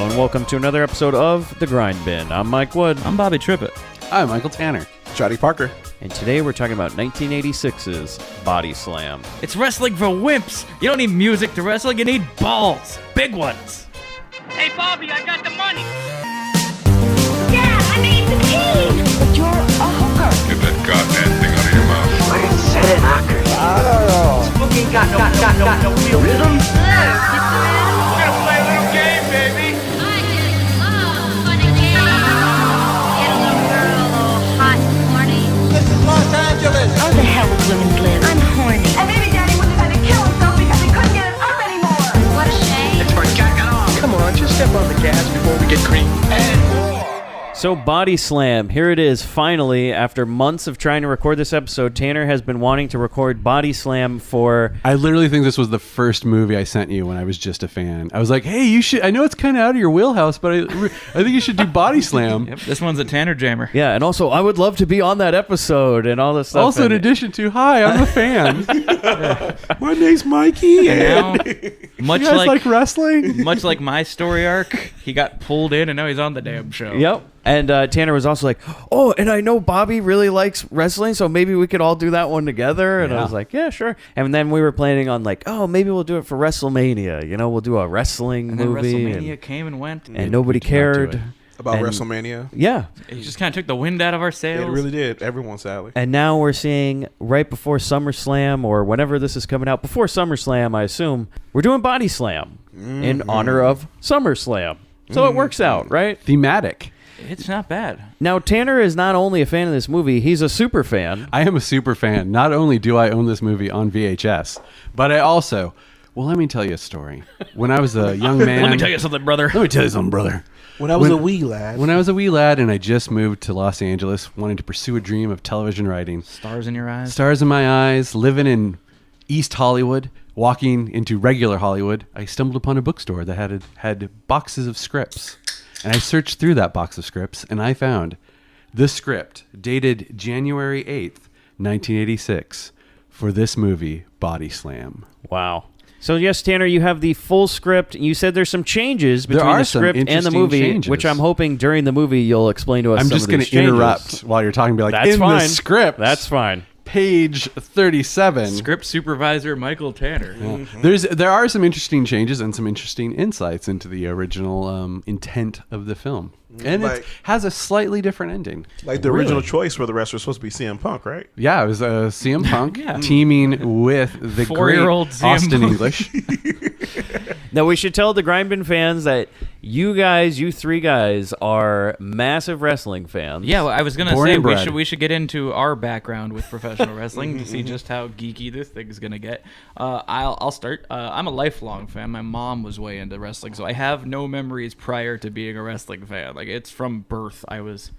and welcome to another episode of The Grindbin. I'm Mike Wood. I'm Bobby Trippett. I'm Michael Tanner. Johnny Parker. And today we're talking about 1986's Body Slam. It's wrestling for wimps. You don't need music to wrestle, you need balls. Big ones. Hey, Bobby, I got the money. Dad, I made the team. But you're a hooker. Get that goddamn thing out of your mouth. What is it, knocker? Spooky ain't got no real rhythm. We're gonna play a little game, baby. I just love fun and games. Get a little girl all hot and horny. This is Los Angeles. How the hell would women live? I'm horny. And maybe Daddy wouldn't have had to kill himself because he couldn't get it up anymore. What a shame. It's for jacking off. Come on, just step on the gas before we get creamed. And more. So Body Slam, here it is finally. After months of trying to record this episode, Tanner has been wanting to record Body Slam for... I literally think this was the first movie I sent you when I was just a fan. I was like, hey, you should... I know it's kind of out of your wheelhouse, but I think you should do Body Slam. Yep, this one's a Tanner Jammer. Yeah, and also, I would love to be on that episode and all this stuff. Also, in addition to, hi, I'm a fan. My name's Mikey. And now, much You guys like like wrestling? much like my story arc, he got pulled in and now he's on the damn show. Yep. And Tanner was also like, oh, and I know Bobby really likes wrestling, so maybe we could all do that one together. And I was like, yeah, sure. And then we were planning on like, oh, maybe we'll do it for WrestleMania. You know, we'll do a wrestling And then movie. WrestleMania came and went. And nobody cared. About And- WrestleMania. Yeah. It just kind of took the wind out of our sails. It really did. Everyone, sadly. And now we're seeing right before SummerSlam or whenever this is coming out, before SummerSlam, I assume, we're doing Body Slam in honor of SummerSlam. So it works out, right? Thematic. It's not bad. Now, Tanner is not only a fan of this movie, he's a super fan. I am a super fan. Not only do I own this movie on VHS, but I also... Well, let me tell you a story. When I was a young man... Let me tell you something, brother. Let me tell you something, brother. When I was a wee lad. When I was a wee lad and I just moved to Los Angeles, wanting to pursue a dream of television writing. Stars in your eyes. Stars in my eyes, living in East Hollywood, walking into regular Hollywood, I stumbled upon a bookstore that had boxes of scripts. And I searched through that box of scripts, and I found the script dated January 8th, 1986, for this movie, Body Slam. Wow. So, yes, Tanner, you have the full script. You said there's some changes between are the some script and the interesting movie, changes. which I'm hoping during the movie you'll explain to us I'm some just of going these to changes. interrupt while you're talking, be like, That's in fine. the script, That's fine. page 37. Script supervisor Michael Tanner. There are some interesting changes and some interesting insights into the original intent of the film. And it has a slightly different ending. Like the original choice for the wrestler was supposed to be CM Punk, right? Yeah, it was CM Punk Yeah. teaming with the great 4-year-old CM Austin Punk. English. Now, we should tell the Grindbin fans that you three guys, are massive wrestling fans. Yeah, well, I was gonna Born say and bred. we should get into our background with professional wrestling to see just how geeky this thing's gonna get. I'll start. I'm a lifelong fan. My mom was way into wrestling, so I have no memories prior to being a wrestling fan. Like it's from birth. I was,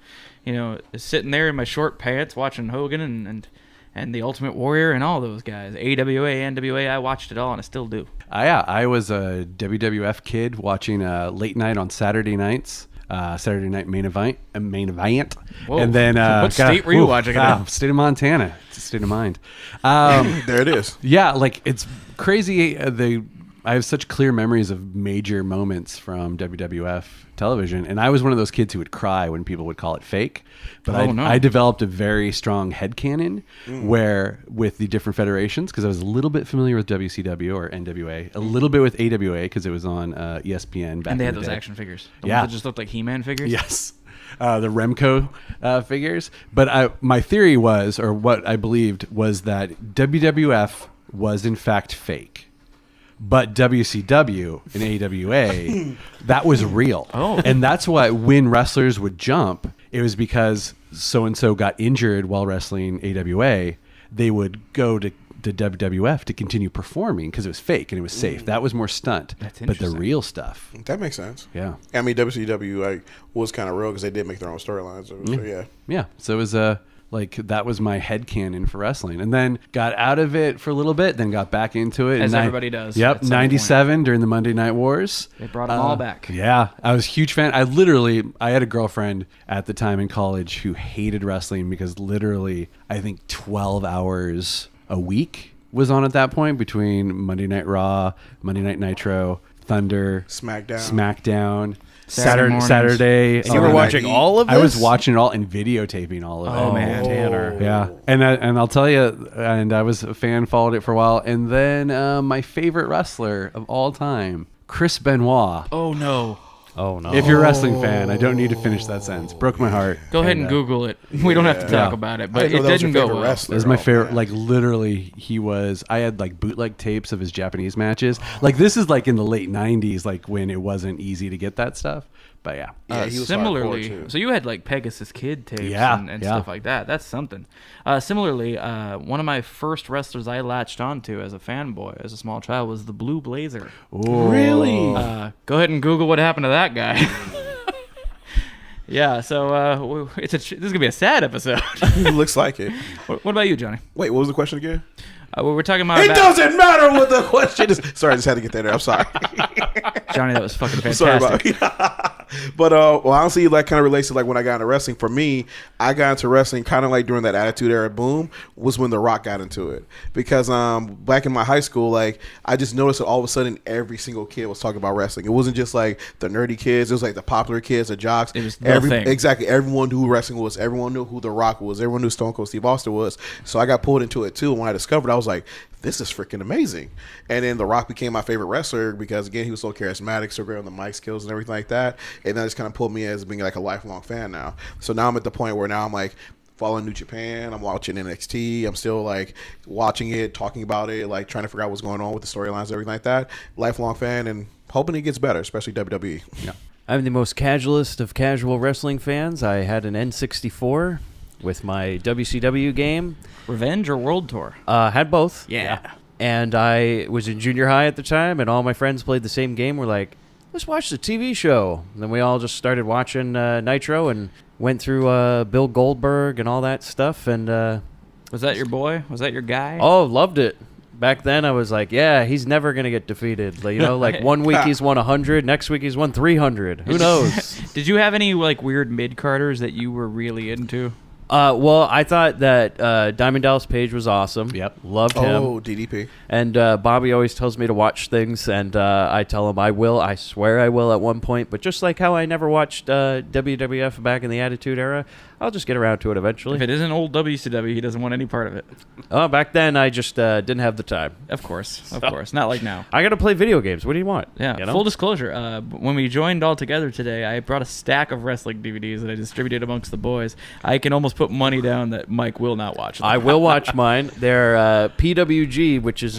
sitting there in my short pants watching Hogan and the Ultimate Warrior and all those guys. AWA, NWA. I watched it all, and I still do. Yeah, I was a WWF kid watching late night on Saturday nights. Saturday night main event, Whoa. and then What state were you watching it in? State of Montana. It's a state of mind. There it is. Yeah, like it's crazy. I have such clear memories of major moments from WWF television, and I was one of those kids who would cry when people would call it fake. But I developed a very strong headcanon where with the different federations, because I was a little bit familiar with WCW or NWA, a little bit with AWA because it was on ESPN back And they had in the those day. action figures. The Yeah. ones that just looked like He-Man figures. Yes. The Remco figures. But my theory was, or what I believed, was that WWF was in fact fake. But WCW and AWA, that was real. Oh. And that's why when wrestlers would jump, it was because so-and-so got injured while wrestling AWA, they would go to WWF to continue performing because it was fake and it was safe. That was more stunt. That's but the interesting. real stuff. That makes sense. Yeah. I mean, WCW was kind of real because they did make their own storylines. So yeah. Yeah. So it was that was my headcanon for wrestling. And then got out of it for a little bit, then got back into it. As in everybody does Yep. at some 97 during the Monday Night Wars. They brought them all back. Yeah. I was a huge fan. I had a girlfriend at the time in college who hated wrestling because literally I think 12 hours a week was on at that point between Monday Night Raw, Monday Night Nitro, Thunder, SmackDown. mornings. Saturday. And you were watching all of this? I was watching it all and videotaping all of it. Oh, man, Tanner. Yeah, and I'll tell you, and I was a fan, followed it for a while, and then my favorite wrestler of all time, Chris Benoit. Oh no. Oh, no. If you're a wrestling fan, I don't need to finish that sentence. Broke my heart. Go ahead and Google it. We don't have to talk about it, but it didn't go well. It was my favorite. Like literally, I had like bootleg tapes of his Japanese matches. Like this is like in the late '90s, like when it wasn't easy to get that stuff. But yeah, he was hardcore, similarly, too. so you had like Pegasus Kid tapes Yeah, and yeah. stuff like that. That's something. Similarly, one of my first wrestlers I latched onto as a fanboy, as a small child, was the Blue Blazer. Really? Go ahead and Google what happened to that guy. Yeah, so this is gonna be a sad episode. Looks like it. What about you, Johnny? Wait, what was the question again? We're talking about. It doesn't matter what the question is. Sorry, I just had to get that there. I'm sorry. Johnny, that was fucking fantastic. Sorry about it. But well, honestly, that kind of relates to like when I got into wrestling. For me, I got into wrestling kind of like during that Attitude Era boom was when The Rock got into it. Because back in my high school, like I just noticed that all of a sudden every single kid was talking about wrestling. It wasn't just like the nerdy kids. It was like the popular kids, the jocks. It was the thing. Exactly. Everyone knew who wrestling was. Everyone knew who The Rock was. Everyone knew Stone Cold Steve Austin was. So I got pulled into it too. And when I discovered, I was like, this is freaking amazing. And then The Rock became my favorite wrestler because, again, he was so charismatic, so great on the mic skills and everything like that. And that just kind of pulled me as being like a lifelong fan now. So now I'm at the point where now I'm like following New Japan. I'm watching NXT. I'm still like watching it, talking about it, like trying to figure out what's going on with the storylines and everything like that. Lifelong fan and hoping it gets better, especially WWE. Yeah. I'm the most casualist of casual wrestling fans. I had an N64 with my WCW game. Revenge or World Tour? Had both. Yeah. And I was in junior high at the time, and all my friends played the same game. We're like, let's watch the TV show. And then we all just started watching Nitro and went through Bill Goldberg and all that stuff. And Was that your boy? Was that your guy? oh, loved it. Back then, I was like, yeah, he's never going to get defeated. Like, you know, like one week he's won 100, next week he's won 300. Who knows? Did you have any like weird mid-carders that you were really into? Well, I thought that Diamond Dallas Page was awesome. Yep. Loved him. Oh, DDP. And Bobby always tells me to watch things, and I tell him I will. I swear I will at one point. But just like how I never watched WWF back in the Attitude Era, I'll just get around to it eventually. If it isn't old WCW, he doesn't want any part of it. Oh, back then I just didn't have the time. Of course. Not like now. I got to play video games. What do you want? Yeah, You know? full disclosure, when we joined all together today, I brought a stack of wrestling DVDs that I distributed amongst the boys. I can almost put money down that Mike will not watch them. I will watch mine. They're PWG, which is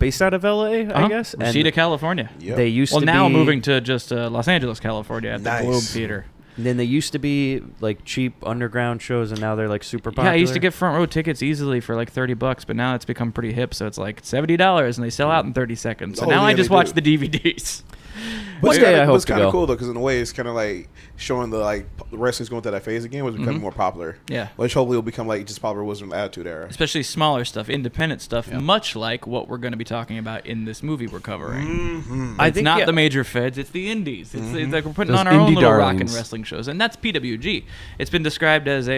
based out of LA, I guess. And Reseda, California. Yep. they used Well, to now be, moving to just Los Angeles, California at the Nice. Globe Theater. Then they used to be like cheap underground shows, and now they're like super popular. Yeah, I used to get front row tickets easily for like $30, but now it's become pretty hip. So it's like $70, and they sell out in 30 seconds. So Oh, now I yeah, just they watch do. the DVDs. One day I hope it's to kind go. of cool though, because in a way it's kind of like showing the like wrestling's going through that phase again, was becoming more popular. Yeah. which hopefully will become like just popular was in the Attitude Era. Especially smaller stuff, independent stuff, much like what we're going to be talking about in this movie we're covering. I It's think not yeah, the major feds, it's the indies. It's like we're putting Those on our own indie little rock darlings. and wrestling shows. And that's PWG. It's been described as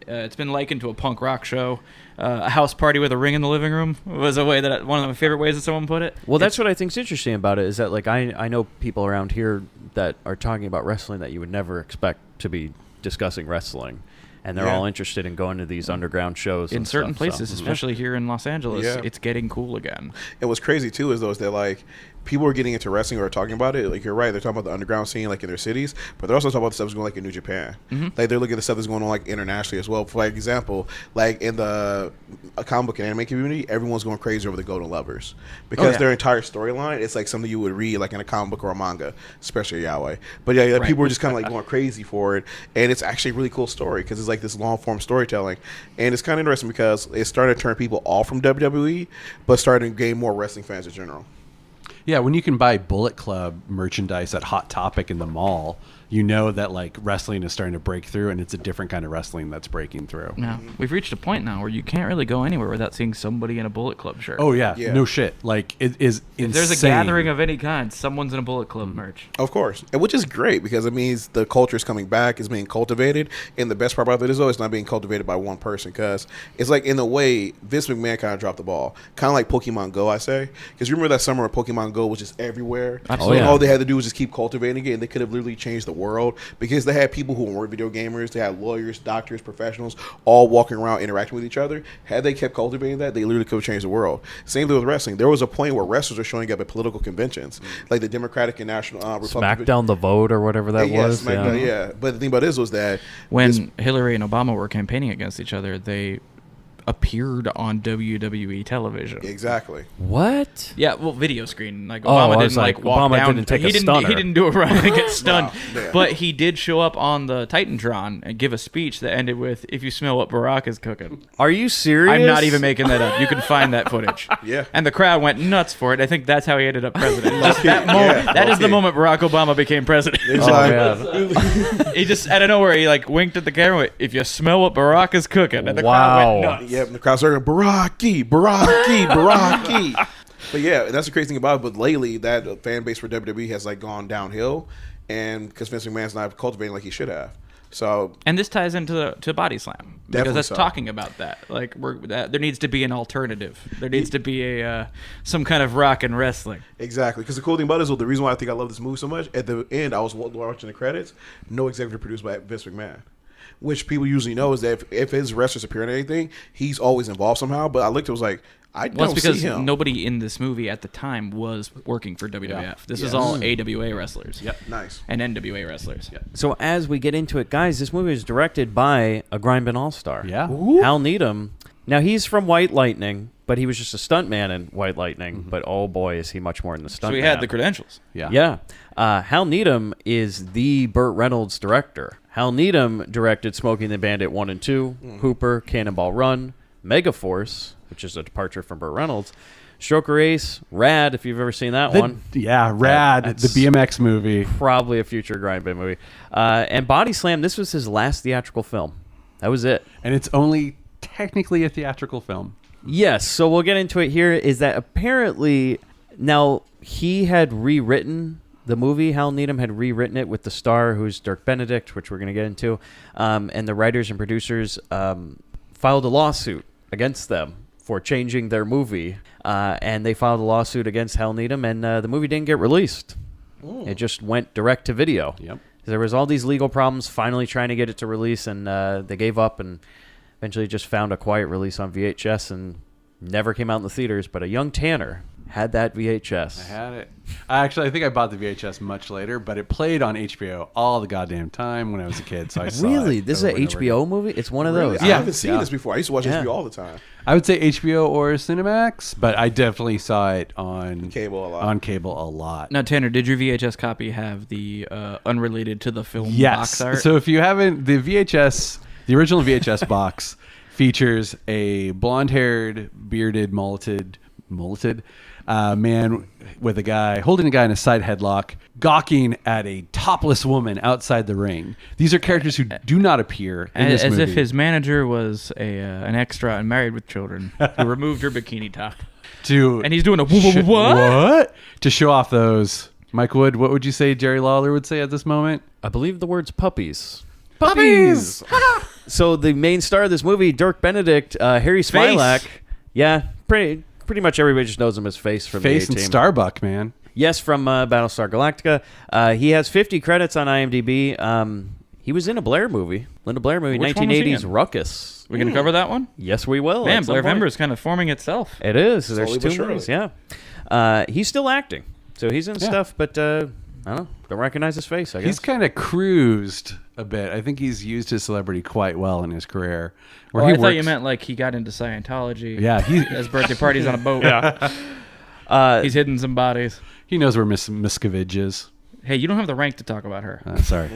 it's been likened to a punk rock show. A house party with a ring in the living room was one of my favorite ways that someone put it. Well, that's what I think's interesting about it is that like I know people around here that are talking about wrestling that you would never expect to be discussing wrestling, and they're Yeah. all interested in going to these underground shows In and certain stuff, so- places, especially here in Los Angeles, Yeah. it's getting cool again. And what's crazy too is that like people are getting into wrestling or talking about it. Like you're right, they're talking about the underground scene like in their cities, but they're also talking about the stuff that's going like in New Japan. Like they're looking at the stuff that's going on like internationally as well. For like example, like in the comic book and anime community, everyone's going crazy over the Golden Lovers because yeah. their entire storyline it's like something you would read like in a comic book or a manga, especially Yaoi. But yeah, people are just kind of like going crazy for it, and it's actually a really cool story because it's like this long form storytelling, and it's kind of interesting because it started to turn people off from WWE, but started to gain more wrestling fans in general. Yeah, when you can buy Bullet Club merchandise at Hot Topic in the mall, you know that like wrestling is starting to break through, and it's a different kind of wrestling that's breaking through. Now, we've reached a point now where you can't really go anywhere without seeing somebody in a Bullet Club shirt. Oh yeah, Yeah. no shit. Like it is If insane. there's a gathering of any kind, someone's in a Bullet Club merch. Of course, and which is great because it means the culture is coming back, is being cultivated, and the best part about it is though it's not being cultivated by one person because it's like in a way Vince McMahon kind of dropped the ball, kind of like Pokemon Go, I say, because you remember that summer when Pokemon Go was just everywhere. Absolutely. So yeah. all they had to do was just keep cultivating it, and they could have literally changed the world because they had people who weren't video gamers. They had lawyers, doctors, professionals, all walking around interacting with each other. Had they kept cultivating that, they literally could have changed the world. Same thing with wrestling. There was a point where wrestlers were showing up at political conventions, like the Democratic and National Republican. Smackdown the vote or whatever that was. SmackDown, yeah. But the thing about this was that When Hillary and Obama were campaigning against each other, they appeared on WWE television. exactly. What? Yeah, well, video screen. Like Oh, Obama I didn't was like, walk Obama down. didn't take he a didn't. stunner. He didn't do a run and get stunned. yeah. But he did show up on the Titantron and give a speech that ended with, "If you smell what Barack is cooking." Are you serious? I'm not even making that up. You can find that footage. Yeah. And the crowd went nuts for it. I think that's how he ended up president. Just that moment. Yeah, That is the okay. moment Barack Obama became president. It's Oh, like, man. He just out of nowhere he like winked at the camera. Went, "If you smell what Barack is cooking," and the Wow. crowd went nuts. yeah, the crowd's starting Baraki. But yeah, that's the crazy thing about it. But lately, that fan base for WWE has like gone downhill, and because Vince McMahon's not cultivating like he should have. So And this ties into to Body Slam because Definitely that's so. talking about that. Like there needs to be an alternative. There needs to be a some kind of rock and wrestling. exactly, because the cool thing about it is, well, the reason why I think I love this movie so much, at the end, I was watching the credits. No executive produced by Vince McMahon. Which people usually know is that if his wrestlers appear in anything, he's always involved somehow. But I looked, it was like, I Well, don't it's because see him. nobody in this movie at the time was working for WWF. This is Yeah. all AWA wrestlers. Yep. Nice. And NWA wrestlers. So as we get into it, guys, this movie is directed by a Grindbin All-Star. Yeah. Hal Needham. Now, he's from White Lightning, but he was just a stuntman in White Lightning. But oh boy, is he much more than the stuntman. So he had the credentials. Yeah. Yeah. Hal Needham is the Burt Reynolds director. Hal Needham directed Smoking the Bandit 1 and 2, Hooper, Cannonball Run, Megaforce, which is a departure from Burt Reynolds, Stroker Ace, Rad, if you've ever seen that one. Yeah, Rad, That's- the BMX movie. Probably a future Grindbin movie. And Body Slam, this was his last theatrical film. That was it. And it's only technically a theatrical film. Yes, so we'll get into it here, is that apparently, now, he had rewritten the movie. Hal Needham had rewritten it with the star, who's Dirk Benedict, which we're going to get into. And the writers and producers filed a lawsuit against them for changing their movie. And they filed a lawsuit against Hal Needham, and the movie didn't get released. It just went direct to video. Yep. There was all these legal problems finally trying to get it to release, and they gave up and eventually just found a quiet release on VHS and never came out in the theaters. But a young Tanner had that VHS. I had it. Actually, I think I bought the VHS much later, but it played on HBO all the goddamn time when I was a kid. So I saw Really? it This is over an and over again. HBO movie? It's one of those. I Yeah. haven't seen Yeah. this before. I used to watch Yeah. HBO all the time. I would say HBO or Cinemax, but I definitely saw it on Cable a lot. On cable a lot. Now, Tanner, did your VHS copy have the unrelated to the film Yes. box art? So if you haven't, the original VHS box features a blonde-haired, bearded, mulleted man with holding a guy in a side headlock, gawking at a topless woman outside the ring. These are characters who do not appear in this as movie. if his manager was an extra and married with children who removed her bikini top. And he's doing a what? What? To show off those. Mike Wood, what would you say Jerry Lawler would say at this moment? I believe the word's puppies. Puppies! So the main star of this movie, Dirk Benedict, Harry Smilax. Yeah, pretty much everybody just knows him as Face from Face the and A-Team. Starbuck, man. Yes, from Battlestar Galactica. He has 50 credits on IMDb. He was in a Blair movie. Linda Blair movie, Which one was he 1980s in? Ruckus. We're going to cover that one? Yes, we will. Man, at some Blair point. Vember is kind of forming itself. It is. There's Slowly two but surely. movies, yeah. He's still acting. So he's in stuff, but I don't know. Don't recognize his face, I guess. He's kind of cruised a bit. I think he's used his celebrity quite well in his career. Where Oh, he I thought you works- meant like he got into Scientology. Yeah, he As birthday parties on a boat. He's hidden some bodies. he knows where Miss Miscavige is. Hey, you don't have the rank to talk about her. Sorry.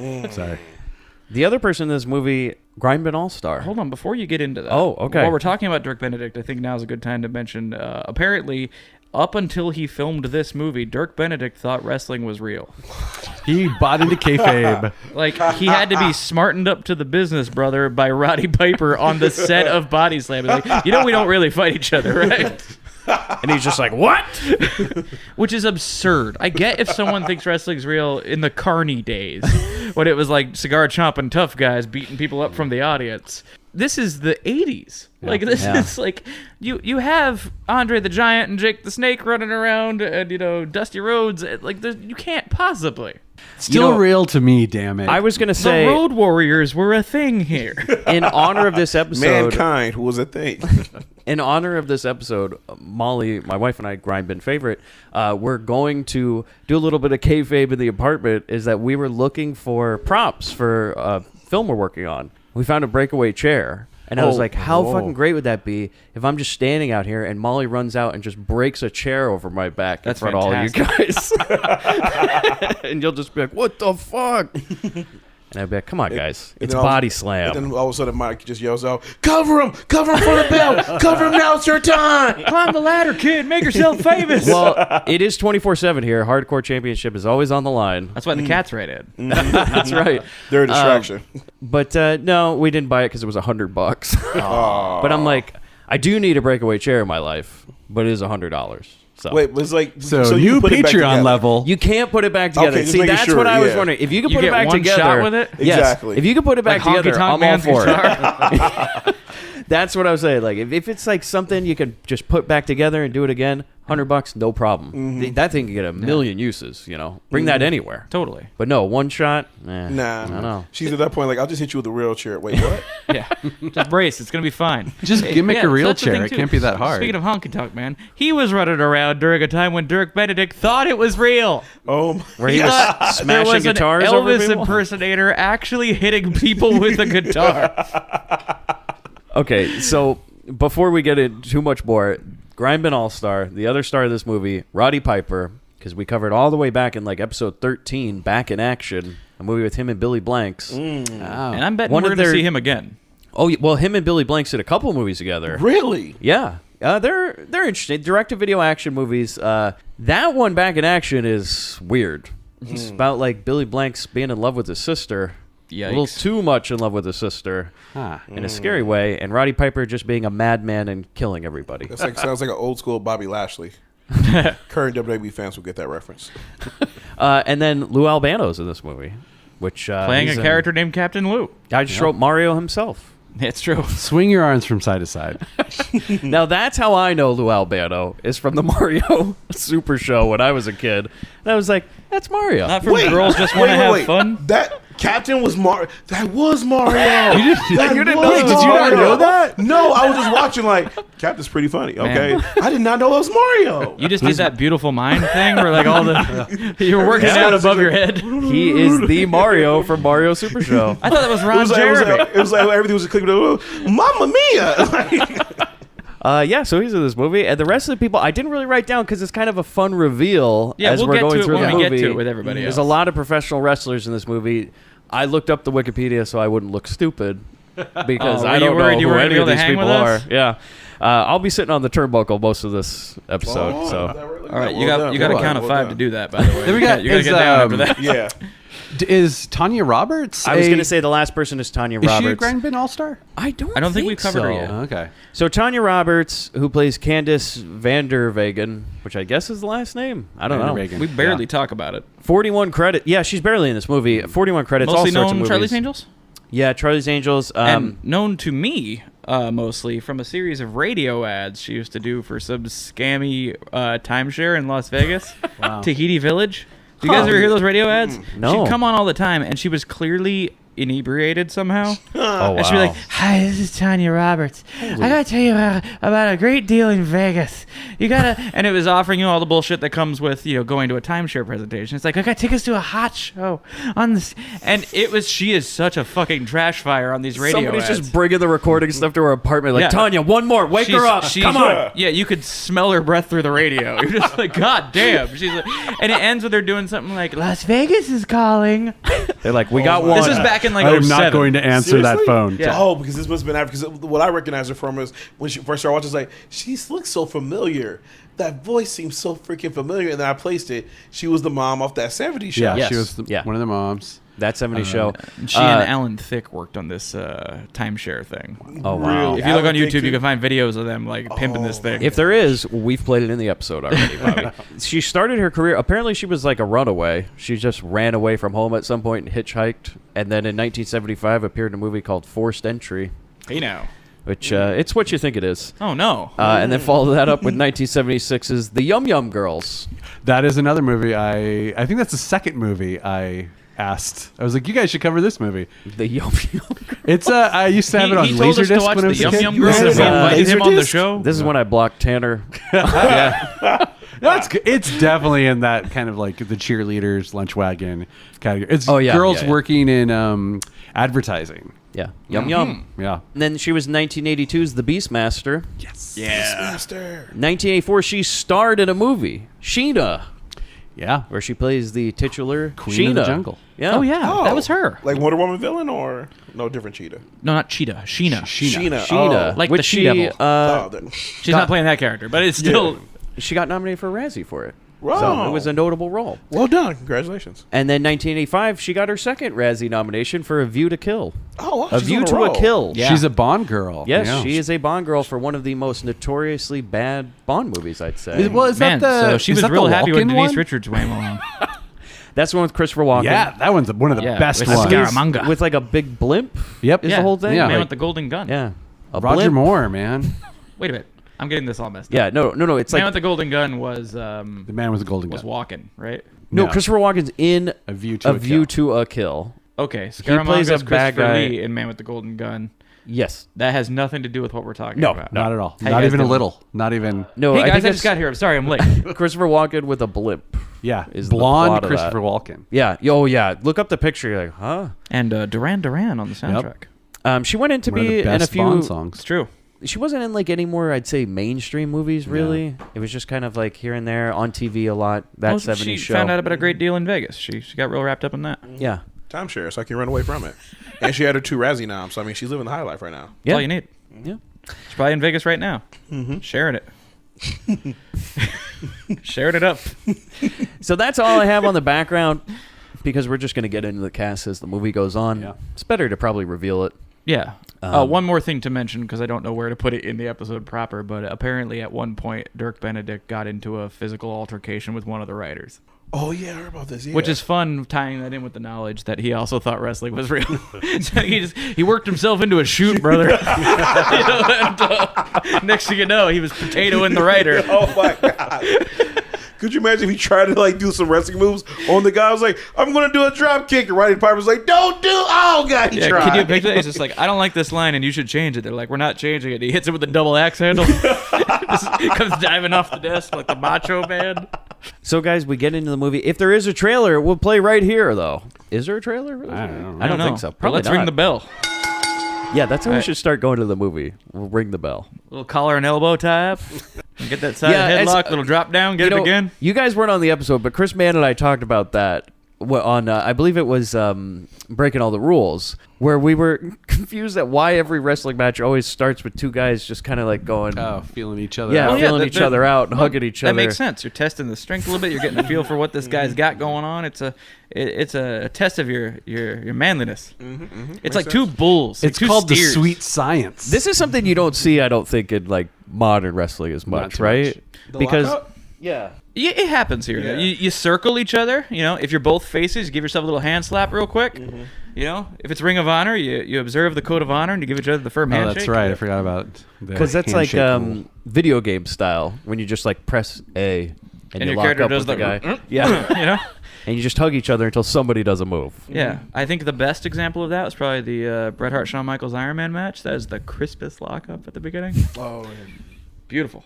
The other person in this movie, Grindbin All-Star. Hold on, before you get into that. Oh, okay. While we're talking about Dirk Benedict, I think now's a good time to mention, apparently, up until he filmed this movie, Dirk Benedict thought wrestling was real. He bought into kayfabe. Like, he had to be smartened up to the business, brother, by Roddy Piper on the set of Body Slam. He's like, we don't really fight each other, right? And he's just like, what? Which is absurd. I get if someone thinks wrestling's real in the Carney days. when it was like cigar chomping tough guys beating people up from the audience. This is the 80s. Like this is like you have Andre the Giant and Jake the Snake running around and Dusty Rhodes. Like you can't possibly. Still real to me, damn it. I was gonna say the Road Warriors were a thing here. In honor of this episode, Mankind was a thing. In honor of this episode, Molly, my wife, and I, Grindbin favorite, we're going to do a little bit of kayfabe in the apartment. Is that we were looking for props for a film we're working on. We found a breakaway chair. And I was like, how fucking great would that be if I'm just standing out here and Molly runs out and just breaks a chair over my back in front of all you guys. And you'll just be like, what the fuck? And I'd be like, come on, guys. It's body slam. And then all of a sudden Mike just yells out, cover him for the bell. Cover him now. It's your time. Climb the ladder, kid. Make yourself famous. Well, it is 24/7 here. Hardcore Championship is always on the line. That's why the cat's rated. That's right. They're a distraction. But no, we didn't buy it because it was $100. But I'm like, I do need a breakaway chair in my life, but it is $100. So. Wait, was like so you new put it back Patreon together. level. You can't put it back together. Okay, just See, making that's sure, what I was yeah. wondering. If you could You put it get back one together, shot with it? Yes. Exactly. If you could put it back Like Honky together, Tonk I'm all Man's for guitar. it. That's what I was saying. Like, if it's like something you can just put back together and do it again, $100, no problem. That thing can get a million uses. Bring that anywhere. Totally. But no, one shot. Nah, I don't know. She's at that point like, I'll just hit you with a real chair. Wait, what? Yeah. Just brace. It's going to be fine. Just gimmick a real that's the thing, chair. It too. can't be that hard. Speaking of Honky Tonk Man, he was running around during a time when Dirk Benedict thought it was real. Oh, my Where he He was thought smashing there was guitars an over Elvis people? impersonator actually hitting people with a guitar. Okay, so before we get into too much more, Grindbin All-Star, the other star of this movie, Roddy Piper, because we covered all the way back in like episode 13, Back in Action, a movie with him and Billy Blanks. And I'm betting One we're of going to their- see him again. Oh, well, him and Billy Blanks did a couple movies together. really? Yeah. They're interesting. Direct-to-video action movies. That one, Back in Action, is weird. It's about like Billy Blanks being in love with his sister. Yikes. A little too much in love with his sister in a scary way. And Roddy Piper just being a madman and killing everybody. That's like sounds like an old school Bobby Lashley. Current WWE fans will get that reference. And then Lou Albano's in this movie, which Playing a he's in- character named Captain Lou. I just wrote Mario himself. It's true. Swing your arms from side to side. Now that's how I know Lou Albano is from the Mario Super Show when I was a kid. And I was like, that's Mario. Not from Girls Just Want to Have Fun. That Captain was Mario. That was Mario. You didn't know that? Did you not know that? No, I was just watching like, Captain's pretty funny. Okay. Man. I did not know it was Mario. You just did that beautiful mind thing where like all the you were working out above your head. He is the Mario from Mario Super Show. I thought that was It Ron was, like, Jeremy. it was like everything was clicking. Mamma mia! Yeah, so he's in this movie. And the rest of the people, I didn't really write down because it's kind of a fun reveal Yeah, as we'll we're get going to it through when the we movie. get to it with everybody There's else. a lot of professional wrestlers in this movie. I looked up the Wikipedia so I wouldn't look stupid because Oh, I were you don't worried know you who weren't any able of to these hang people with are. us? Yeah. I'll be sitting on the turnbuckle most of this episode. All right, you got to count of 5 to do that. By the way, Then we got you got to is, get down after that. Yeah. Is Tanya Roberts? I was going to say the last person is Tanya Is she a Roberts. Grindbin All-Star? I don't think we've covered her so. yet. Okay. So Tanya Roberts, who plays Candice Vanderwegen, which I guess is the last name. I don't know. Vanderwegen. We barely talk about it. 41 credit. Yeah, she's barely in this movie. 41 credits. Mostly all sorts of known movies. Charlie's Angels. Yeah, Charlie's Angels. And known to me mostly from a series of radio ads she used to do for some scammy timeshare in Las Vegas, Tahiti Village. Do you guys ever hear those radio ads? No. She'd come on all the time, and she was clearly inebriated somehow. Oh, And she'd be like, "Hi, this is Tanya Roberts. I gotta tell you about a great deal in Vegas. You gotta," and it was offering you all the bullshit that comes with going to a timeshare presentation. It's like, "I got tickets to a hot show on this," and she is such a fucking trash fire on these radio Somebody's ads. just bringing the recording stuff to her apartment. Like, Yeah. Tanya, one more. Wake her up. Come on. Yeah, you could smell her breath through the radio. You're just like, God damn. She's like, and it ends with her doing something like, "Las Vegas is calling." They're like, we got one. This is back in like I am 07. not going to answer that Seriously? phone. Yeah. Oh, because this must have been after. Because what I recognize her from is when she first started watching, it's like, she looks so familiar. That voice seems so freaking familiar. And then I placed it. She was the mom off that 70s show. Yeah, Yes. she was Yeah. one of the moms. That 70s show. She and Alan Thicke worked on this timeshare thing. Oh, wow. If you look on YouTube, you can find videos of them like pimping this thing. If there is, we've played it in the episode already, Bobby. She started her career, apparently she was like a runaway. She just ran away from home at some point and hitchhiked. And then in 1975 appeared in a movie called Forced Entry. Hey now. Which, it's what you think it is. Oh, no. And then followed that up with 1976's The Yum Yum Girls. That is another movie. I think that's the second movie I asked. I was like, you guys should cover this movie. The Yum Yum Girls. It's I used to have it on He told us to Laserdisc watch when I the was a Yum kid. Yum Girls. This is, We invited him on the Laserdisc? show. This is when I blocked Tanner. No, it's definitely in that kind of like the cheerleaders lunch wagon category. It's girls yeah. working in advertising. Yeah. Yum Yum. Yeah. And then she was 1982's The Beastmaster. Yes. Yeah. Master. 1984, she starred in a movie, Sheena, Yeah. where she plays the titular Queen Sheena. of the Jungle. Yeah. Oh, yeah. That was her. Like Wonder Woman villain or no different cheetah? No, not Cheetah. Sheena. Sheena. Sheena. Oh. Like which the she, She-Devil. She's not playing that character, but it's still... she got nominated for a Razzie for it. Wow. So it was a notable role. Well done. Congratulations. And then 1985, she got her second Razzie nomination for A View to Kill. Oh, wow. A she's View on to roll. a Kill. Yeah. She's a Bond girl. Yes, Yeah. she is a Bond girl for one of the most notoriously bad Bond movies, I'd say. Well, is Man, that the? so she is was that real the happy when Walken Denise one? Richards came along. That's the one with Christopher Walken. Yeah, that one's one of the Yeah, best with ones. Scaramanga. With like a big blimp. Yep. Is the whole thing? Yeah. Man Like- with the golden gun. Yeah. A Roger blimp. Moore, man. Wait a minute. I'm getting this all messed up. Yeah, no. It's Man like with the golden gun was The man with the golden was gun. walking, right? no. No. Christopher Walken's in A View to a View Kill. to a Kill. Okay, plays a Scaramanga's bad Christopher guy. Lee in Man with the Golden Gun. Yes. That has nothing to do with what we're talking No, about. Not at all. How you Not guys even a doing? little. Not even. No. Hey I guys, think I just got here. I'm sorry, I'm late. Christopher Walken with a blimp. Yeah. Is the plot Blonde of Christopher that. Walken. Yeah. Oh yeah. Look up the picture. You're like, huh? And Duran Duran on the soundtrack. She went in to One of be the in a best few. Bond It's songs. true. She wasn't in like any more, I'd say, mainstream movies. Really, it was just kind of like here and there on TV a lot. That Well, 70s she show. found out about a great deal in Vegas. She got real wrapped up in that. Yeah. Timeshare, so I can run away from it. And she had her 2 Razzie noms, so I mean, she's living the high life right now. That's all you need. Yeah. She's probably in Vegas right now, sharing it. Sharing it up. So that's all I have on the background because we're just going to get into the cast as the movie goes on. Yeah. It's better to probably reveal it. Yeah. One more thing to mention, because I don't know where to put it in the episode proper, but apparently at one point, Dirk Benedict got into a physical altercation with one of the writers. Oh, yeah, I heard about this. Yeah. Which is fun, tying that in with the knowledge that he also thought wrestling was real. So he worked himself into a shoot, brother. Next thing you know, he was potatoing the writer. Oh, my God. Could you imagine if he tried to like do some wrestling moves on the guy? I was like, I'm going to do a drop kick. And Roddy Piper's like, don't do. Oh, God, he tried. Can you picture that? He's just like, I don't like this line and you should change it. They're like, we're not changing it. He hits it with a double axe handle. He comes diving off the desk like the Macho Man. So, guys, we get into the movie. If there is a trailer, we'll play right here, though. Is there a trailer? I don't know. I don't know. think so. But Probably let's ring not. the bell. Yeah, that's how we Alright. should start going to the movie. We'll ring the bell. Little collar and elbow tie up. Get that side Yeah, headlock, it's- little drop down, get it again. You guys weren't on the episode, but Chris Mann and I talked about that on, I believe it was Breaking All the Rules, where we were confused at why every wrestling match always starts with two guys just kind of like going, Oh, feeling each other. yeah, out. Well, yeah, feeling each other out and hugging each other. That makes sense. You're testing the strength a little bit. You're getting a feel for what this guy's got going on. It's a test of your manliness. It's like two bulls. It's like two called the steers. sweet science. This is something you don't see, I don't think, in like modern wrestling as much, too right? much. Because lockout? yeah, Yeah, it happens here. Yeah. You circle each other. You know, if you're both faces, you give yourself a little hand slap real quick. You know, if it's Ring of Honor, you observe the code of honor and you give each other the firm Oh, handshake. that's right. I forgot about because that's like handshake rule. video game style when you just like press A and you your lock character up does with the the guy. Yeah, You know. and you just hug each other until somebody does a move. Yeah, I think the best example of that was probably the Bret Hart Shawn Michaels Iron Man match. That is the crispest lockup at the beginning. Oh, Beautiful,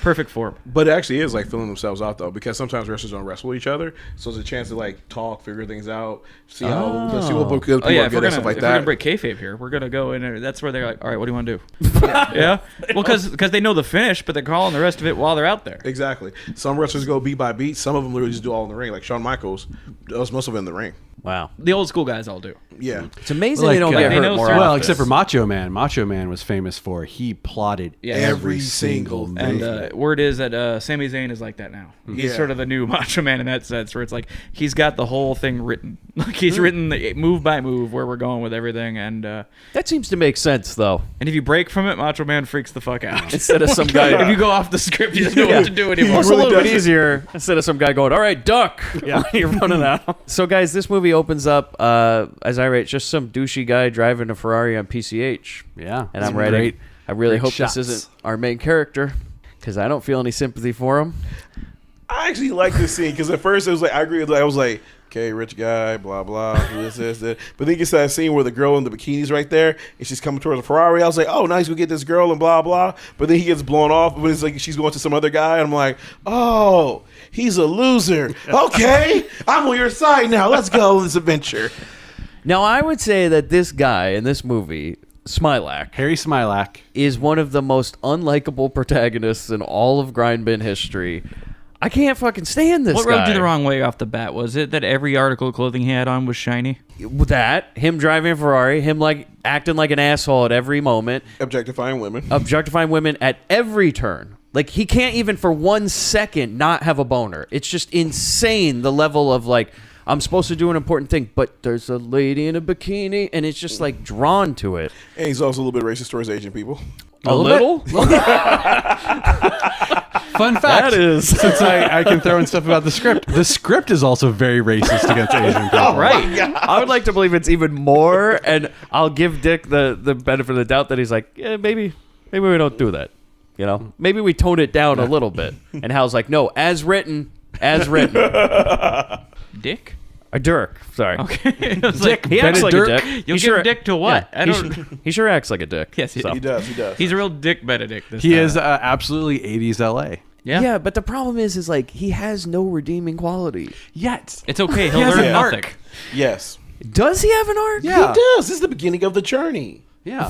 perfect form. but it actually is like filling themselves out though, because sometimes wrestlers don't wrestle with each other, so it's a chance to like talk, figure things out, see how let's see what people Oh yeah, are if we're good at, stuff like if we're gonna that. break kayfabe here, we're gonna go in there. That's where they're like, all right, what do you want to do? Yeah. Well, because they know the finish, but they're calling the rest of it while they're out there. Exactly. Some wrestlers go beat by beat. Some of them literally just do all in the ring. Like Shawn Michaels does most of it in the ring. Wow. The old school guys all do. Yeah. It's amazing Like, they don't they get hurt know more certain- Well, often. except for Macho Man. Macho Man was famous for he plotted Yeah. every Every single single movie. And word is that Sami Zayn is like that now. He's Yeah. sort of the new Macho Man in that sense, where it's like he's got the whole thing written. Like he's written the move by move where we're going with everything. And That seems to make sense, though. if you break from it, Macho Man freaks the fuck out. Instead of some guy... If you go off the script, you just know what to do anymore. It's a little bit easier instead of some guy going, all right, duck. Yeah, you're running out. So, guys, this movie opens up, as I rate, just some douchey guy driving a Ferrari on PCH. Yeah. And I'm Some writing, great- I really great hope shots. this isn't our main character because I don't feel any sympathy for him. I actually like this scene because at first it was like I agree with I was like, okay, rich guy, blah blah, this. But then you get to that scene where the girl in the bikini's right there and she's coming towards the Ferrari. I was like, oh, nice, we get this girl and blah blah. But then he gets blown off. But it's like she's going to some other guy, and I'm like, oh, he's a loser. Okay, I'm on your side now. Let's go on this adventure. Now, I would say that this guy in this movie, Smilax, Harry Smilax. is one of the most unlikable protagonists in all of Grindbin history. I can't fucking stand this What guy. rubbed you the wrong way off the bat? Was it that every article of clothing he had on was shiny? That, him driving a Ferrari, him like acting like an asshole at every moment, Objectifying women. objectifying women at every turn. Like, he can't even for 1 second not have a boner. It's just insane, the level of like, I'm supposed to do an important thing, but there's a lady in a bikini, and it's just like drawn to it. And he's also a little bit racist towards Asian people. A little? Fun fact. That is. Since I can throw in stuff about the script is also very racist against Asian people. All right. I would like to believe it's even more, and I'll give Dick the benefit of the doubt that he's like, yeah, maybe we don't do that. You know, maybe we tone it down a little bit. And Hal's like, no, as written. Dick? A Dirk, sorry. Okay. I was Dick. like, He acts like a Benedict. dick. You'll He give dick to what? Yeah, I don't. he sure acts like a dick. Yes, he- so. He does. He's a real Dick Benedict. This He time. is absolutely 80s LA. Yeah. Yeah, but the problem is like he has no redeeming quality. Yet. It's okay. He'll has learn an nothing. arc. Yes. Does he have an arc? Yeah. He does. This is the beginning of the journey. Yeah.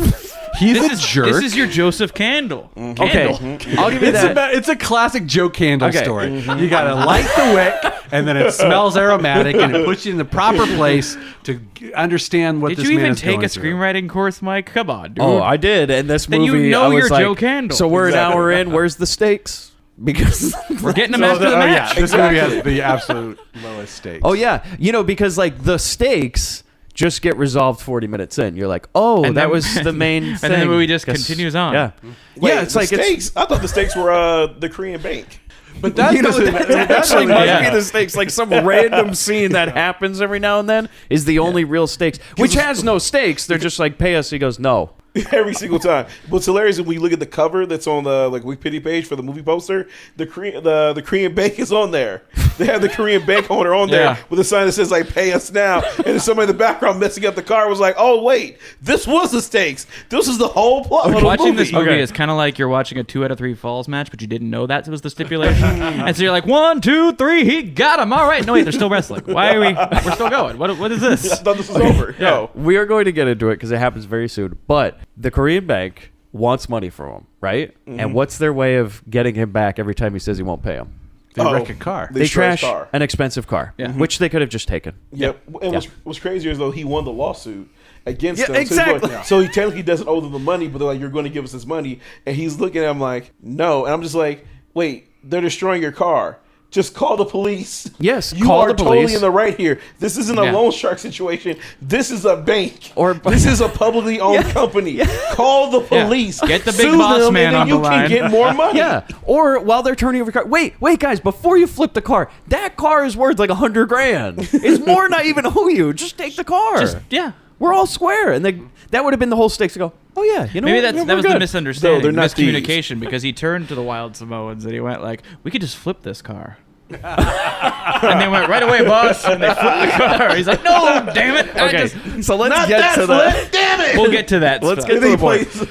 He's a jerk. This is your Joseph Candle. Okay, I'll give you It's, that. it's a classic Joe Candle Okay. story. You gotta light the wick, and then it smells aromatic, and it puts you in the proper place to understand what Did this you man even is take going a through. screenwriting course, Mike? Come on, dude. Oh, I did. And this Then movie, you know I was you're like, Joe Candle. So we're Exactly. an hour in. Where's the stakes? Because We're getting him So after the match. this movie has the absolute lowest stakes. oh yeah, because like the stakes just get resolved 40 minutes in. You're like, oh, And that then- was the main thing. and then the movie just 'Cause- continues on. Yeah, Wait, yeah. It's the like stakes. I thought the stakes were the Korean bank. But that You know, doesn't. that actually might yeah. be the stakes. Like some random scene that happens every now and then is the only real stakes, which has no stakes. They're just like, pay us. He goes, no. Every single time. What's hilarious is when you look at the cover that's on the like Wikipedia page for the movie poster, the Korean bank is on there. They have the Korean bank owner on there Yeah. with a sign that says like "Pay us now," and then somebody in the background messing up the car was like, "Oh wait, this was the stakes. This is the whole plot of the Watching this movie." movie is kind of like you're watching a 2 out of 3 falls match, but you didn't know that was the stipulation, and so you're like 1, 2, 3, he got him. All right, no wait, they're still wrestling. Why are we? We're still going. What is I this? thought this was over. No. We are going to get into it because it happens very soon. But the Korean bank wants money from him, right? And what's their way of getting him back every time he says he won't pay him? They Oh, wreck a car. they They trash trash car. an expensive car, Yeah. which they could have just taken. Yep. And Yeah. what's crazier is though he won the lawsuit against Yeah, them. So, exactly. so he technically doesn't owe them the money, but they're like, "You're going to give us this money," and he's looking at him like, "No," and I'm just like, "Wait, they're destroying your car. Just call the police." Yes, you call are the totally police. in the right here. This isn't a Yeah. loan shark situation. This is a bank, Or- this is a publicly owned company. Call the police. Get the big Sue boss them, man and then on you the can line. get more money. Yeah. Or while they're turning over the car, wait, guys, before you flip the car, that car is worth like $100 grand. It's more not even owe you. Just take the car. Yeah. We're all square, and that would have been the whole stakes to go. Oh yeah, you know Maybe what? that We're was the good." misunderstanding, No, they're not miscommunication, because he turned to the Wild Samoans and he went like, "We could just flip this car." And they went, "Right away, boss," and they flipped the car. He's like, "No, damn it!" Okay, so let's Not get that to flip. the. Damn it. We'll get to that. Let's stuff. get to He the point. plays-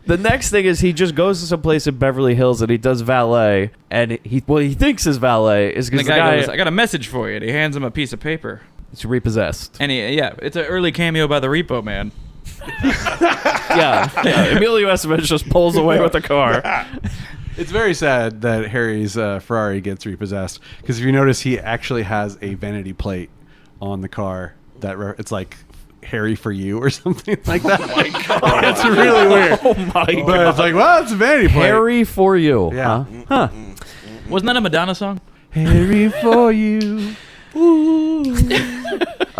The next thing is he just goes to some place in Beverly Hills and he does valet, and he thinks his valet is And because the guy goes, "I got a message for you." And he hands him a piece of paper. is repossessed. And it's an early cameo by the Repo Man. yeah, Emilio Estevez just pulls away with the car. It's very sad that Harry's Ferrari gets repossessed because if you notice, he actually has a vanity plate on the car it's like Harry for you or something like that. Oh my God. It's really weird. Oh my But God. it's like, well, it's a vanity plate. Harry for you. Yeah. Huh? Wasn't that a Madonna song? Harry for you. So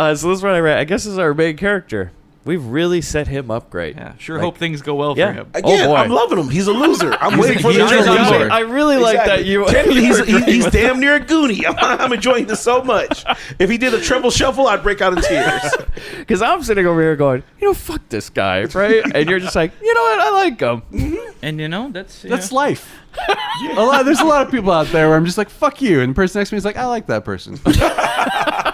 this is what I read. I guess this is our main character. We've really set him up great. Yeah, sure. Like- hope things go well Yeah. for him. Again, boy. I'm loving him. He's a loser. I'm waiting for the he's journey. a loser. I really like that you. Technically, he's damn near a Goonie. I'm enjoying this so much. If he did a treble shuffle, I'd break out in tears. Because I'm sitting over here going, fuck this guy, right? And you're just like, you know what? I like him. And that's That's life. There's a lot of people out there where I'm just like, fuck you. And the person next to me is like, I like that person.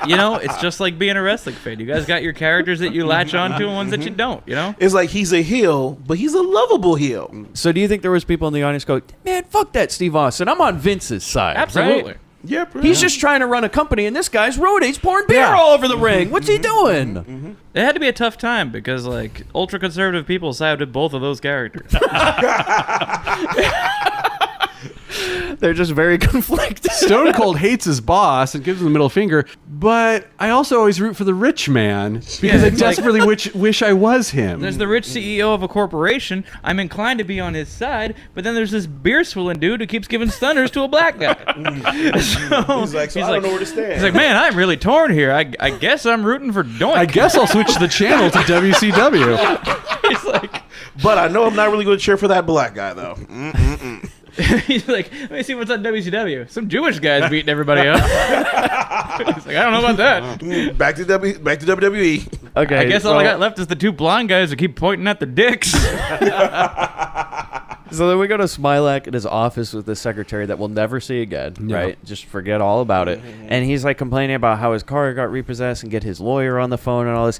it's just like being a wrestling fan. You guys got your characters that you latch on to and ones that you don't. It's like he's a heel, but he's a lovable heel. So do you think there was people in the audience go, man, fuck that Steve Austin. I'm on Vince's side. Absolutely. Right? Yeah, bro. He's just trying to run a company, and this guy's ruining. He's pouring beer all over the ring. What's he doing? It had to be a tough time because ultra conservative people sided with both of those characters. They're just very conflicted. Stone Cold hates his boss and gives him the middle finger, but I also always root for the rich man because I it's like- desperately wish I was him. There's the rich CEO of a corporation. I'm inclined to be on his side, but then there's this beer swilling dude who keeps giving stunners to a black guy. He's like, I don't know where to stand. He's like, man, I'm really torn here. I guess I'm rooting for Doink. I guess I'll switch the channel to WCW. He's like, But I know I'm not really going to cheer for that black guy, though. he's like, let me see what's on WCW. Some Jewish guy's beating everybody up. He's like, I don't know about that. Back to WWE. Okay, I guess all I got left is the two blonde guys who keep pointing at their dicks. So then we go to Smilax in his office with the secretary that we'll never see again, right? Just forget all about it. And he's like complaining about how his car got repossessed and get his lawyer on the phone and all this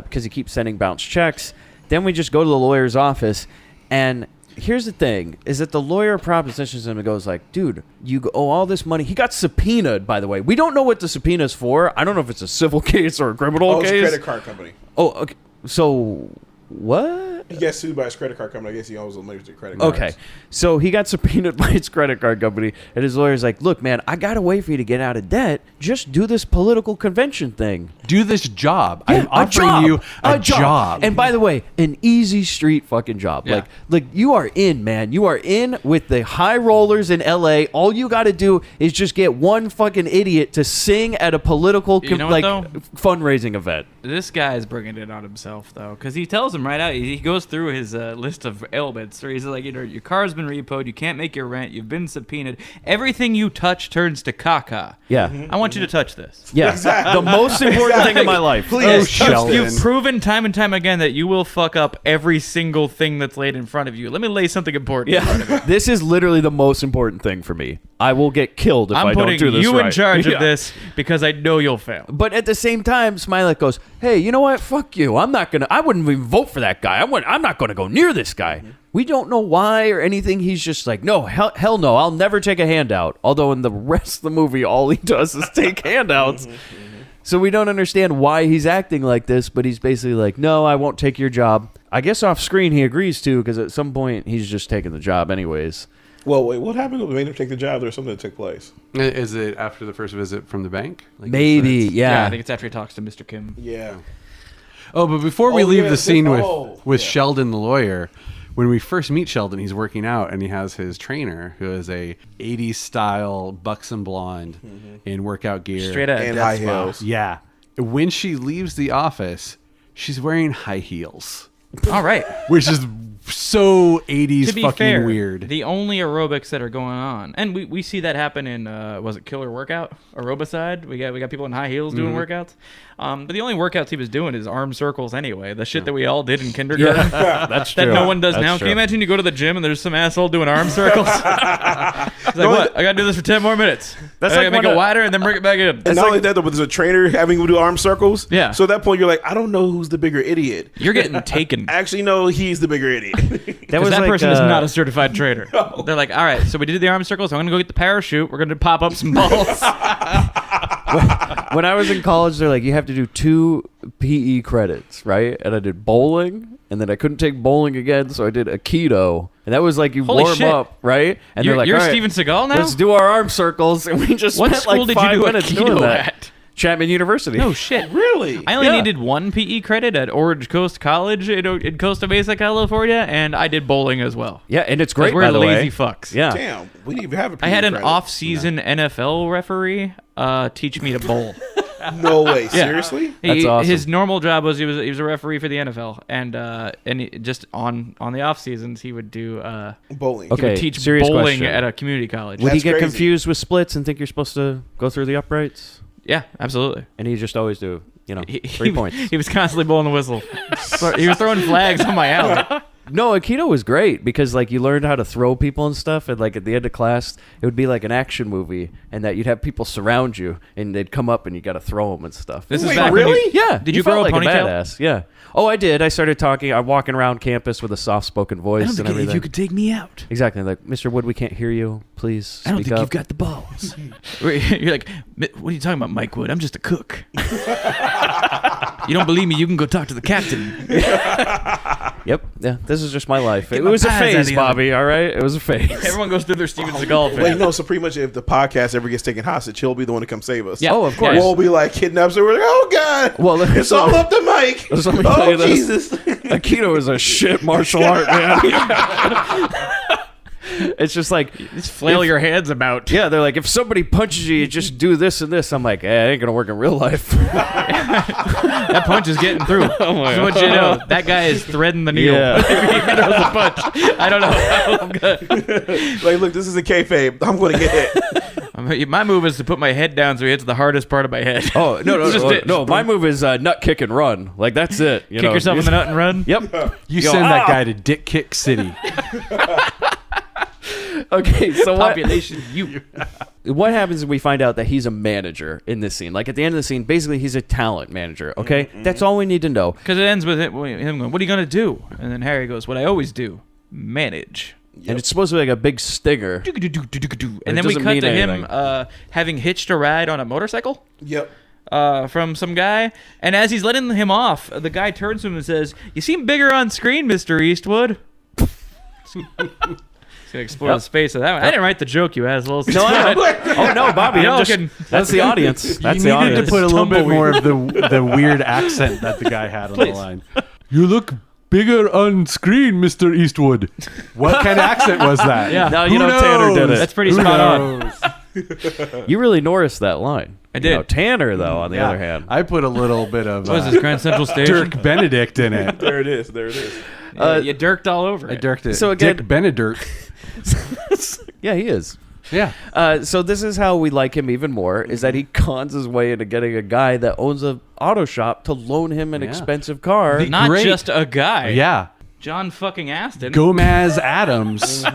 because he keeps sending bounced checks. Then we just go to the lawyer's office, and here's the thing, is that the lawyer propositions him and goes like, dude, you owe all this money. He got subpoenaed, by the way. We don't know what the subpoena's for. I don't know if it's a civil case or a criminal It's a case. credit card company. Oh, okay. So, what? He got sued by his credit card company. I guess he owes the money to credit cards. Okay. So he got subpoenaed by his credit card company, and his lawyer's like, look, man, I got a way for you to get out of debt. Just do this political convention thing. Do this job. Yeah, I'm offering you a job. And by the way, an easy street fucking job. Yeah. Like you are in, man. You are in with the high rollers in LA. All you got to do is just get one fucking idiot to sing at a political You know what, though? fundraising event. This guy's bringing it on himself, though, because he tells him right out. He goes through his list of ailments, where he's like, your car's been repoed, you can't make your rent, you've been subpoenaed, everything you touch turns to caca. Yeah. I want you to touch this. Yeah. The most important thing in my life. Please. Sheldon. You've proven time and time again that you will fuck up every single thing that's laid in front of you. Let me lay something important in front of you. Yeah. This is literally the most important thing for me. I will get killed if I I'm don't putting do this you right. in charge Yeah. of this because I know you'll fail. But at the same time, Smilax goes, hey, you know what? Fuck you. I wouldn't even vote for that guy. I'm not going to go near this guy. We don't know why or anything. He's just like, no, hell no. I'll never take a handout. Although in the rest of the movie, all he does is take handouts. So we don't understand why he's acting like this, but he's basically like, no, I won't take your job. I guess off screen he agrees to, because at some point he's just taking the job anyways. Well, wait, what happened? They made him take the job. There was something that took place. Is it after the first visit from the bank? Like, Maybe, it's- yeah. I think it's after he talks to Mr. Kim. Yeah. Oh, but before we Oh, leave yeah, the scene this- with yeah. Sheldon the lawyer, when we first meet Sheldon, he's working out and he has his trainer who is a 80s style buxom blonde in workout gear. Straight up. And death high smile. heels. Yeah. When she leaves the office, she's wearing high heels, All right. which is so 80s To be fucking fair, weird. the only aerobics that are going on, and we see that happen in was it Killer Workout, Aerobicide? We got people in high heels doing workouts. But the only workouts he was doing is arm circles anyway. The shit that we all did in kindergarten. That's That true. no one does That's now. true. Can you imagine you go to the gym and there's some asshole doing arm circles? He's like, what? I gotta do this for 10 more minutes. That's I gotta like make one it of- wider and then bring it back in. And not only that, though, but there's a trainer having him do arm circles. Yeah. So at that point, you're like, I don't know who's the bigger idiot. You're getting taken. Actually, no, he's the bigger idiot. Because that person is not a certified trader. They're like, all right, so we did the arm circles. I'm going to go get the parachute. We're going to pop up some balls. When I was in college, they're like, you have to do 2 PE credits, right? And I did bowling, and then I couldn't take bowling again, so I did Aikido. And that was like you Holy warm shit. up, right? And You're they're like, all right, Steven Seagal now? let's do our arm circles. And we just What spent school like did 5 you do minutes doing Aikido that. at? Chapman University. No shit. Really? I only Yeah. needed 1 PE credit at Orange Coast College in Costa Mesa, California, and I did bowling as well. Yeah, and it's 'Cause great, we're by the lazy way. fucks. Yeah. Damn, we didn't even have a I had an credit. off-season NFL referee teach me to bowl. No way. Seriously? That's awesome. His normal job was he was a referee for the NFL, and just on the off seasons he would do Bowling. Okay. he would teach serious bowling question. at a community college. Would he That's get crazy. confused with splits and think you're supposed to go through the uprights? Yeah, absolutely. And he just always do, He, 3 points. He was constantly blowing the whistle. He was throwing flags on my alley. No, Aikido was great because like you learned how to throw people and stuff, and like at the end of class, it would be like an action movie, and that you'd have people surround you, and they'd come up, and you got to throw them and stuff. This Wait, is back when really? Yeah. Did you grow felt a like ponytail? badass. Yeah. Oh, I did. I started talking. I'm walking around campus with a soft-spoken voice and everything. take me out. Exactly. Like, Mr. Wood, we can't hear you. Please speak up. the balls. You're like, what are you talking about, Mike Wood? I'm just a cook. You don't believe me? You can go talk to the captain. Yep. Yeah. This is just my life. Get It my was a pies out of phase, the Bobby. All right. It was a phase. Everyone goes through their Steven Seagal phase. Wait, no. So pretty much, if the podcast ever gets taken hostage, he'll be the one to come save us. Yeah. Oh, of course. We'll be like kidnapped. So we're like, oh god. Well, it's all up to Mike. Let me tell you Oh this. Jesus. Aikido is a shit martial art, man. It's just like Just flail your hands about. yeah, they're like if somebody punches you, you just do this and this. I'm like, it ain't gonna work in real life. That punch is getting through. my Just want you to know, that guy is threading the needle. Yeah. If he throws a punch. I don't know how I'm gonna... Like, look, this is a kayfabe. I'm going to get hit. My move is to put my head down so he hits the hardest part of my head. Oh no, It's just it. no! My move is nut kick and run. Like that's it. You Kick know? yourself in the nut and run? Yep. You Yo, send that ah! guy to Dick Kick City. Okay, so Population you. what happens is we find out that he's a manager in this scene. Like at the end of the scene, basically he's a talent manager. Okay, that's all we need to know. Because it ends with him going, what are you going to do? And then Harry goes, what I always do, manage. And it's supposed to be like a big stinger. And then we doesn't cut mean to anything. him having hitched a ride on a motorcycle. Yep. From some guy, and as he's letting him off, the guy turns to him and says, "You seem bigger on screen, Mr. Eastwood." He's gonna explore the space of that one. I didn't write the joke, you assholes. No, oh no, Bobby! No, I'm just, kidding. that's the audience. That's you the needed audience. to put a little bit Tumbleweed. more of the weird accent that the guy had on the Please. line. You look bigger on screen, Mr. Eastwood. What kind of accent was that? Yeah. No, Who you know Tanner did knows? it. That's pretty Who spot on. knows? You really Norrised that line. I You know, did. Tanner, though, on the Yeah, other hand. I put a little bit of What is this, Grand Central Station? Dirk Benedict in it. There it is. There it is. You dirked all over I it. dirked it. So again- Dick Benedict. Yeah, he is. Yeah. So this is how we like him even more, is that he cons his way into getting a guy that owns a auto shop to loan him an Yeah. expensive car. The- Not Great. just a guy. Yeah. John fucking Aston. Gomez Adams.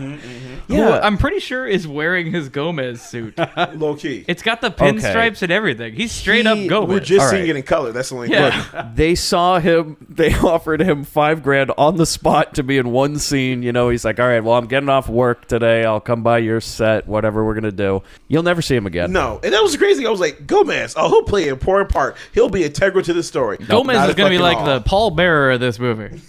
Who I'm pretty sure is wearing his Gomez suit. Low key. It's got the pinstripes and everything. He's straight up Gomez. We're just All seeing right. it in color. That's the only Yeah. They saw him, they offered him $5,000 on the spot to be in one scene. You know, he's like, all right, well, I'm getting off work today. I'll come by your set, whatever we're going to do. You'll never see him again. No, and that was crazy. I was like, Gomez, oh, he'll play an important part. He'll be integral to this story. Gomez Not is at going to be fucking like all. the pallbearer of this movie.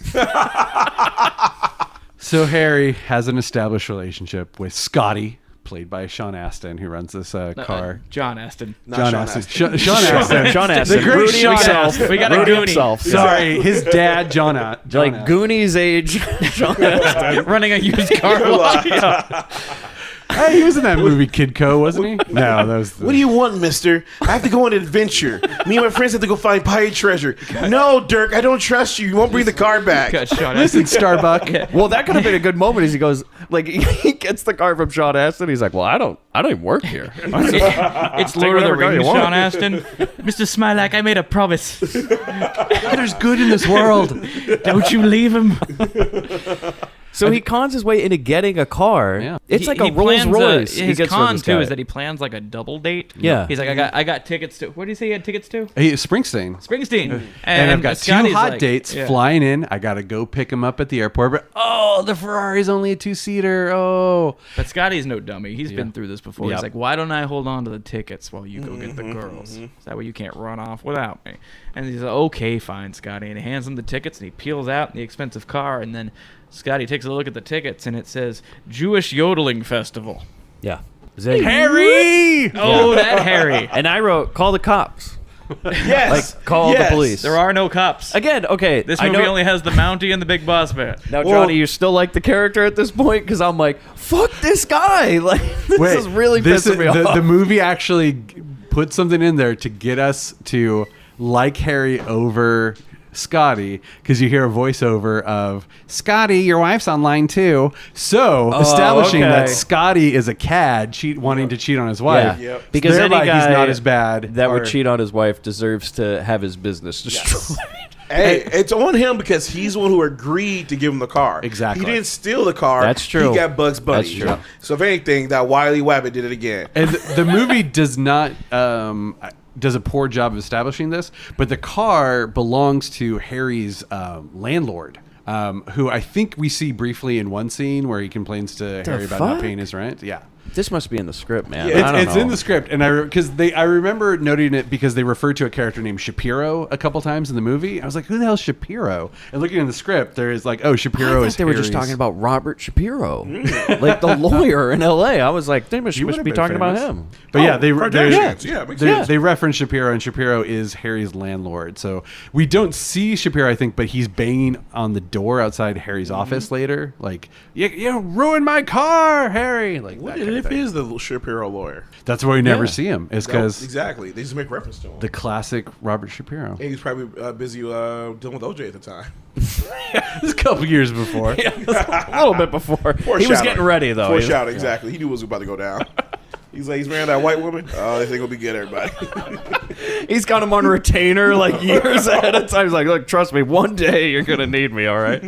So Harry has an established relationship with Scotty, played by Sean Astin, who runs this car. John Aston. Not John Sean Astin. Astin. Sean Astin. Sean Astin. The great Rudy Sean himself. Astin. We got a Rudy Goonie. himself. Sorry, his dad, John Astin. Like Goonies age. Sean Astin. Running a used car lot. Hey, he was in that movie Kidco, wasn't he? No, that was. What do you want, mister? I have to go on an adventure. Me and my friends have to go find pirate treasure. No, Dirk, I don't trust you. You won't bring the car back. Got Sean Listen, Astin. Starbuck. Well, that could have been a good moment as he goes, like, he gets the car from Sean Astin. He's like, well, I don't even work here. It's Lord of the whatever car you Rings, want. Sean Astin. Mr. Smilax, I made a promise. There's good in this world. Don't you leave him. So he cons his way into getting a car. Yeah. It's like a He Rolls plans Royce. His he gets con from this too guy. is that he plans like a double date. Yeah. He's like, I got tickets to. What did he say he had tickets to? Hey, Springsteen. Springsteen. And I've got two Scotty's hot like- dates yeah. flying in. I got to go pick him up at the airport. But, oh, the Ferrari's only a two-seater. Oh. But Scotty's no dummy. He's been through this before. Yep. He's like, why don't I hold on to the tickets while you go get the girls? So that way you can't run off without me. And he's like, okay, fine, Scotty. And he hands him the tickets and he peels out the expensive car. And then Scotty takes a look at the tickets and it says Jewish Yodeling Festival. Yeah. Harry! Oh, that Harry. And I wrote, call the cops. Yes. Like, call the police. There are no cops. Again, okay. This I movie know- only has the Mountie and the Big Boss Man. Now, Well- Johnny, you still like the character at this point? Because I'm like, fuck this guy. Like, this is really pissing me off. The movie actually put something in there to get us to like Harry over Scotty, because you hear a voiceover of Scotty, your wife's on line too. So establishing okay. that Scotty is a cad wanting to cheat on his wife. Yeah. Yep. Because any thereby guy he's not as bad that or- would cheat on his wife deserves to have his business destroyed. Hey, it's on him because he's the one who agreed to give him the car. Exactly. He didn't steal the car. That's true. He got Bugs Bunny. That's true. So if anything, that Wily Wabbit did it again. And the movie does not does a poor job of establishing this, but the car belongs to Harry's landlord, who I think we see briefly in one scene where he complains to Harry about not fuck? paying his rent. Yeah. This must be in the script, man. Yeah, I don't It's know. in the script, and I remember noting it because they referred to a character named Shapiro a couple times in the movie. I was like, "Who the hell is Shapiro?" And looking in the script, there is like, "Oh, Shapiro I is." thought they were just Harry's- talking about Robert Shapiro, like the lawyer in L.A. I was like, they must would've be been talking about famous. him. But yeah, Kardashians. Yeah, makes sense. they reference Shapiro, and Shapiro is Harry's landlord. So we don't see Shapiro, I think, but he's banging on the door outside Harry's office later, like, "You ruined my car, Harry!" Like, What that kind of if thing. he is the Shapiro lawyer? That's why we never Yeah. see him. Is because Exactly. They just make reference to him. the classic Robert Shapiro. He was probably busy dealing with OJ at the time. This is a couple years before. A little bit before. He was Foreshadowing. getting ready, though. Foreshadowing, exactly. He knew what was about to go down. He's like, he's marrying that white woman. Oh, this ain't gonna be good, everybody. He's got him on retainer like years ahead of time. He's like, look, trust me, one day you're going to need me, all right?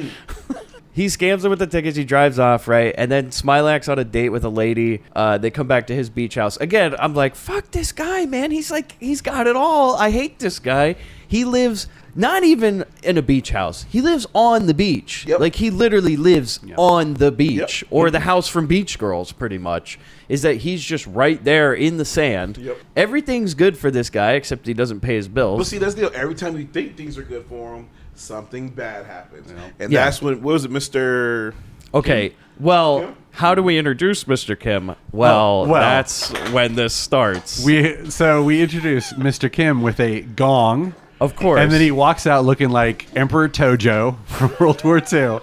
He scams him with the tickets. He drives off, right? And then Smilax on a date with a lady. They come back to his beach house. Again, I'm like, fuck this guy, man. He's like, he's got it all. I hate this guy. He lives not even in a beach house. He lives on the beach. Yep. Like, he literally lives on the beach. Yep. Or the house from Beach Girls, pretty much. Is that he's just right there in the sand. Yep. Everything's good for this guy, except he doesn't pay his bills. But see, that's the deal. Every time you think things are good for him, something bad happens. And Yeah. that's when, what was it, Mr. Okay, well, Kim? how do we introduce Mr. Kim? Well, well. that's when this starts. We introduce Mr. Kim with a gong. Of course. And then he walks out looking like Emperor Tojo from World War II.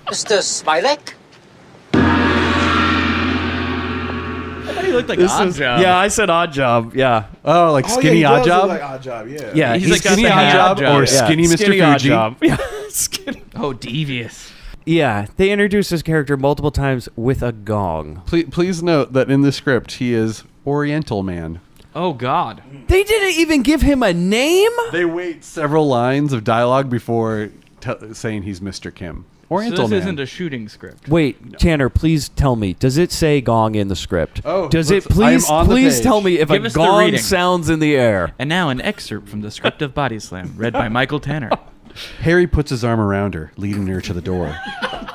Mr. Smilax? I thought he looked like Odd Job. Yeah, I said odd job. Yeah. Oh, like Skinny he Odd does look Job? like Odd Job, yeah. Yeah, He's he's like Skinny got the Odd hand Job job. or Yeah. Skinny Mr. Skinny Odd Fuji? Job. Yeah, skinny. Oh, devious. Yeah, they introduced this character multiple times with a gong. Please note that in the script he is Oriental Man. Oh, God. They didn't even give him a name? They wait several lines of dialogue before saying he's Mr. Kim. So Oriental this Man. isn't a shooting script. Wait, Tanner, please tell me. Does it say gong in the script? Oh, does it I'm on the please page. tell me if Give a us the gong reading. sounds in the air? And now an excerpt from the script of Body Slam, read by Michael Tanner. Harry puts his arm around her, leading her to the door.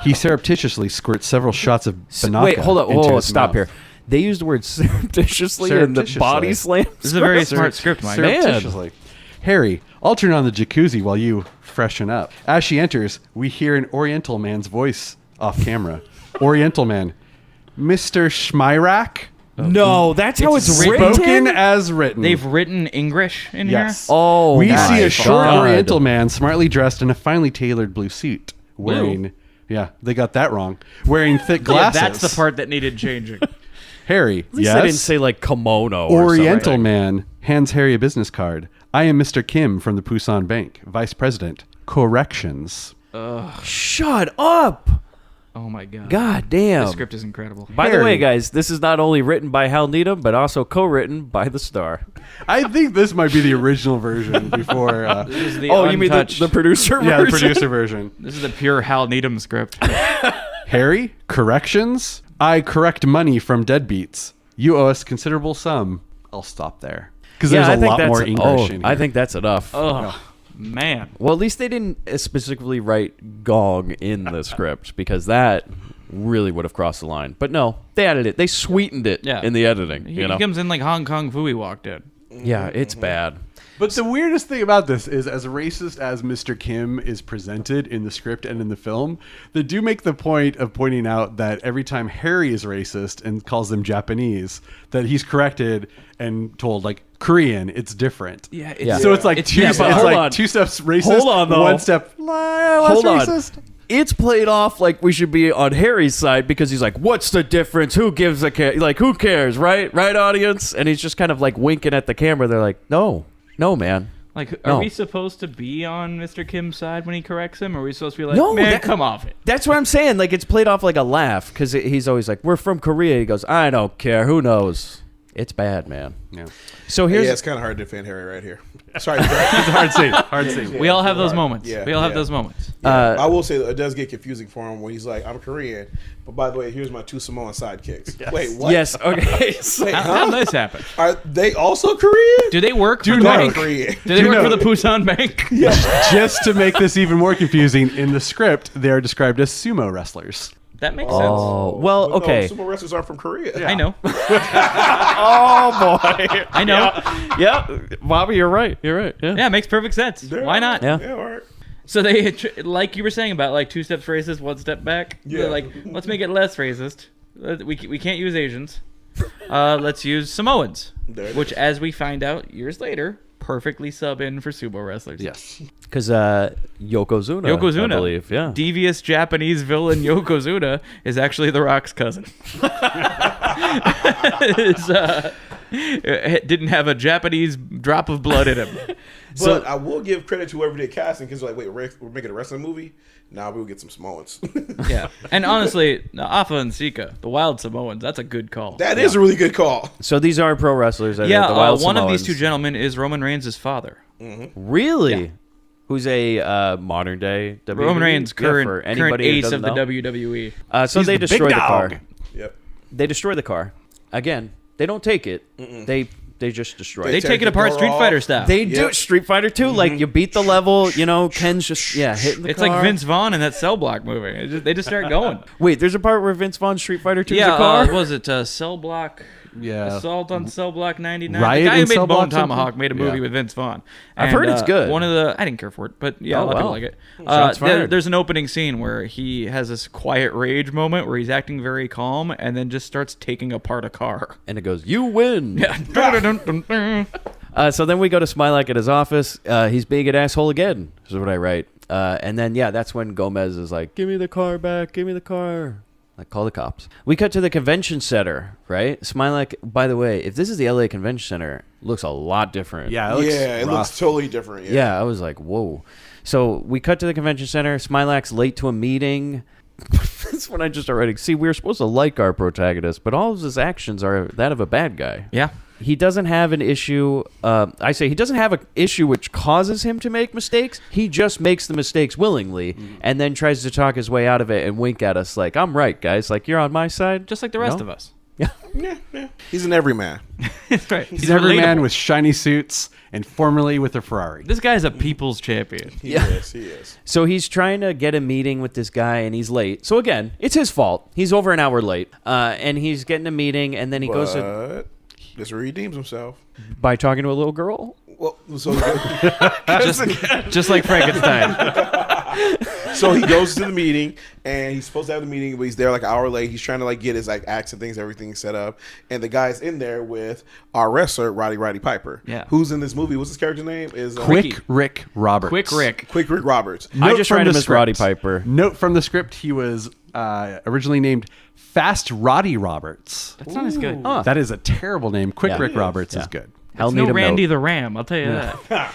He surreptitiously squirts several shots of Banaka Wait, hold up. into Whoa, his stop mouth. here. They used the word surreptitiously in the Surreptitiously. body slam. This is a very smart script, Mike. Man. Surreptitiously. Harry, I'll turn on the jacuzzi while you freshen up. As she enters, we hear an Oriental man's voice off camera. Oriental man, Mr. Schmeirak? No, that's how it's Spoken written. as written. They've written English in Yes. here? Oh, we my see a short God. Oriental man smartly dressed in a finely tailored blue suit, wearing. Yeah, they got that wrong. Wearing thick Yeah, glasses. that's the part that needed changing. Harry, At least yes. they didn't say like kimono. Or Oriental something. man hands Harry a business card. I am Mr. Kim from the Pusan Bank, Vice President. Corrections. Shut up! Oh, my God. God damn. The script is incredible. By the Harry. way, guys, this is not only written by Hal Needham, but also co-written by the star. I think this might be the original version before. This is the Oh, you mean untouched. the producer Yeah, the version? producer version. This is the pure Hal Needham script. Harry, corrections. I correct money from deadbeats. You owe us considerable sum. I'll stop there because Yeah, I there's a think lot that's more English in here. I think that's enough. Oh, man. Well, at least they didn't specifically write gong in the script because that really would have crossed the line. But no, they added it. They sweetened it Yeah. in the editing. He You know? comes in like Hong Kong Fooey walked in. Yeah, it's bad. But the weirdest thing about this is, as racist as Mr. Kim is presented in the script and in the film, they do make the point of pointing out that every time Harry is racist and calls them Japanese, that he's corrected and told, like, Korean, it's different. Yeah. So it's like, yeah, but hold on. 2 steps racist, Hold on, though. 1 step less Hold on. racist. It's played off like we should be on Harry's side because he's like, "What's the difference? Who gives a care? Like, who cares, right? Right, audience?" And he's just kind of like winking at the camera. They're like, "No, man." Like, are No. we supposed to be on Mr. Kim's side when he corrects him? Or are we supposed to be like, No, man, that- come off it? That's what I'm saying. Like, it's played off like a laugh because he's always like, "We're from Korea." He goes, "I don't care. Who knows?" It's bad, man. Yeah. So here's Yeah, it's kind of hard to defend Harry right here. Sorry, Greg. It's a hard scene. Hard scene. We all have those moments. Yeah, we all have yeah. those moments. I will say that it does get confusing for him when he's like, "I'm Korean, but by the way, here's my 2 Samoan sidekicks." Yes. Wait, what? yes, okay. So- Wait, How huh? did this happen? Are they also Korean? Do they work for the know. bank? Korean. Do they work know. for the Busan Bank? Just to make this even more confusing, in the script, they are described as sumo wrestlers. That makes Oh, well, But okay. No, sumo wrestlers are from Korea. sense. I know. Oh boy. I know. Yeah, Bobby, you're right. You're right. Yeah. Yeah, it makes perfect sense. Why not? Yeah. Yeah, all right. So they, like you were saying about like 2 steps racist, 1 step back. Yeah. They're like, let's make it less racist. We can't use Asians. Let's use Samoans, There it which, is. as we find out years later, perfectly sub in for sumo wrestlers. Yes. Because Yokozuna, I believe. Yeah. Devious Japanese villain Yokozuna is actually The Rock's cousin. Didn't have a Japanese drop of blood in him. But I will give credit to whoever did casting because like, wait, we're making a wrestling movie. Now we'll get some Samoans. Yeah, and honestly, Afa and Sika, the Wild Samoans, that's a good call. That is a really good call. So these are pro wrestlers. The Yeah, Wild one of these Samoans. 2 gentlemen is Roman Reigns' father. Really? Yeah. Who's a modern day WWE? Roman Reigns, Yeah, current for anybody who ace of doesn't the know. WWE. So He's they the big destroy the dog. car. Yep. They destroy the car. Again, they don't take it. They just destroy They it. take it the apart door Street off. Fighter style. They do Yep. Street Fighter 2. Like, you beat the level, Ken's just, hitting the It's car. like Vince Vaughn in that Cell Block movie. They just start going. Wait, there's a part where Vince Vaughn Street Fighter 2 Yeah, a car? what was it Cell Block? Yeah. Assault on Cell Block 99. Riot the guy in who made Cell Bone Block Tomahawk something? made a movie Yeah. with Vince Vaughn. I've heard it's good. I didn't care for it, but yeah, Oh, a lot of people wow. like it. Shots fired. There's an opening scene where he has this quiet rage moment where he's acting very calm and then just starts taking apart a car. And it goes, "You win." Yeah. So then we go to Smilax at his office. He's being an asshole again, is what I write. And then, that's when Gomez is like, "Give me the car back. Give me the car." Like, call the cops. We cut to the convention center, right? Smilax, by the way, if this is the LA Convention Center, looks a lot different. Yeah, it looks It rough. looks totally different. Yeah. Yeah, I was like, whoa. So we cut to the convention center. Smilax late to a meeting. That's when I just started writing. See, we're supposed to like our protagonist, but all of his actions are that of a bad guy. Yeah. He doesn't have an issue. He doesn't have an issue which causes him to make mistakes. He just makes the mistakes willingly and then tries to talk his way out of it and wink at us like, "I'm right, guys. Like, you're on my side." Just like the rest No? of us. Yeah. He's an everyman. That's right. He's every relatable. man with shiny suits and formerly with a Ferrari. This guy's a people's champion. He is. So he's trying to get a meeting with this guy, and he's late. So again, it's his fault. He's over an hour late, and he's getting a meeting, and then he goes to, But just redeems himself. by talking to a little girl. Well, so Just like Frankenstein. so he goes to the meeting, and he's supposed to have the meeting, but he's there like an hour late. He's trying to like get his like acts and things, everything set up, and the guy's in there with our wrestler Roddy Piper. Yeah. Who's in this movie? What's his character's name? Is Quick Rick Roberts. Quick Rick. Quick Rick Roberts. I just from read him the as Roddy script. Piper. Note from the script, he was originally named Fast Roddy Roberts. That's not as good. That is a terrible name. Quick Yeah. Rick Roberts Yeah. is good. Hell It's need no a Randy note. the Ram, I'll tell you that.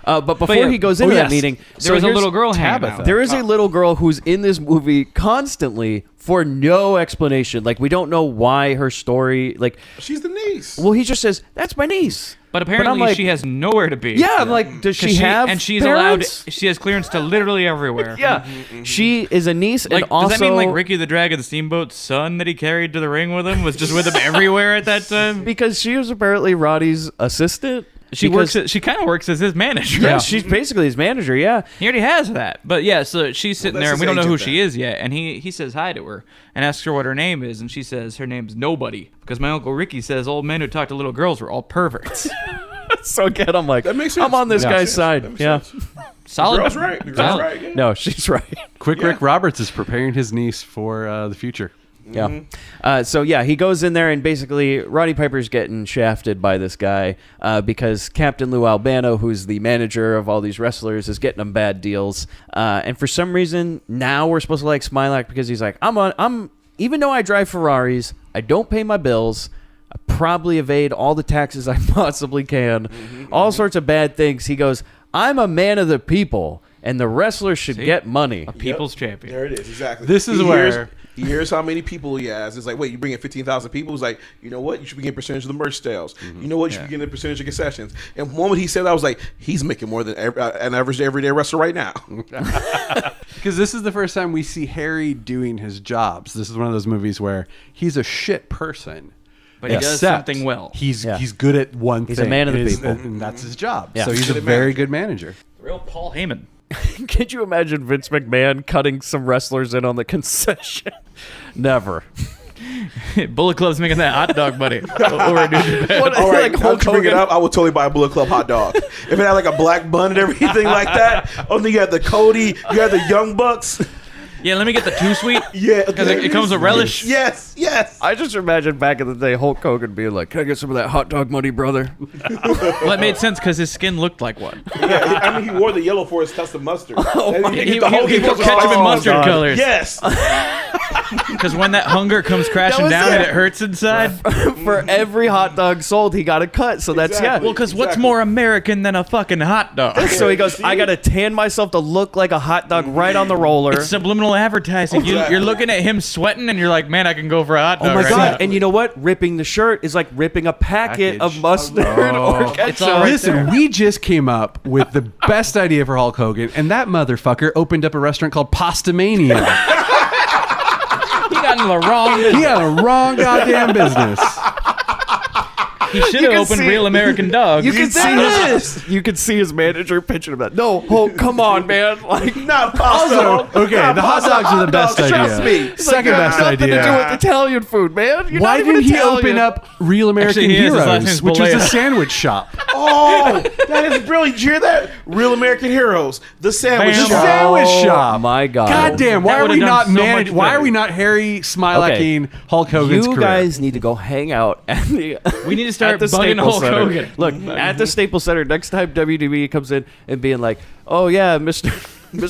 But before yeah. he goes into Oh, that yes. meeting, There was a here's- little girl hanging Tabitha. out. There is a little girl who's in this movie constantly for no explanation. Like, we don't know why her story. Like, She's the niece. well, he just says, "That's my niece." But apparently I'm like, she has nowhere to be. Yeah, I'm like, does 'Cause she have? And she's parents? allowed. She has clearance to literally everywhere. Yeah, she is a niece, Like, and also does that mean like Ricky the Dragon Steamboat's son that he carried to the ring with him was just with him everywhere at that time? because she was apparently Roddy's assistant. She because- works. She kind of works as his manager. Yeah, she's basically his manager. Yeah, He already has that. But yeah, so she's sitting Well, there, and that's we don't know his who agent she is yet. And he says hi to her and asks her what her name is, and she says her name's Nobody because my uncle Ricky says old men who talk to little girls were all perverts. So again, I'm like, That makes sense. I'm on this That guy's makes side. sense. That Yeah. makes sense. Solid. The girl's right. The girl's right. Yeah. No, she's right. Quick Rick Roberts is preparing his niece for the future. Yeah. So yeah, he goes in there and basically Roddy Piper's getting shafted by this guy because Captain Lou Albano, who's the manager of all these wrestlers, is getting them bad deals. And for some reason, now we're supposed to like Smilax because he's like, I'm even though I drive Ferraris, I don't pay my bills. I probably evade all the taxes I possibly can. All sorts of bad things. He goes, I'm a man of the people, and the wrestlers should get money. A people's champion. There it is. Exactly. This is where he hears how many people he has. It's like, wait, you bring in 15,000 people? He's like, you know what? You should be getting a percentage of the merch sales. You know what? You should be getting a percentage of concessions. And the moment he said that, I was like, he's making more than an average everyday wrestler right now. because this is the first time we see Harry doing his jobs. This is one of those movies where he's a shit person. But he does Except something well. He's good at one thing. He's a man of the and people. and that's his job. Yeah. So he's Good a very manager. good manager. Real Paul Heyman. Could you imagine Vince McMahon cutting some wrestlers in on the concession? Never. Bullet Club's making that hot dog, buddy. Or a New Japan. All right, Like now Hulk that you bring it Hogan. up, I would totally buy a Bullet Club hot dog. If it had like a black bun and everything like that. Oh, then you had the Cody, you had the Young Bucks. Yeah, let me get the two sweet. Yeah. Because it comes with relish. Yes, yes. I just imagine back in the day Hulk Hogan being like, can I get some of that hot dog money, brother? Well, it made sense because his skin looked like one. Yeah, I mean, he wore the yellow for his custom mustard. And He, get the Hogan he put custom ketchup and sauce. mustard God. colors. Yes. Because when that hunger comes crashing was down it. and it hurts inside. For every hot dog sold, he got a cut. So that's, Exactly. Well, because what's Exactly. more American than a fucking hot dog? So he goes, I got to tan myself to look like a hot dog right on the roller. It's subliminal advertising. You're looking at him sweating, and you're like, man, I can go for a hot dog. Oh my right God. now. And you know what? Ripping the shirt is like ripping a packet of Package. mustard or ketchup. It's all right Listen, there. we just came up with the best idea for Hulk Hogan, and that motherfucker opened up a restaurant called Pasta Mania. He got in the wrong. He had a wrong goddamn business. He should You have can opened see- Real American Dogs. You can see you can see his manager pitching him that. No, Hulk, come on, man. Like, Not pasta. Also, okay, Not the hot pasta, dogs are the best dogs, idea. Trust me. Second best nothing to do with idea. Italian food, man. You're Why not even didn't he Italian. open up Real American Actually, he is. His last Heroes, name's which was a Balea. sandwich shop? Oh, that is brilliant. Did you hear that? Real American Heroes. The sandwich Bam. The shop. sandwich Oh, shop. my God. God damn! Why That are would've we done not so much managed? Why better. are we not Harry Smilaxing Hulk Hogan's You career? guys need to go hang out at the. We need to start at the bugging Staples Hulk Center. Hogan. Look at the Staples Center next time WWE comes in and being like, "Oh yeah, Mister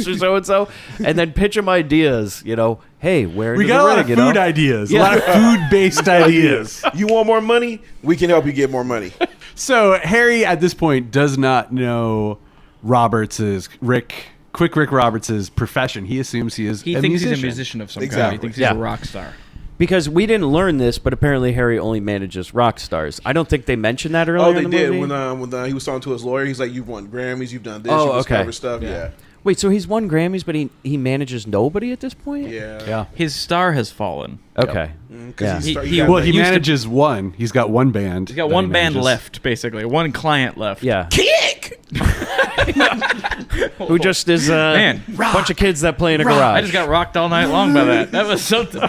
So and So," and then pitch him ideas. You know, hey, where We got a lot of food ideas, a lot of food-based ideas. You want more money? We can help you get more money. So Harry, at this point, does not know Quick Rick Roberts' profession. He assumes he is. He a thinks musician. he's a musician of some kind. Exactly. He thinks he's Yeah. a rock star. Because we didn't learn this, but apparently Harry only manages rock stars. I don't think they mentioned that earlier. Oh, they in the did. movie. When he was talking to his lawyer, he's like, "You've won Grammys, you've done this, Oh, you've okay. discovered stuff." Yeah, Wait, so he's won Grammys, but he manages nobody at this point? yeah. His star has fallen. Okay. Because Yeah. He- Well, he used to- manages one. He's got one band. He's got that one he band manages. left, basically. One client left. Yeah. Kick. Who just is Man, a bunch of kids that play in a garage. I just got rocked all night long by that. That was something.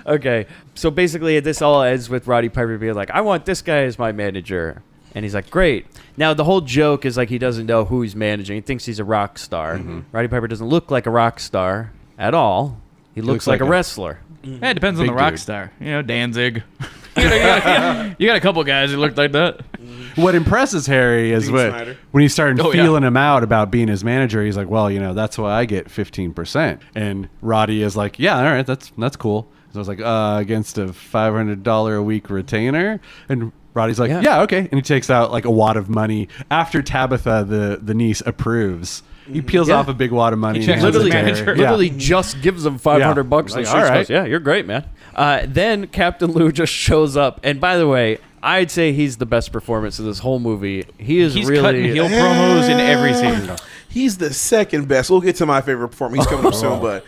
Okay, so basically this all ends with Roddy Piper being like, I want this guy as my manager. And he's like, great. Now, the whole joke is like he doesn't know who he's managing. He thinks he's a rock star. Roddy Piper doesn't look like a rock star at all. He looks like a wrestler. Yeah, it depends on Big the rock dude. star. You know, Danzig. You got a couple guys who look like that. What impresses Harry is Gene Snyder. when he started Oh, yeah. feeling him out about being his manager. He's like, well, that's why I get 15%. And Roddy is like, yeah, all right, that's cool. So I was like, against a $500 a week retainer. And Roddy's like, yeah, okay. And he takes out like a wad of money after Tabitha, the niece, approves. He peels Yeah. off a big wad of money. He checks and hands with it his to Harry. manager. Yeah. Literally just gives him $500 bucks. Like, and all she right. goes, yeah, you're great, man. Then Captain Lou just shows up. And by the way, I'd say he's the best performance of this whole movie. He's cutting really... heel promos in every scene. He's the second best. We'll get to my favorite performer. He's coming up soon, but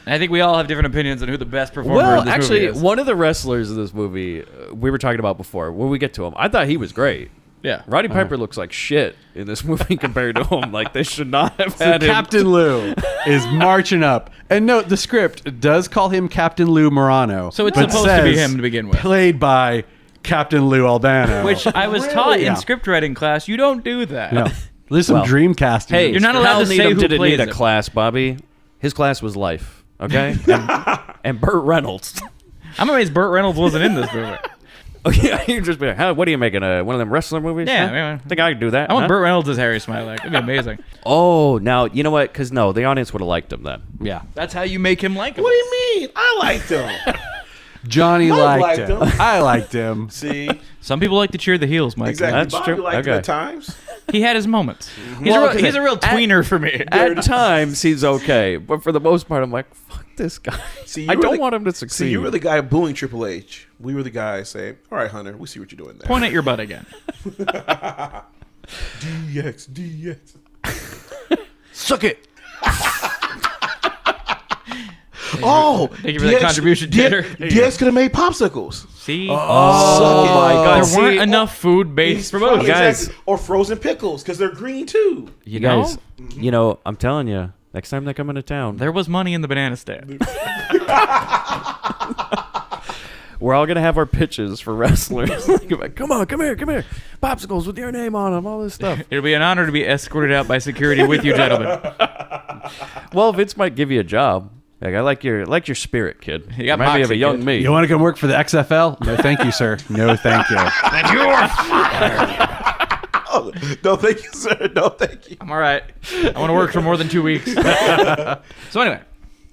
I think we all have different opinions on who the best performer Well, in this actually, movie is. one of the wrestlers in this movie we were talking about before, when we get to him, I thought he was great. Yeah. Roddy Piper looks like shit in this movie compared to him. Like, they should not have So had him. Captain Lou is marching up. And note, the script does call him Captain Lou Morano. So it's but supposed to be says, him to begin with. Played by Captain Lou Albano. Which I was taught in script writing class. You don't do that. No. There's some dream casting. Hey, You're not allowed to say Needham who didn't plays need a it. class, Bobby. His class was life, okay? And Burt Reynolds. I'm amazed Burt Reynolds wasn't in this movie. Okay, you'd just be like, what are you making, one of them wrestler movies? Yeah, Huh? man. Think I could do that? I want huh? Burt Reynolds as Harry Smilax. It'd be amazing. Oh, now, you know what? Because, no, the audience would have liked him then. Yeah. That's how you make him likable. What do you mean? I liked him. Johnny liked liked him. him. I liked him. See, Some people like to cheer the heels, Mike. exactly. That's Bobby true. liked him Okay. at times. He had his moments. Well, He's a real tweener for me. At times, he's okay. But for the most part, I'm like, fuck this guy. See, I you were don't the- want him to succeed. See, you were the guy booing Triple H. We were the guy saying, "All right, Hunter, we see what you're doing there." Point at your butt again. DX. Suck it. Oh, Thank you for that contribution, Tanner. DX could have made popsicles. See? Oh, my God. There weren't See, enough food-based promotions. Guys. or frozen pickles because they're green too. You know? guys, you know, I'm telling you, next time they come into town, There was money in the banana stand. we're all going to have our pitches for wrestlers. Like, come on, come here. Popsicles with your name on them, all this stuff. It'll be an honor to be escorted out by security with you, gentlemen. Well, Vince might give you a job. Like, I like your spirit, kid. You got Remind me of a moxie, young kid. me. You want to come work for the XFL? No, thank you, sir. No, thank you. Oh, no, thank you, sir. No, thank you. I'm all right. I want to work for more than 2 weeks. So anyway.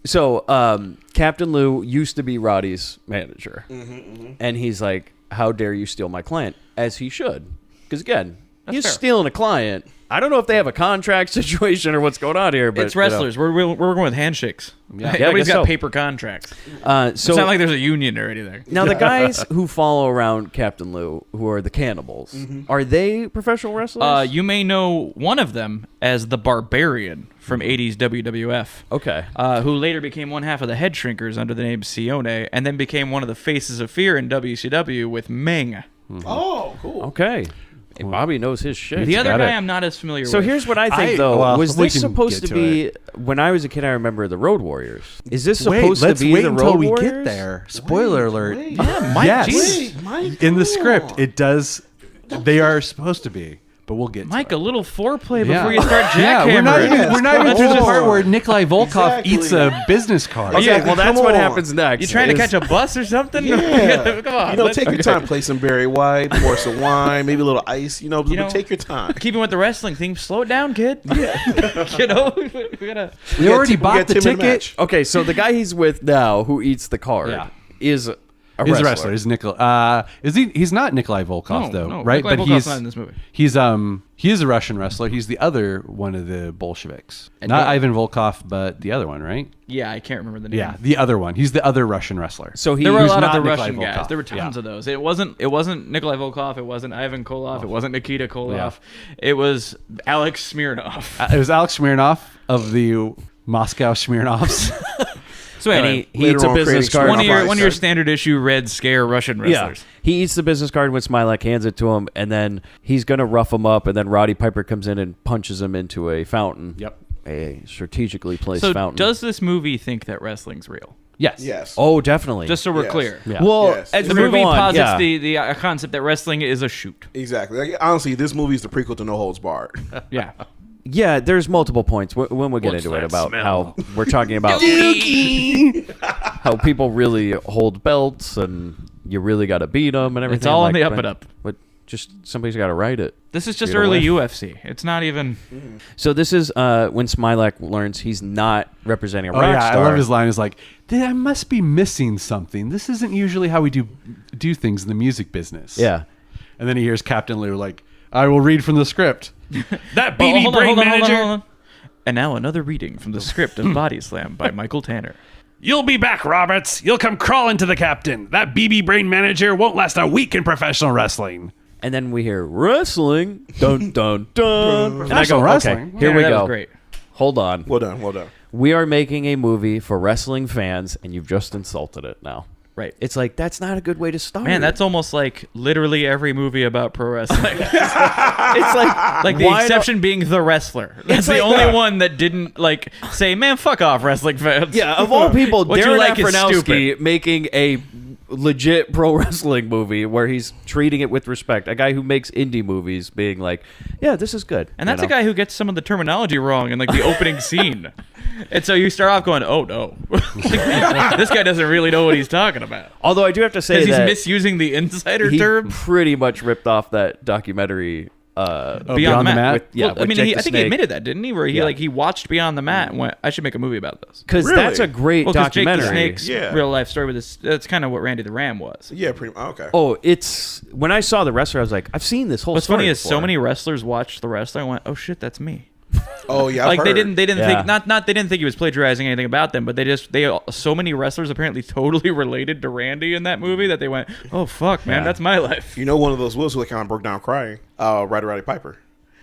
So, Captain Lou used to be Roddy's manager. And he's like, how dare you steal my client? As he should. Because, again, he's fair. stealing a client. I don't know if they have a contract situation or what's going on here, but It's wrestlers. We're working with handshakes. Yeah, I Everybody's guess got so. paper contracts. So It's not like there's a union or anything. now the guys who follow around Captain Lou, who are the cannibals, are they professional wrestlers? You may know one of them as the Barbarian from 80s WWF. Okay. Who later became one half of the Head Shrinkers under the name Sione, and then became one of the Faces of Fear in WCW with Meng. Oh, cool. Okay. Hey, Bobby knows his shit. The other got guy it. I'm not as familiar So with. here's what I think, I- though. well, was we this can supposed get to to be... When I was a kid, I remember the Road Warriors. Is this Wait, supposed let's to be wait the until Road we Warriors? get there. Spoiler alert. Yeah, Mike, Yes. geez. Wait, Mike, In the come script, on. it does. They are supposed to be, but we'll get Mike, to a it. little foreplay Yeah. before you start jackhammering. Yeah, we're not even, Yes, we're not even come through the on. part where Nikolai Volkov Exactly. eats a business card. Okay, Exactly, well, that's come what on. happens next. You trying to is- catch a bus or something? Yeah. Come on. You know, take your time. Play some Barry White, pour some wine, maybe a little ice. You know, take your time. Keeping with the wrestling theme, slow it down, kid. You know, we gotta. We already got bought the Tim in ticket. match. Okay, so the guy he's with now, who eats the card, Yeah. is a He's wrestler. a wrestler. He's Nikolai. Is he? He's not Nikolai Volkov though, no, right? Nikolai but Volkov's he's not in this movie. He is a Russian wrestler. He's the other one of the Bolsheviks. And Not don't- Ivan Volkov, but the other one, right? Yeah, I can't remember the name. Yeah, the other one. He's the other Russian wrestler. So he There were a Who's lot of not the Nikolai Russian guys. Volkov. There were tons Yeah. of those. It wasn't Nikolai Volkov. It wasn't Ivan Koloff. It wasn't Nikita Koloff. It was Alex Smirnov. It was Alex Smirnov of the Moscow Smirnovs. So and anyway, he eats later a on business creating card. one of your Smirnov. standard issue Red Scare Russian Yeah, wrestlers. he eats the business card when Smilax hands it to him, and then he's gonna rough him up, and then Roddy Piper comes in and punches him into a fountain. Yep. A strategically placed So fountain. does this movie think that wrestling's real? Yes. Yes. Oh, definitely. Just so we're Yes. clear. Yeah. well, Yes. as The we movie go on, posits yeah. the concept that wrestling is a shoot. Exactly. Like, honestly, this movie is the prequel to No Holds Barred. Yeah. Yeah, there's multiple points when we get What's into it that about smell? how we're talking about how people really hold belts and you really got to beat them and everything. It's all on like, the up but- and up. But just somebody's got to write it. This is just You're early away. UFC. It's not even. So this is when Smilax learns he's not representing a Oh rock yeah, star. I love his line. Is like, I must be missing something. This isn't usually how we do things in the music business. Yeah. And then he hears Captain Lou like, I will read from the script. That BB Brain Manager. And now another reading from the script of Body Slam by Michael Tanner. You'll be back, Roberts. You'll come crawling to the captain. That BB Brain Manager won't last a week in professional wrestling. And then we hear wrestling. Dun, dun, dun. And I go, Professional wrestling? okay, here Yeah, we that go. was great. Hold on. Well done. Well done. We are making a movie for wrestling fans, and you've just insulted it now. Right. It's like, that's not a good way to start. Man, that's almost like literally every movie about pro wrestling. it's like, Like the why exception being The Wrestler. That's the like- only one that didn't like say, "Man, fuck off, wrestling fans." Yeah, of all people, What you Darren like is Aronofsky stupid. making a legit pro wrestling movie where he's treating it with respect. A guy who makes indie movies being like, yeah, this is good. And that's a guy who gets some of the terminology wrong in like the opening scene. And so you start off going, oh no. This guy doesn't really know what he's talking about. Although I do have to say Because that he's misusing the insider he term. pretty much ripped off that documentary. Beyond the Mat. With I mean, Jake the I think Snake. he admitted that, didn't he? Where he watched Beyond the Mat and went, I should make a movie about this. Because Really? that's a great Well, because Jake the documentary. Snake's real life story with this, that's kind of what Randy the Ram was. Yeah, pretty okay. Oh, it's when I saw the wrestler, I was like, I've seen this whole. What's story funny is so before. many wrestlers watched the wrestler and went, "Oh shit, that's me." Oh yeah, I've Like they heard. didn't Yeah. think they didn't think he was plagiarizing anything about them, but so many wrestlers apparently totally related to Randy in that movie that they went, "Oh fuck, man, that's my life." You know, one of those was who like kind of broke down crying. Roddy Piper.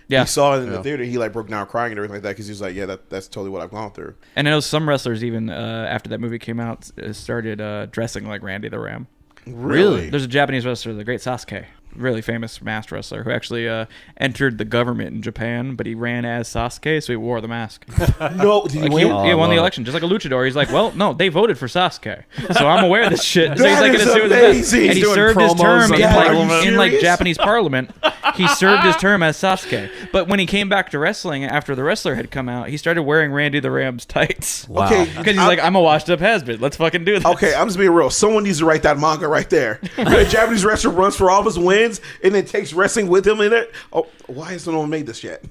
Yeah. He saw it in the theater. He like broke down crying and everything like that because he was like, yeah, that's totally what I've gone through. And I know some wrestlers even after that movie came out started dressing like Randy the Ram. Really? There's a Japanese wrestler, the Great Sasuke, really famous masked wrestler, who actually entered the government in Japan, but he ran as Sasuke, so he wore the mask. No, did he Like, win? he won the election, just like a luchador. He's like, well, no, they voted for Sasuke, so I'm aware of this shit. So he's That like, is gonna sue the best. amazing. And he He's doing served his promos term on in Parliament. like serious? Japanese Parliament. He served his term as Sasuke, but when he came back to wrestling after the wrestler had come out, he started wearing Randy the Ram's tights. Wow. Okay, Because he's like, I'm a washed up has-been. Let's fucking do this. Okay, I'm just being real. Someone needs to write that manga right there. A Japanese wrestler runs for all of his wins and then takes wrestling with him in it. Oh, why hasn't no one made this yet?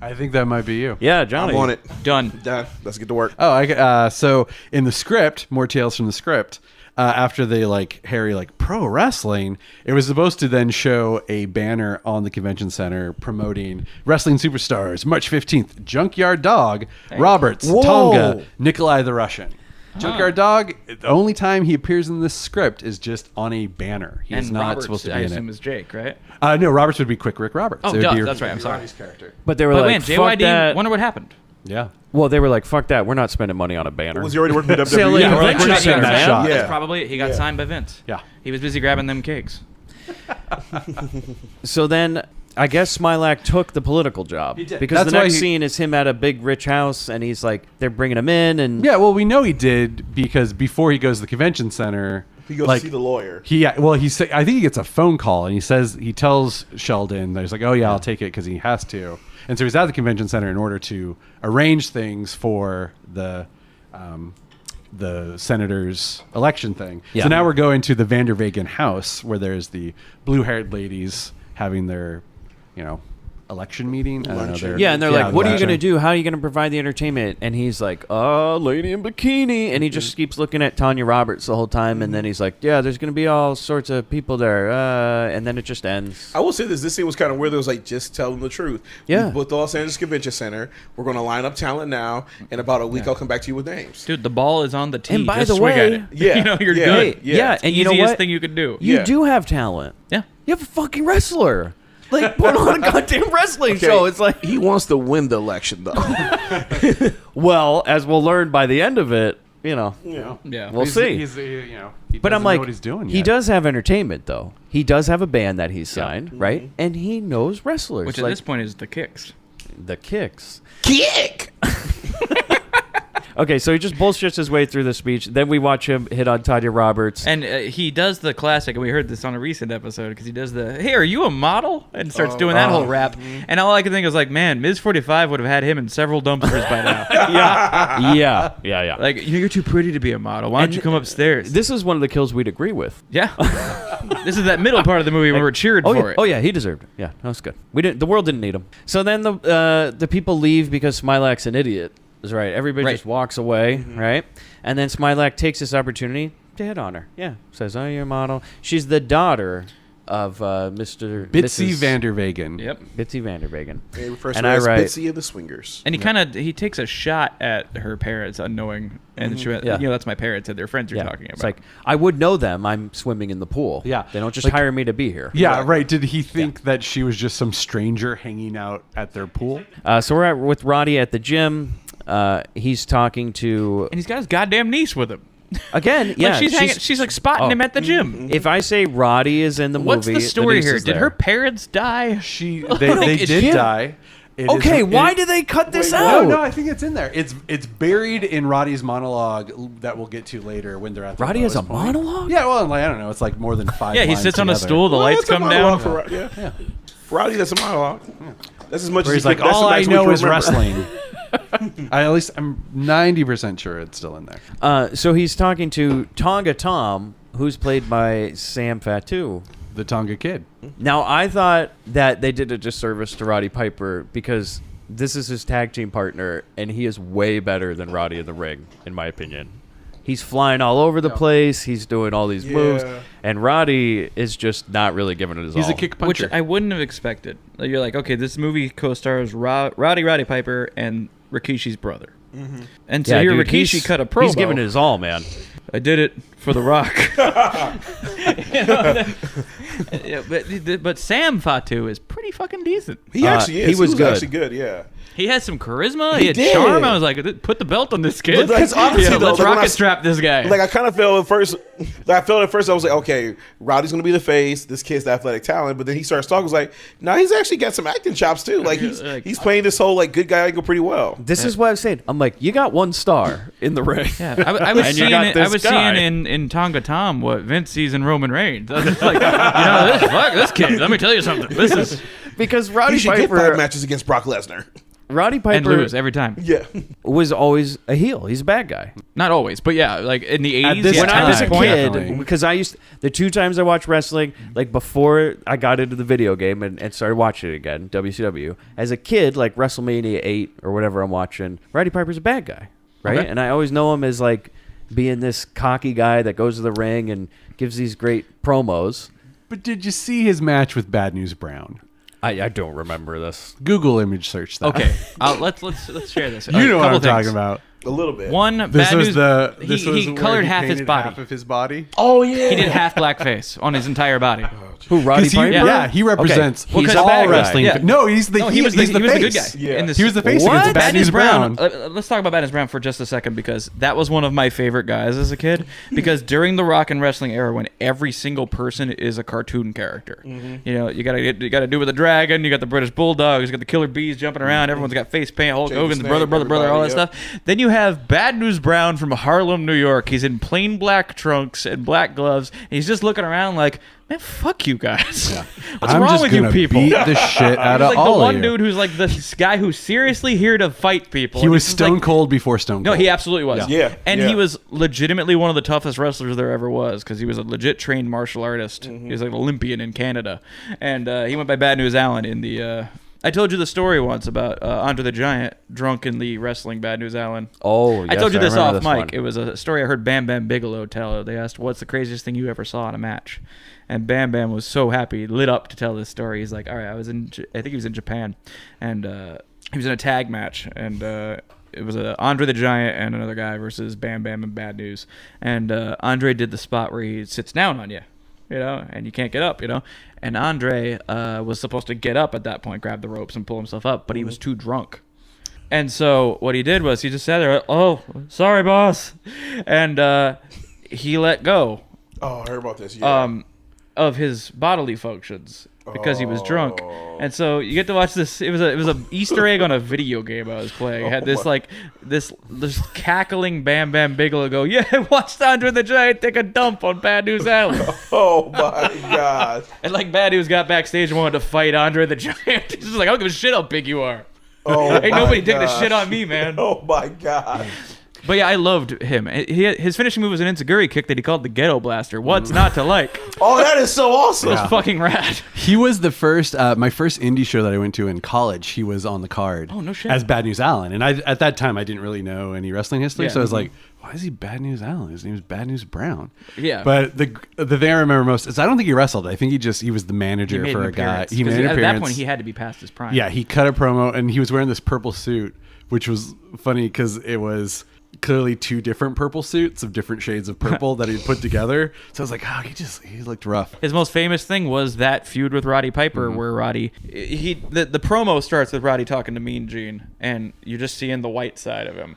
I think that might be you. Yeah, Johnny. I'm on it. Done. Done. Let's get to work. Oh, so in the script, more tales from the script. After they Harry pro wrestling, it was supposed to then show a banner on the convention center promoting wrestling superstars. March 15th, Junkyard Dog, Roberts, Whoa. Tonga, Nikolai the Russian. Junkyard Dog. The only time he appears in this script is just on a banner. He is And not Roberts, supposed to I be in assume, it. is Jake, right? No, Roberts would be Quick Rick Roberts. Oh, It would duh, be that's right. I'm sorry. Roddy's character. But they were But like, man, fuck JYD, that. wonder what happened. Yeah. Well, they were like, fuck that. We're not spending money on a banner. Was he already working with Sailing WWE? Yeah, we're like, Convention we're not Center, getting that man. shot. Yeah. That's probably it. He got signed by Vince. Yeah. He was busy grabbing them cakes. So then, I guess Smilax took the political job. He did. Because That's the why next he- scene is him at a big rich house, and he's like, they're bringing him in, and Yeah, well, we know he did because before he goes to the convention center, He goes to see the lawyer. I think he gets a phone call and he tells Sheldon that he's like, oh yeah, I'll take it because he has to. And so he's at the convention center in order to arrange things for the senator's election thing. Yeah. So now we're going to the Vanderwegen house where there's the blue-haired ladies having their, election meeting. I don't know, Luncheon. yeah, and they're like, what are you luncheon. going to do? How are you going to provide the entertainment? And he's like, lady in bikini. And he just keeps looking at Tanya Roberts the whole time. And then he's like, yeah, there's going to be all sorts of people there. And then it just ends. I will say this scene was kind of weird. It was like, just tell them the truth. Yeah. We booked the Los Angeles Convention Center. We're going to line up talent now. In about a week, I'll come back to you with names. Dude, the ball is on the tee. And by Just the swing at way- it. Yeah, You're yeah. good. Yeah, and you know Easiest what? thing you could do. You Yeah. do have talent. Yeah. You have a fucking wrestler. Like, put on a goddamn wrestling show. It's like, He wants to win the election, though. well, as we'll learn by the end of it, Yeah. we'll see. He But I'm doesn't like, know what he's doing he yet. does have entertainment, though. He does have a band that he's signed, right? And he knows wrestlers. Which at this point is the kicks. the Kicks. Kick! Okay, so he just bullshits his way through the speech. Then we watch him hit on Tanya Roberts. And he does the classic, and we heard this on a recent episode, because he does the, hey, are you a model? And starts doing that whole rap. And all I can think is like, man, Ms. 45 would have had him in several dumpsters by now. yeah. Like, you're too pretty to be a model. Why don't you come upstairs? This is one of the kills we'd agree with. Yeah. This is that middle part of the movie where we're cheered for it. Oh yeah, he deserved it. Yeah, that was good. We didn't. The world didn't need him. So then the people leave because Smilax's an idiot. That's right. Everybody just walks away, right? And then Smilax takes this opportunity to hit on her. Yeah, says, "Oh, you're a model." She's the daughter of Mr. Bitsy Mrs. Vanderwegen. Yep. Bitsy Vanderwegen. He refers to And her I as write- Bitsy and the Swingers. And he takes a shot at her parents, unknowing, and she went, Yeah. that's my parents and their friends you're talking about. It's like, I would know them. I'm swimming in the pool. Yeah. They don't just Like- hire me to be here. Yeah, right. Did he think that she was just some stranger hanging out at their pool? So we're with Roddy at the gym. He's talking to, and he's got his goddamn niece with him. again, yeah. Like she's like spotting him at the gym. If I say Roddy is in the What's movie, the story niece here? is Did there. her parents die? They is did she- die. Okay, why did they cut this out? No, I think it's in there. It's buried in Roddy's monologue that we'll get to later when they're at the Roddy has a lowest point. monologue? Yeah, well, like, I don't know. It's like more than 5 Yeah, he lines sits on a together. stool, the lights That's a come monologue down. For, yeah. Roddy, that's a monologue. That's as much Where as he's like, that's the all I maximum you know can is remember." wrestling. I'm 90% sure it's still in there. So he's talking to Tonga Tom, who's played by Sam Fatu. The Tonga Kid. Now, I thought that they did a disservice to Roddy Piper because this is his tag team partner, and he is way better than Roddy in the ring, in my opinion. He's flying all over the place. He's doing all these moves, and Roddy is just not really giving it his all. He's a kick puncher. Which I wouldn't have expected. Like, you're like, okay, this movie co-stars Roddy Piper and Rikishi's brother. Mm-hmm. And so here dude, Rikishi cut a promo. He's giving it his all, man. I did it for The Rock. But Sam Fatu is pretty fucking decent. He actually is. he was good. Actually good. Yeah. He had some charisma. He had did. charm. I was like, put the belt on this kid. Because honestly, though, let's like, when rocket strap this guy. Like I kind of felt at first. I was like, okay, Roddy's gonna be the face. This kid's the athletic talent. But then he starts talking. I was like, no, he's actually got some acting chops too. Like he's playing this whole like good guy angle pretty well. This is what I'm saying. I'm like, you got one star in the ring. Yeah, I was And you seeing got it. this I was guy. seeing in Tonga Tom what Vince sees in Roman Reigns. I was like, fuck this kid. Let me tell you something. This is Because He Roddy should get 5 Piper, matches against Brock Lesnar. Roddy Piper and lose every time. Yeah. was always a heel. He's a bad guy. Not always, but yeah, like in the 80s. this When yeah, I was a time, kid, definitely. because the 2 times I watched wrestling, like before I got into the video game and started watching it again, WCW, as a kid, like WrestleMania 8 or whatever I'm watching, Roddy Piper's a bad guy, right? Okay. And I always know him as like being this cocky guy that goes to the ring and gives these great promos. But did you see his match with Bad News Brown? I don't remember this. Google image search that. Okay, let's share this. You know what I'm Couple talking things. about. A little bit. One, This bad was news. he He colored half his body. Half of his body. Oh yeah. He did half blackface on his entire body. Who, Roddy 'Cause he, Piper? yeah, he represents Well, 'cause all bad guy. wrestling. Yeah. No, he's the No, he was the he's the good face. guy. Yeah. In this, He was the face What? against Bad News Brown. Let's talk about Bad News Brown for just a second because that was one of my favorite guys as a kid. Because during the rock and wrestling era, when every single person is a cartoon character, you know, you gotta do with the dragon. You got the British Bulldogs. You got the Killer Bees jumping around. Everyone's got face paint. Hulk James Hogan's Snake, brother, all that everybody, stuff. Then you have Bad News Brown from Harlem, New York. He's in plain black trunks and black gloves. And he's just looking around like, man, fuck you guys. What's I'm wrong just with you gonna people? beat the shit out He's of like all the one of you. dude who's like this guy who's seriously here to fight people. He And was he's just stone like- cold before Stone No, Cold. he absolutely was. Yeah. And Yeah. he was legitimately one of the toughest wrestlers there ever was because he was a legit trained martial artist. He was like an Olympian in Canada. And he went by Bad News Allen in the... I told you the story once about Andre the Giant drunkenly wrestling Bad News Allen. Oh, I yes, told you this remember off mic. one. It was a story I heard Bam Bam Bigelow tell. They asked, what's the craziest thing you ever saw in a match? And Bam Bam was so happy, lit up to tell this story. He's like, all right, I think he was in Japan. And he was in a tag match. And it was Andre the Giant and another guy versus Bam Bam and Bad News. And Andre did the spot where he sits down on you. You know, and you can't get up, you know. And Andre was supposed to get up at that point, grab the ropes and pull himself up, but he was too drunk. And so what he did was he just sat there, oh, sorry, boss. And he let go Oh, I heard about this. Yeah. of his bodily functions because he was drunk. And so you get to watch this. It was a Easter egg on a video game I was playing. It had this this cackling Bam Bam Bigelow go, yeah, I watched Andre the Giant take a dump on Bad News Alley. Oh my god. And like Bad News got backstage and wanted to fight Andre the Giant. He's just like, I don't give a shit how big you are. Oh, Ain't my nobody taking a gosh. shit on me, man. Oh my god. But yeah, I loved him. His finishing move was an enziguri kick that he called the Ghetto Blaster. What's not to like? Oh, that is so awesome. It was fucking rad. He was the first, my first indie show that I went to in college. He was on the card. Oh, no shit. As Bad News Allen. And at that time, I didn't really know any wrestling history. Yeah. So I was like, why is he Bad News Allen? His name is Bad News Brown. Yeah. But the thing I remember most is I don't think he wrestled. I think he was the manager He made for an a guy. appearance. He made 'Cause an at appearance. that point, he had to be past his prime. Yeah, he cut a promo and he was wearing this purple suit, which was funny because it was clearly 2 different purple suits of different shades of purple that he put together. So I was like, oh, he looked rough. His most famous thing was that feud with Roddy Piper, where Roddy, the promo starts with Roddy talking to Mean Gene, and you're just seeing the white side of him.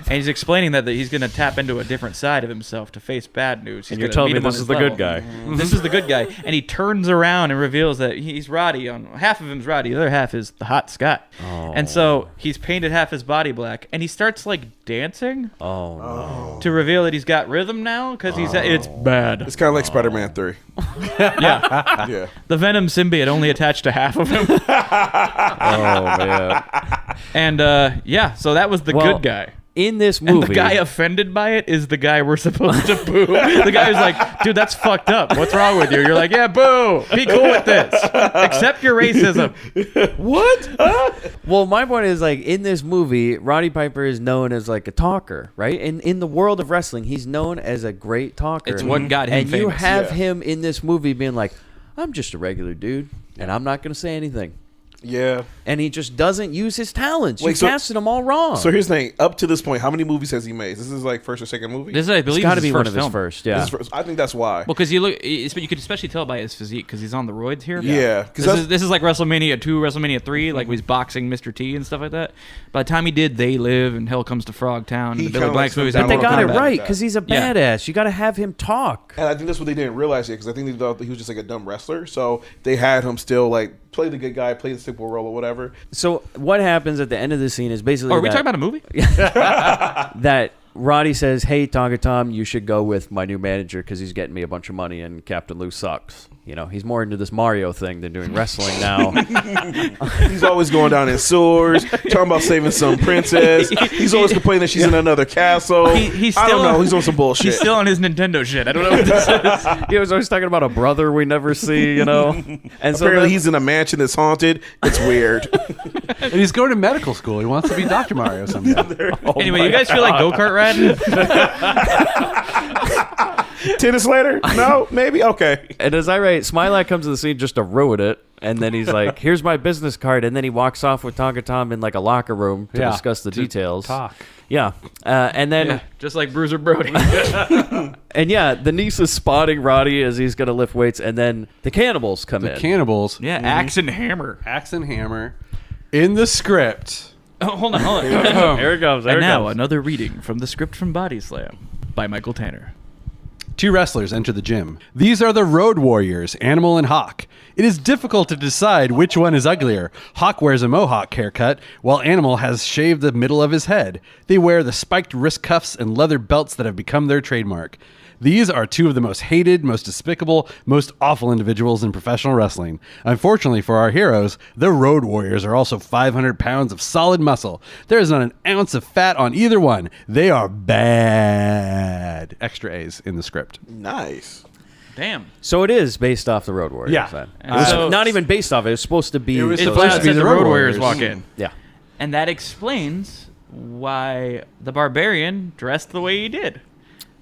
And he's explaining that he's going to tap into a different side of himself to face bad news. He's And you're gonna telling meet me him on this is his the good level. guy. This is the good guy. And he turns around and reveals that he's Roddy. On half of him's Roddy, the other half is the hot Scott. And so he's painted half his body black, and he starts like dancing to reveal that he's got rhythm now because it's bad. It's kind of like Spider-Man 3. Yeah. Yeah. The Venom symbiote only attached to half of him. Oh man. And so that was the Well, good guy. In this And movie, the guy offended by it is the guy we're supposed to boo. The guy who's like, dude, that's fucked up. What's wrong with you? You're like, yeah, boo. Be cool with this. Accept your racism. what? Well, my point is like in this movie, Roddy Piper is known as like a talker, right? In the world of wrestling, he's known as a great talker. It's what got him and you famous. have him in this movie being like, I'm just a regular dude, and I'm not going to say anything. Yeah. And he just doesn't use his talents. Wait, You casted him all wrong. So here's the thing. Up to this point, how many movies has he made? This is like first or second movie? This is, I it's believe, got to his be one first of his film. first. This Yeah. is first. I think that's why. Well, because you could especially tell by his physique because he's on the roids here. Yeah. This is like WrestleMania 2, WrestleMania 3, like he's boxing Mr. T and stuff like that. By the time he did They Live and Hell Comes to Frogtown and He the Billy kinda Blanks lets movies, them But they Mortal got it Kombat. right because he's a Yeah. badass. You got to have him talk. And I think that's what they didn't realize yet because I think they thought that he was just like a dumb wrestler. So they had him still like play the good guy, play the simple role or whatever. So what happens at the end of the scene is basically Oh, are we that- talking about a movie? that Roddy says, "Hey, Tonga Tom, you should go with my new manager because he's getting me a bunch of money, and Captain Lou sucks." You know, he's more into this Mario thing than doing wrestling now. He's always going down in sewers, talking about saving some princess. He's always complaining that she's in another castle. He's I still don't know. on- He's on some bullshit. He's still on his Nintendo shit. I don't know what this is. He was always talking about a brother we never see, you know. And so Apparently, then- he's in a mansion that's haunted. It's weird. And he's going to medical school. He wants to be Dr. Mario someday. Anyway, you guys feel like go-kart riding? Tennis later? No, maybe. Okay. and as I write, Smilax comes to the scene just to ruin it, and then he's like, "Here's my business card," and then he walks off with Tonga Tom in like a locker room to discuss the details. Talk. Yeah, and then. Yeah, just like Bruiser Brody. And yeah, the niece is spotting Roddy as he's gonna lift weights, and then the cannibals come The in. cannibals. Yeah, axe and hammer. Axe and hammer. In the script. Oh, hold on. Here it comes. There And it now comes. another reading from the script from Body Slam by Michael Tanner. Two wrestlers enter the gym. These are the Road Warriors, Animal and Hawk. It is difficult to decide which one is uglier. Hawk wears a mohawk haircut, while Animal has shaved the middle of his head. They wear the spiked wrist cuffs and leather belts that have become their trademark. These are two of the most hated, most despicable, most awful individuals in professional wrestling. Unfortunately for our heroes, the Road Warriors are also 500 pounds of solid muscle. There is not an ounce of fat on either one. They are bad. Extra A's in the script. Nice. Damn. So it is based off the Road Warriors. Yeah. Then. And It was so- not even based off it. It was supposed to be. It was It's supposed to be the Road Warriors walk in. Yeah. And that explains why the Barbarian dressed the way he did.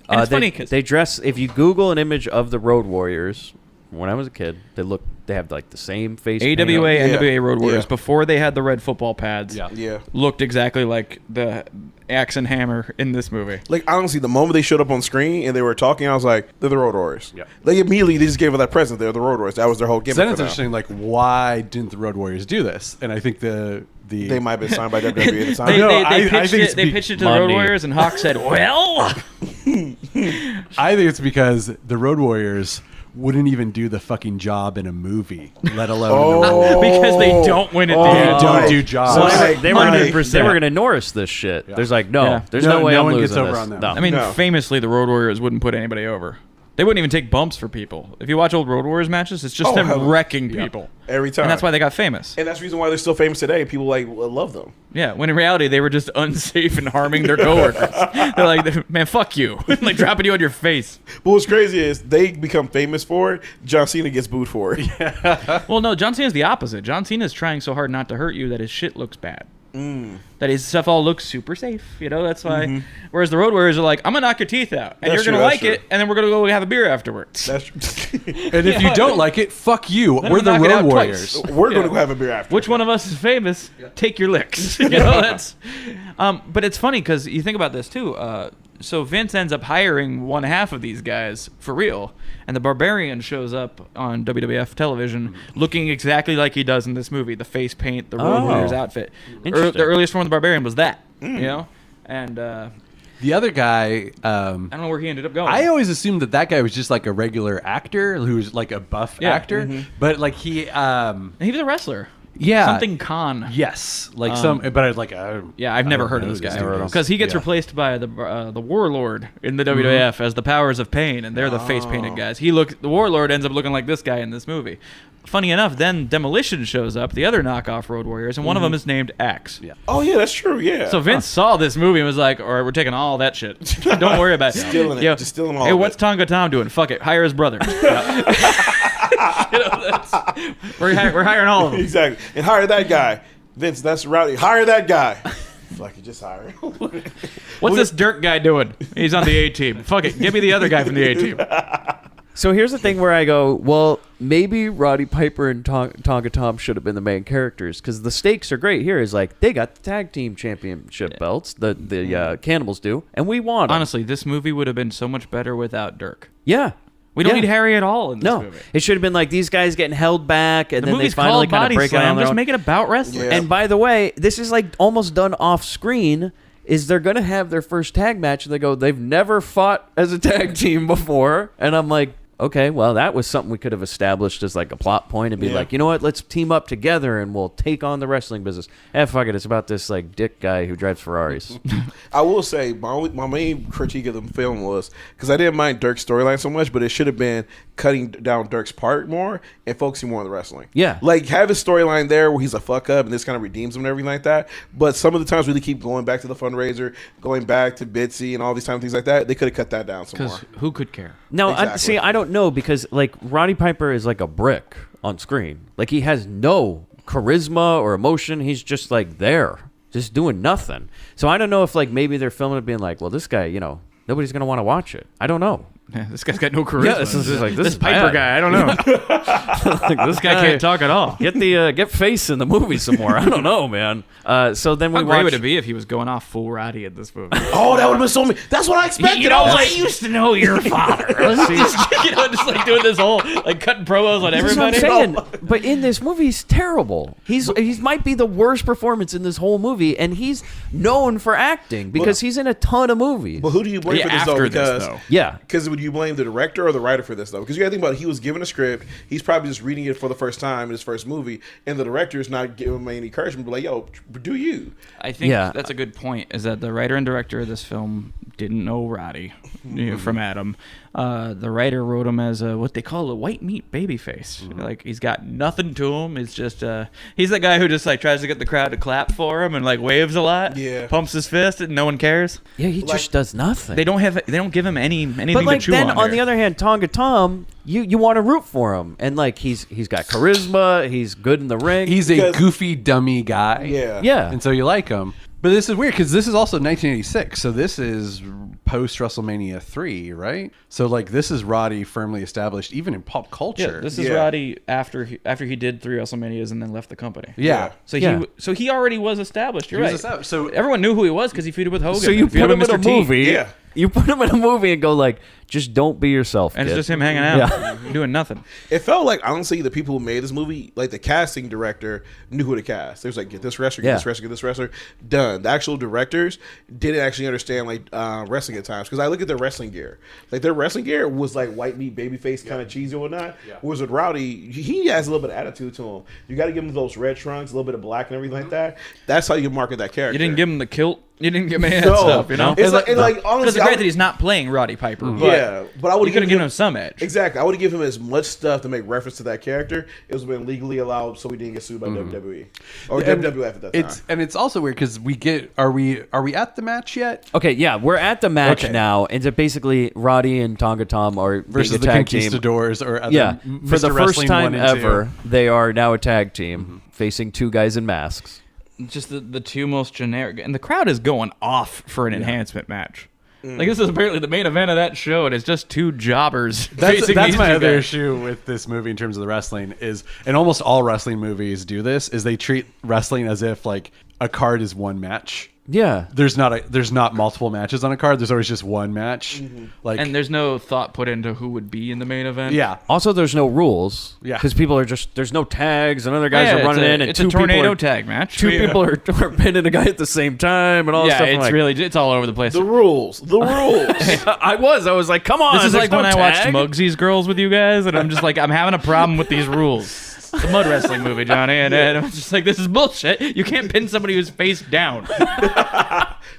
And it's funny because they dress. If you Google an image of the Road Warriors, when I was a kid, they have like the same face. paint. AWA, Yeah. NWA Road Warriors, Yeah. before they had the red football pads, Yeah. looked exactly like the axe and hammer in this movie. Like, honestly, the moment they showed up on screen and they were talking, I was like, they're the Road Warriors. Yeah. Like, immediately, they just gave her that present. They're the Road Warriors. That was their whole gimmick. Then for it's them. interesting, like, why didn't the Road Warriors do this? And I think They might have been signed by WWE at the time. They, No, they, I they, pitched, think it, it's they be- pitched it to the Road Money. Warriors, and Hawk said, well... I think it's because the Road Warriors wouldn't even do the fucking job in a movie, let alone in a movie. because they don't win at the They end. don't do jobs. So Right. they were Right. going to Norris this shit. There's like no, Yeah. there's No- no way no I'm one losing gets over this. on them. No. I mean, No. famously, the Road Warriors wouldn't put anybody over. They wouldn't even take bumps for people. If you watch old Road Warriors matches, it's just Oh, them hell. wrecking people. Every time. And that's why they got famous. And that's the reason why they're still famous today. People, like, love them. Yeah, when in reality, they were just unsafe and harming their coworkers. They're like, man, fuck you. Like dropping you on your face. But what's crazy is they become famous for it. John Cena gets booed for it. Well, no, John Cena's the opposite. John Cena's trying so hard not to hurt you that his shit looks bad. That his stuff all looks super safe. You know, that's why. Whereas the Road Warriors are like, I'm going to knock your teeth out. And That's you're going to true, like that's it. And then we're going to go have a beer afterwards. That's true. And if you don't like it, fuck you. Let We're them the knock it Road out Warriors. twice. We're going to go have a beer after. Which one of us is famous? Take your licks. You know, that's. But it's funny because you think about this too. So Vince ends up hiring one half of these guys for real, and the Barbarian shows up on WWF television looking exactly like he does in this movie. The face paint, the Road Warriors outfit. The earliest form of the Barbarian was that, you know? And the other guy, I don't know where he ended up going. I always assumed that guy was just like a regular actor who was like a buff actor, but like he was a wrestler. Yeah, something Khan. Yes, like but I was like, I've never heard of this guy because he gets replaced by the Warlord in the WWF as the Powers of Pain, and they're the face painted guys. The Warlord ends up looking like this guy in this movie. Funny enough, then Demolition shows up, the other knockoff Road Warriors, and one of them is named Axe. Yeah. Oh yeah, that's true. Yeah. So Vince saw this movie and was like, "All right, we're taking all that shit. Don't worry about it. Stealing it. Just stealing all Hey, of what's it. Tonga Tom doing? Fuck it, hire his brother. We're hiring all of them. Exactly. And hire that guy. Vince, that's Rowdy. Hire that guy. Fuck it, just hire him. What's this Dirk guy doing? He's on the A team. Fuck it, give me the other guy from the A team. So here's the thing where I go, well, maybe Roddy Piper and Tonga Tom should have been the main characters because the stakes are great here. Is like they got the tag team championship belts, the Cannibals do, and we want 'em. Honestly, this movie would have been so much better without Dirk. Yeah. We don't need Harry at all in this No, movie. it should have been like these guys getting held back, and The then they movie's finally called kind Body of break it Slam. on their Just own. make it about wrestling. Yeah. And by the way, this is like almost done off screen. Is they're gonna have their first tag match, and they go, they've never fought as a tag team before, and I'm like, okay, well, that was something we could have established as like a plot point and be like, you know what, let's team up together and we'll take on the wrestling business. Fuck it, it's about this like dick guy who drives Ferraris. I will say my main critique of the film was because I didn't mind Dirk's storyline so much, but it should have been cutting down Dirk's part more and focusing more on the wrestling. Yeah. Like have his storyline there where he's a fuck up and this kind of redeems him and everything like that. But some of the times really keep going back to the fundraiser, going back to Bitsy and all these things like that. They could have cut that down some more. Because who could care? No, Exactly. I don't know because like Roddy Piper is like a brick on screen. Like he has no charisma or emotion. He's just like there, just doing nothing. So I don't know if like maybe they're filming it being like, well, this guy, you know, nobody's gonna want to watch it. I don't know. Yeah, this guy's got no charisma. Yeah, this is like this Piper bad. guy. I don't know. Like, this guy can't talk at all. Get the get face in the movie some more. I don't know, man. So then we How great watched. would it be if he was going off full Roddy at this movie? Oh, that would have been so. That's what I expected. I used to know your father. Just like doing this whole like cutting promos on This is what everybody. I'm saying. But in this movie, he's terrible. He might be the worst performance in this whole movie, and he's known for acting because he's in a ton of movies. But who do you blame Yeah, for this though? after this, Because though. Yeah. Because would you blame the director or the writer for this though? Because you got to think about it, he was given a script. He's probably just reading it for the first time in his first movie, and the director is not giving him any encouragement. But like, yo, do you? I think Yeah. that's a good point. Is that the writer and director of this film didn't know Roddy from Adam. The writer wrote him as what they call a white meat babyface. Like he's got nothing to him. It's just he's that guy who just like tries to get the crowd to clap for him and like waves a lot. Yeah. Pumps his fist and no one cares. Yeah, he just does nothing. They don't give him anything But like to chew then, on. on the here. other hand, Tonga Tom, you want to root for him, and like he's got charisma. He's good in the ring. he's a Because- goofy dummy guy. Yeah. yeah. And so you like him. But this is weird because this is also 1986, so this is post WrestleMania 3, right? So like this is Roddy firmly established even in pop culture. Yeah, this is Yeah. Roddy after he did 3 WrestleManias and then left the company. Yeah. So he already was established. You're He right. was established. So- everyone knew who he was because he feuded with Hogan. So you and feuded put him with in a Mr. T. movie. Yeah. You put him in a movie and go like, just don't be yourself. And it's kid. just him hanging out, Yeah. doing nothing. It felt like honestly the people who made this movie, like the casting director, knew who to cast. They was like, get this wrestler, get Yeah. this wrestler, get this wrestler. Done. The actual directors didn't actually understand like wrestling at times because I look at their wrestling gear. Like their wrestling gear was like white meat, babyface, kind of cheesy or whatnot. Whereas with Rowdy, he has a little bit of attitude to him. You got to give him those red trunks, a little bit of black and everything like that. That's how you market that character. You didn't give him the kilt. You didn't give him any of No. that stuff, you know? It's like, and like Because honestly, it's great that he's not playing Roddy Piper. But yeah, but I would you could have given him some edge. Exactly. I would have given him as much stuff to make reference to that character. It was been legally allowed, so we didn't get sued by WWE or And WWF at that time. it's also weird because are we at the match yet? Okay, yeah, we're at the match Okay. now, and so basically Roddy and Tonga Tom are Versus being a the tag team. Conquistadors or other Yeah, Mr. for the first Wrestling time 1 and 2. ever, they are now a tag team facing two guys in masks. Just the two most generic. And the crowd is going off for an enhancement match. Like, this is apparently the main event of that show, and it's just two jobbers facing That's these my two other guys. issue with this movie in terms of the wrestling is, and almost all wrestling movies do this, is they treat wrestling as if like a card is one match. Yeah. there's not multiple matches on a card. There's always just one match. Like, And there's no thought put into who would be in the main event. yeah, Also, there's no rules. Yeah. Because people are just, there's no tags and other guys Yeah, are running in and it's two a tornado people are, tag match. two people are pinning a guy at the same time and all this Yeah, stuff. I'm it's like, really it's all over the place. The rules. I was like, come on. This is there's like no when I watched tag. Muggsy's Girls with you guys, and I'm just like, I'm having a problem with these rules. The mud wrestling movie, Johnny, and I'm just like, this is bullshit. You can't pin somebody who's face down.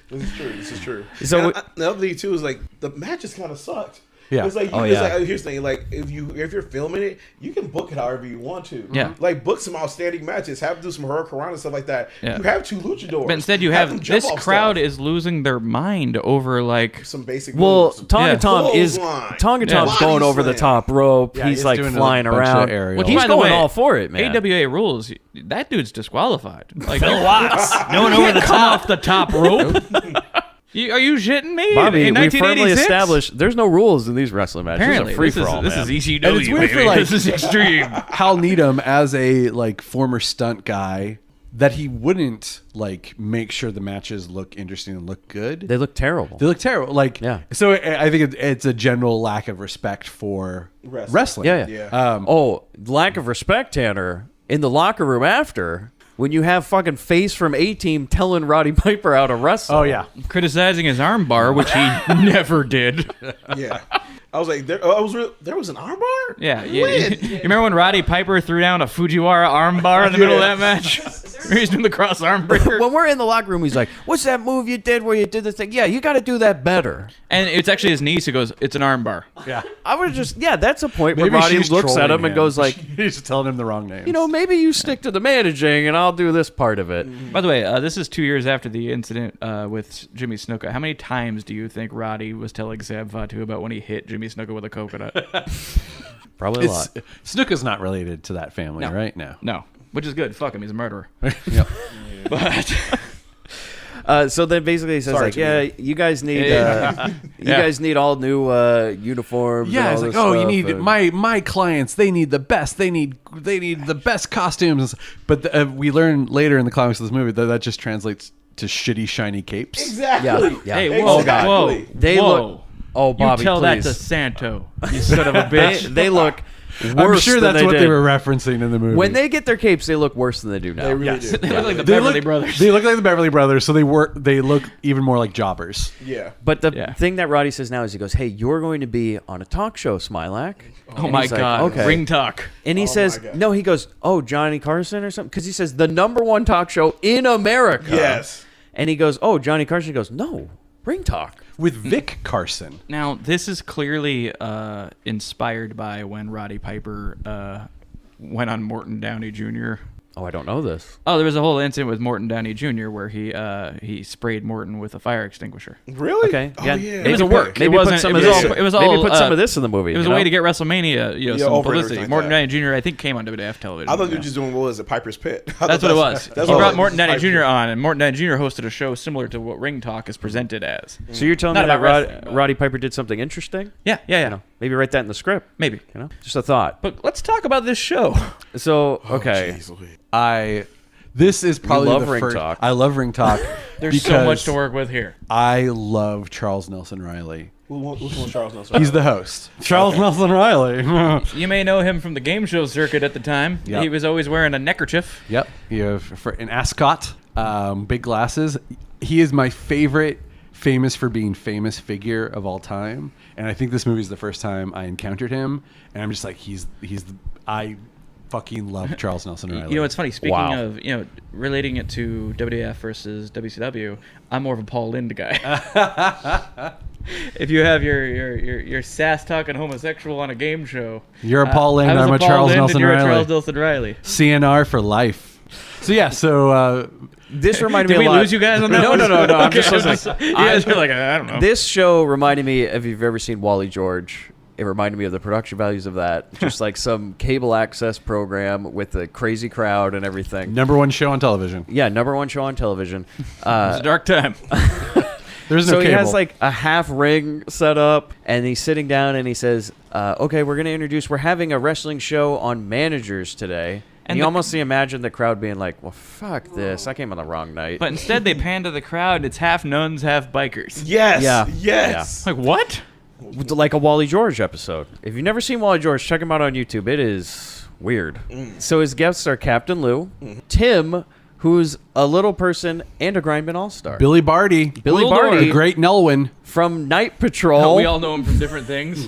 This is true. So The other thing too is like the matches kind of sucked. Yeah. It's like, Oh, it's yeah. like here's the thing, like if you're filming it, you can book it however you want to. Yeah. Like book some outstanding matches, have to do some Hurricane and stuff like that. Yeah. You have 2 luchadors. But instead, you them have jump this off crowd stuff. is losing their mind over like. Some basic Well, moves. Tonga Yeah. Tom is Clothesline. Tonga Yeah. Tom's going Body over the slam. top rope. Yeah, he's he's like doing a flying bunch of around. aerials. Which, He's by the going way, all for it, man. AWA rules. That dude's disqualified. Like no one over the top. Off the top rope. Are you shitting me? Bobby, in we firmly 1986? establement there's no rules in these wrestling matches. Apparently, it's a free this for all. is ECW. And it's weird baby. for, like- this is extreme. Hal Needham as a like former stunt guy, that he wouldn't like make sure the matches look interesting and look good. They look terrible. They look terrible. Like, Yeah. So I think it's a general lack of respect for wrestling. Yeah. Yeah. Lack of respect, Tanner. In the locker room after, when you have fucking Face from A-Team telling Roddy Piper how to wrestle. Oh yeah. Criticizing his armbar, which he never did. Yeah. I was like, there was an armbar? Yeah, you remember when Roddy Piper threw down a Fujiwara armbar in the middle of that match? He's doing the cross arm breaker. When we're in the locker room, he's like, "What's that move you did where you did the thing? Yeah, you got to do that better." And it's actually his niece who goes, "It's an armbar." Yeah. I would just, that's a point where Maybe Roddy she's looks at trolling him and goes like, he's telling him the wrong names. you know, maybe you stick to the managing and I'll do this part of it. By the way, this is 2 years after the incident with Jimmy Snuka. How many times do you think Roddy was telling Sam Fatu about when he hit Jimmy Snuka with a coconut? Probably a lot. Snuka's not related to that family, No. right? No. No, which is good. Fuck him, he's a murderer. Yep. But So then basically he says Sorry, like, yeah, you guys need you guys need all new uniforms. Yeah, and it's all like, this oh, you stuff, need and- my clients. They need the best. They need the best costumes. But we learn later in the climax of this movie that just translates to shitty shiny capes. Exactly. Yeah. hey, whoa, Exactly. whoa, They whoa. look. Oh, Bobby, you tell please. that to Santo, you son of a bitch. They look worse. I'm sure than that's what did. they were referencing in the movie. When they get their capes, they look worse than they do now. They really do. They look like the They Beverly look- Brothers. They look like the Beverly Brothers, so they look even more like jobbers. Yeah. But the Yeah. thing that Roddy says now is he goes, "Hey, you're going to be on a talk show, Smilax." Oh And my he's like, god, okay. ring talk. And he Oh says, my God. no, he goes, "Oh, Johnny Carson or something," because he says the #1 talk show in America. Yes. And he goes, "Oh, Johnny Carson." He goes, "No, Ring Talk." With Vic Carson. Now, this is clearly inspired by when Roddy Piper went on Morton Downey Jr. Oh, I don't know this. Oh, there was a whole incident with Morton Downey Jr. where he sprayed Morton with a fire extinguisher. Really? Okay. Oh, yeah. yeah. It was a work. Maybe It put wasn't- some it of was this. all- it was maybe all, put some of this in the movie. It was you a way know? to get WrestleMania, Yeah, some over and publicity. everything Morton like Downey Jr. I think came on WWF television. I thought they yeah. were just doing what was it, Piper's Pit. That's what it was. That's He what brought it Morton Downey was. Jr. on, and Morton Downey Jr. hosted a show similar to what Ring Talk is presented as. So you're telling Not me that about wrestling, but- Roddy Piper did something interesting? Yeah. You know, maybe write that in the script. Maybe. You know, just a thought. But let's talk about this show. So Oh, okay, jeez Louise. This is probably love the Ring first. Talk. I love Ring Talk. There's so much to work with here. I love Charles Nelson Riley. Which one, Charles Nelson? He's the host. Charles Nelson Riley. You may know him from the game show circuit at the time. Yep. He was always wearing a neckerchief. Yep. You have an ascot, big glasses. He is my favorite famous for being famous figure of all time. And I think this movie is the first time I encountered him. And I'm just like, I fucking love Charles Nelson Riley. You know, it's funny. Speaking Wow. of, relating it to WWF versus WCW, I'm more of a Paul Lynde guy. If you have your sass talking homosexual on a game show, You're a Paul Lynde, I was I'm a Paul Charles Lynde, Nelson and you're Riley. a Charles Nelson Riley. CNR for life. So yeah, this reminded Did me we a lot. lose you guys on that? No, one? no, no, no. I'm Okay, just listening. you guys were like, I don't know. This show reminded me, if you've ever seen Wally George, it reminded me of the production values of that. Just like some cable access program with a crazy crowd and everything. #1 show on television. Mm-hmm. Yeah, #1 show on television. It was a dark time. There's no So he cable. has like a half ring set up, and he's sitting down and he says, okay, we're having a wrestling show on managers today. And you almost imagine the crowd being like, well, fuck this. I came on the wrong night. But instead, they pan to the crowd, and it's half nuns, half bikers. Yes. Yeah. Yes. Like, what? Like a Wally George episode. If you've never seen Wally George, check him out on YouTube. It is weird. So his guests are Captain Lou, Tim, who's a little person and a Grindbin All-Star. Billy Barty. Billy Wildor. Barty. The great Nelwyn. From Night Patrol. We all know him from different things.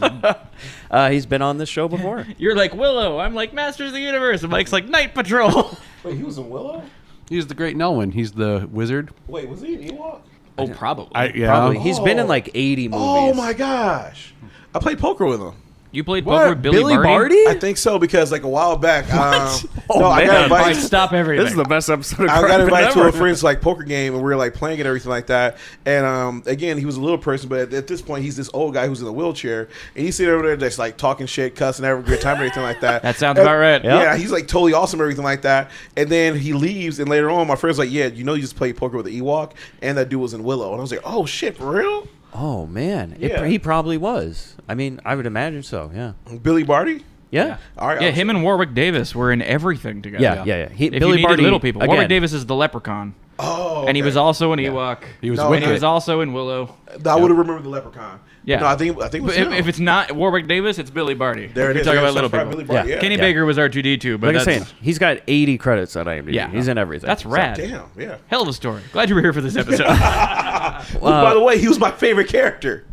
He's been on this show before. You're like Willow. I'm like Masters of the Universe. And Mike's like Night Patrol. Wait, he was in Willow? He's the great Nelwyn. He's the wizard. Wait, was he an Ewok? Oh, probably. Yeah. Probably. He's been in like 80 movies. Oh my gosh. I played poker with him. You played poker with Billy Barty? Barty? I think so because like a while back, no, I got All right, invited. stop everything. This is the best episode of I got Grindbin invited to ever. a friend's like poker game, and we were like playing and everything like that. And again, he was a little person, but at this point, he's this old guy who's in a wheelchair, and he's sitting over there just like talking shit, cussing, having a good time, and everything like that. That sounds about right. Yeah, he's like totally awesome, everything like that. And then he leaves, and later on, my friend's like, "Yeah, you know, you just played poker with the Ewok, and that dude was in Willow." And I was like, "Oh shit, for real?" Oh, man. Yeah. He probably was. I mean, I would imagine so, yeah. Billy Barty. Yeah. All right. Yeah, him and Warwick Davis were in everything together. Yeah. If Billy you needed Barty, little people. again, Warwick Davis is the leprechaun. Oh, And he was also an Ewok. He was No, And wicked. he was also in Willow. I would have remembered the Leprechaun. Yeah. No, I think it was But him. if it's not Warwick Davis, it's Billy Barty. There it We're is. talking There it about is. little That's people. right, Billy Barty, Yeah. yeah. Kenny Yeah. Baker was R2D2, but Like I'm that's saying, he's got 80 credits on IMDb. Yeah. He's in everything. that's rad. Damn, yeah. Hell of a story. Glad you were here for this episode. By the way, he was my favorite character.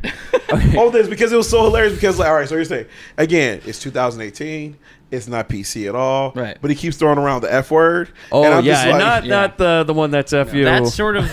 All this because it was so hilarious. Because like, all right, so you're saying again, it's 2018. It's not PC at all. Right. But he keeps throwing around the F word. Oh, and I'm yeah. just And like, not the one that's F-U. That's sort of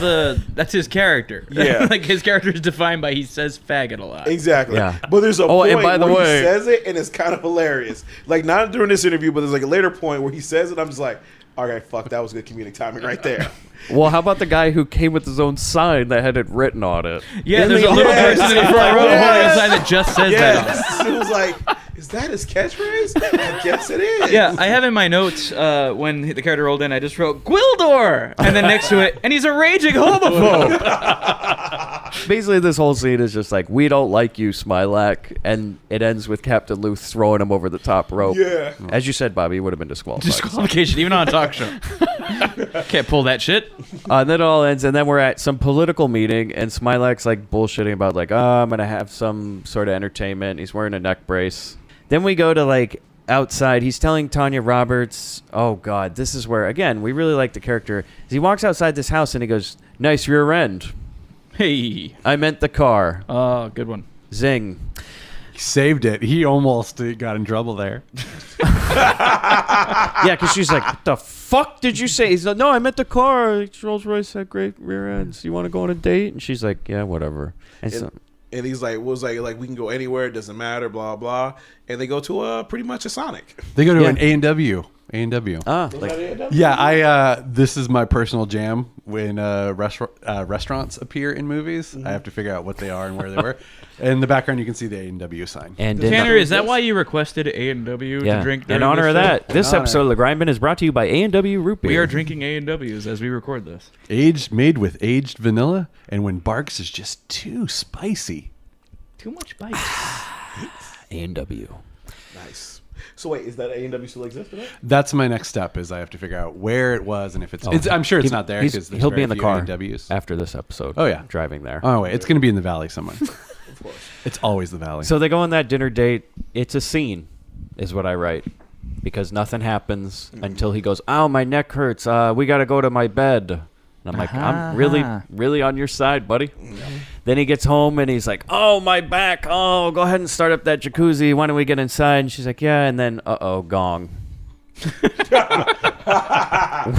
that's his character. Yeah. Like his character is defined by he says faggot a lot. Exactly. Yeah. But there's a Oh, point and by the where way- he says it, and it's kind of hilarious. Like not during this interview, but there's like a later point where he says it. I'm just like, all right, fuck, that was good comedic timing right there. Well, how about the guy who came with his own sign that had it written on it? Yeah, And there's the- a little yes. person in the front row holding a Yes. sign that just says that. Yes. It was like, is that his catchphrase? I guess it is. Yeah, I have in my notes when the character rolled in, I just wrote Gwildor, and then next to it, and he's a raging homophobe. Basically, this whole scene is just like, we don't like you, Smilax, and it ends with Captain Lou throwing him over the top rope. Yeah. As you said, Bobby, he would have been disqualified. Disqualification, even on a talk show. Can't pull that shit. And then it all ends, and then we're at some political meeting, and Smilax like bullshitting about like, oh, I'm gonna have some sort of entertainment. He's wearing a neck brace. Then we go to like outside. He's telling Tanya Roberts, oh God, this is where again we really like the character. He walks outside this house and he goes, nice rear end. Hey. I meant the car. Oh, good one. Zing. He saved it. He almost got in trouble there. Yeah, because she's like, what the fuck did you say? He's like, no, I meant the car. Rolls Royce had great rear ends. You want to go on a date? And she's like, yeah, whatever. And so, And he's like, like we can go anywhere, it doesn't matter, blah blah. And they go to pretty much a Sonic. They go to Yeah. an A&W. A&W. like, Yeah, this is my personal jam when restaurants appear in movies. I have to figure out what they are and where they were. In the background, you can see the A&W sign. and Tanner, is that why you requested A&W yeah. to drink In during honor of this show? that, this honor. episode of the Grindbin is brought to you by A&W Root Beer. We are drinking A&Ws as we record this. Made with aged vanilla, and when Barks is just too spicy. Too much bite. A&W. Nice. So wait, is that A&W still exist today? That's my next step. Is I have to figure out where it was and if it's. I'm sure it's not there because He'll be in the car A&Ws. after this episode. Oh, yeah. Driving there. Oh wait, it's going to be in the valley somewhere. Of course. It's always the valley. So they go on that dinner date. It's a scene, is what I write. Because nothing happens until he goes, ow, my neck hurts. We got to go to my bed. And I'm like, I'm really on your side, buddy. Then he gets home and he's like, oh, my back. Oh, go ahead and start up that jacuzzi. Why don't we get inside? And she's like, yeah. And then, gong.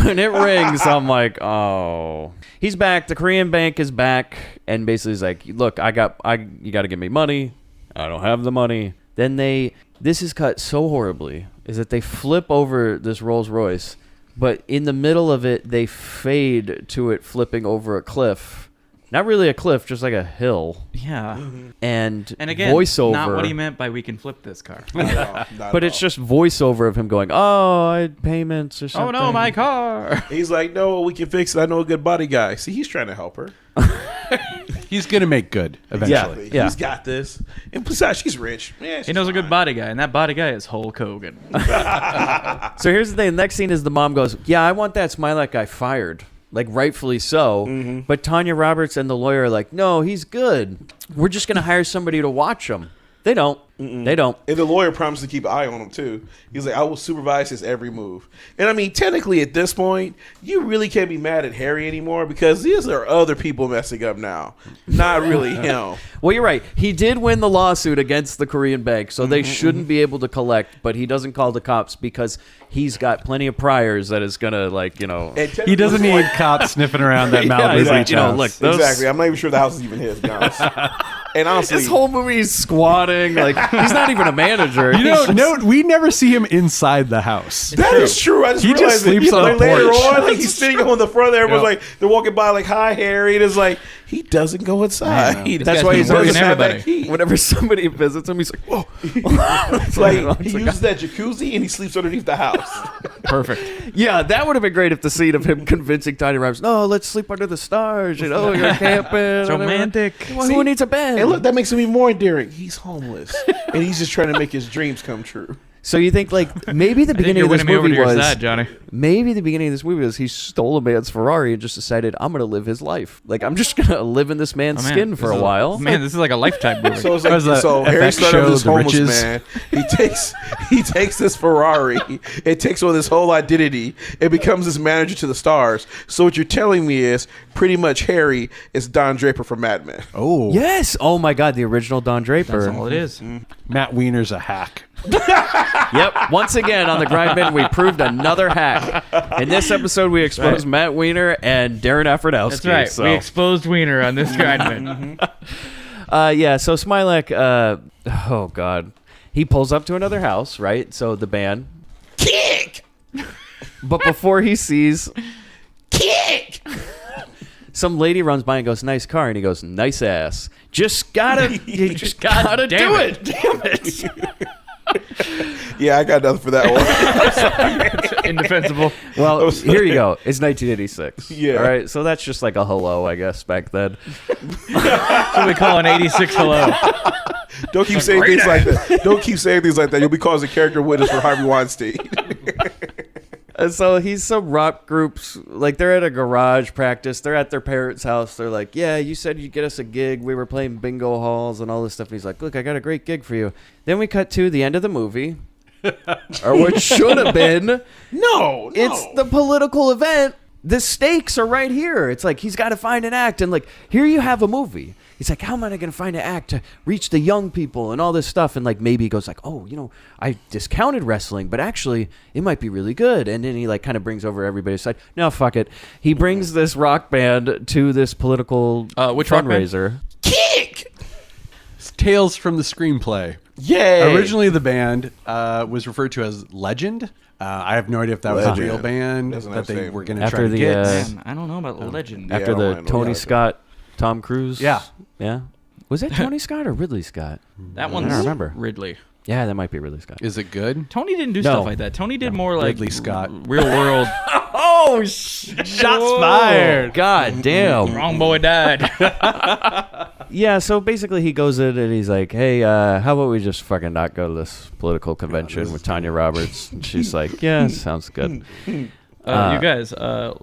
When it rings, I'm like, oh. He's back. The Korean bank is back. And basically he's like, look, you got to give me money. I don't have the money. Then this is cut so horribly, is that they flip over this Rolls Royce. But in the middle of it, they fade to it flipping over a cliff. Not really a cliff, just like a hill. Yeah. And again, voiceover. not what he meant by we can flip this car. But it's just voiceover of him going, oh, I had payments or Oh something. no, my car. He's like, no, we can fix it. I know a good body guy. See, he's trying to help her. He's gonna make good eventually. Yeah. He's got this. And besides, she's rich. Yeah, He knows a good body guy, and that body guy is Hulk Hogan. So here's the thing. The next scene is the mom goes, yeah, I want that Smilax guy fired. Like, rightfully so. Mm-hmm. But Tanya Roberts and the lawyer are like, no, he's good. We're just going to hire somebody to watch him. They don't. They don't. And the lawyer promised to keep an eye on him too. He's like, I will supervise his every move. And I mean, technically at this point, you really can't be mad at Harry anymore because these are other people messing up now. Not really him. Well, you're right. He did win the lawsuit against the Korean bank, so they shouldn't be able to collect, but he doesn't call the cops because he's got plenty of priors that is going to, like, you know. He doesn't need cops sniffing around that Malibu he's like, beach you know, house. look, those- Exactly. I'm not even sure the house is even his, to be honest. And honestly, This whole movie he's squatting. Like, he's not even a manager. You know, He's just- no, we never see him inside the house. that is true. I just He just realized that, sleeps on like, the later porch. on, like he's sitting on the front there. Everyone's Yeah. like, they're walking by, like, hi, Harry. And it's like, he doesn't go inside. This That's guy's why been he's working always have everybody. that key. Whenever somebody visits him, he's like, whoa. It's like, he uses that jacuzzi and he sleeps underneath the house. Perfect. Yeah, that would have been great if the scene of him convincing Tiny Roberts, no, let's sleep under the stars, you know, you're camping. It's romantic. Well, who needs a bed? And look, that makes him even more endearing. He's homeless. And he's just trying to make his dreams come true. So you think, like, maybe the I think beginning you're of this winning me over to movie your was, side, Johnny. maybe the beginning of this movie was he stole a man's Ferrari and just decided, I'm going to live his life. Like, I'm just going to live in this man's Oh, man, skin for this a is while. Man, this is like a Lifetime movie. So it's That like, was a so FX Harry started show, with this The homeless Riches. man. He takes this Ferrari. It takes on this whole identity. It becomes this manager to the stars. So what you're telling me is pretty much Harry is Don Draper from Mad Men. Oh, Yes. Oh, my God. The original Don Draper. That's all it is. Matt Weiner's a hack. Yep. Once again on the Grindbin, we proved another hack. In this episode, we exposed Matt Weiner and Darren Aphrodowski. That's right. So. We exposed Wiener on this Grindbin. Yeah, so Smilax, oh, God. He pulls up to another house, right? So the band. Kick! But before he sees, Kick! some lady runs by and goes, nice car. And he goes, nice ass. Just gotta, you just gotta damn do it. it. Damn it. Yeah, I got nothing for that one. Indefensible. Well, here you go. It's 1986. Yeah. All right. So that's just like a hello, I guess, back then. That's what we call an 86 hello. Don't keep saying things like that. Don't keep saying things like that. You'll be causing character witness for Harvey Weinstein. And so he's some rock groups, like they're at a garage practice. They're at their parents' house. They're like, yeah, you said you'd get us a gig. We were playing bingo halls and all this stuff. And he's like, look, I got a great gig for you. Then we cut to the end of the movie, or what should have been. No. It's the political event. The stakes are right here. It's like he's got to find an act. And like, here you have a movie. He's like, how am I going to find an act to reach the young people and all this stuff? And like, maybe he goes like, oh, you know, I discounted wrestling, but actually it might be really good. And then he like kind of brings over everybody's side. No, fuck it. He brings this rock band to this political Which rock band? fundraiser. Kick! It's Tales from the Screenplay. Yay! Originally, the band was referred to as Legend. I have no idea if that was a Legend. real band Doesn't that have they same- were going to After try to the, get. Man, I don't know about Legend. After I don't the wanna know Tony about Scott, Tom Cruise. Yeah. Yeah. Was that Tony Scott or Ridley Scott? That one's don't remember. Ridley. Yeah, that might be Ridley Scott. Is it good? Tony didn't do No. stuff like that. Tony did more like Ridley Scott. real world. Oh, shots fired. God damn. Wrong boy died. Yeah, so basically he goes in and he's like, hey, how about we just fucking not go to this political convention with Tanya Roberts? And she's like, yeah, sounds good. You guys, I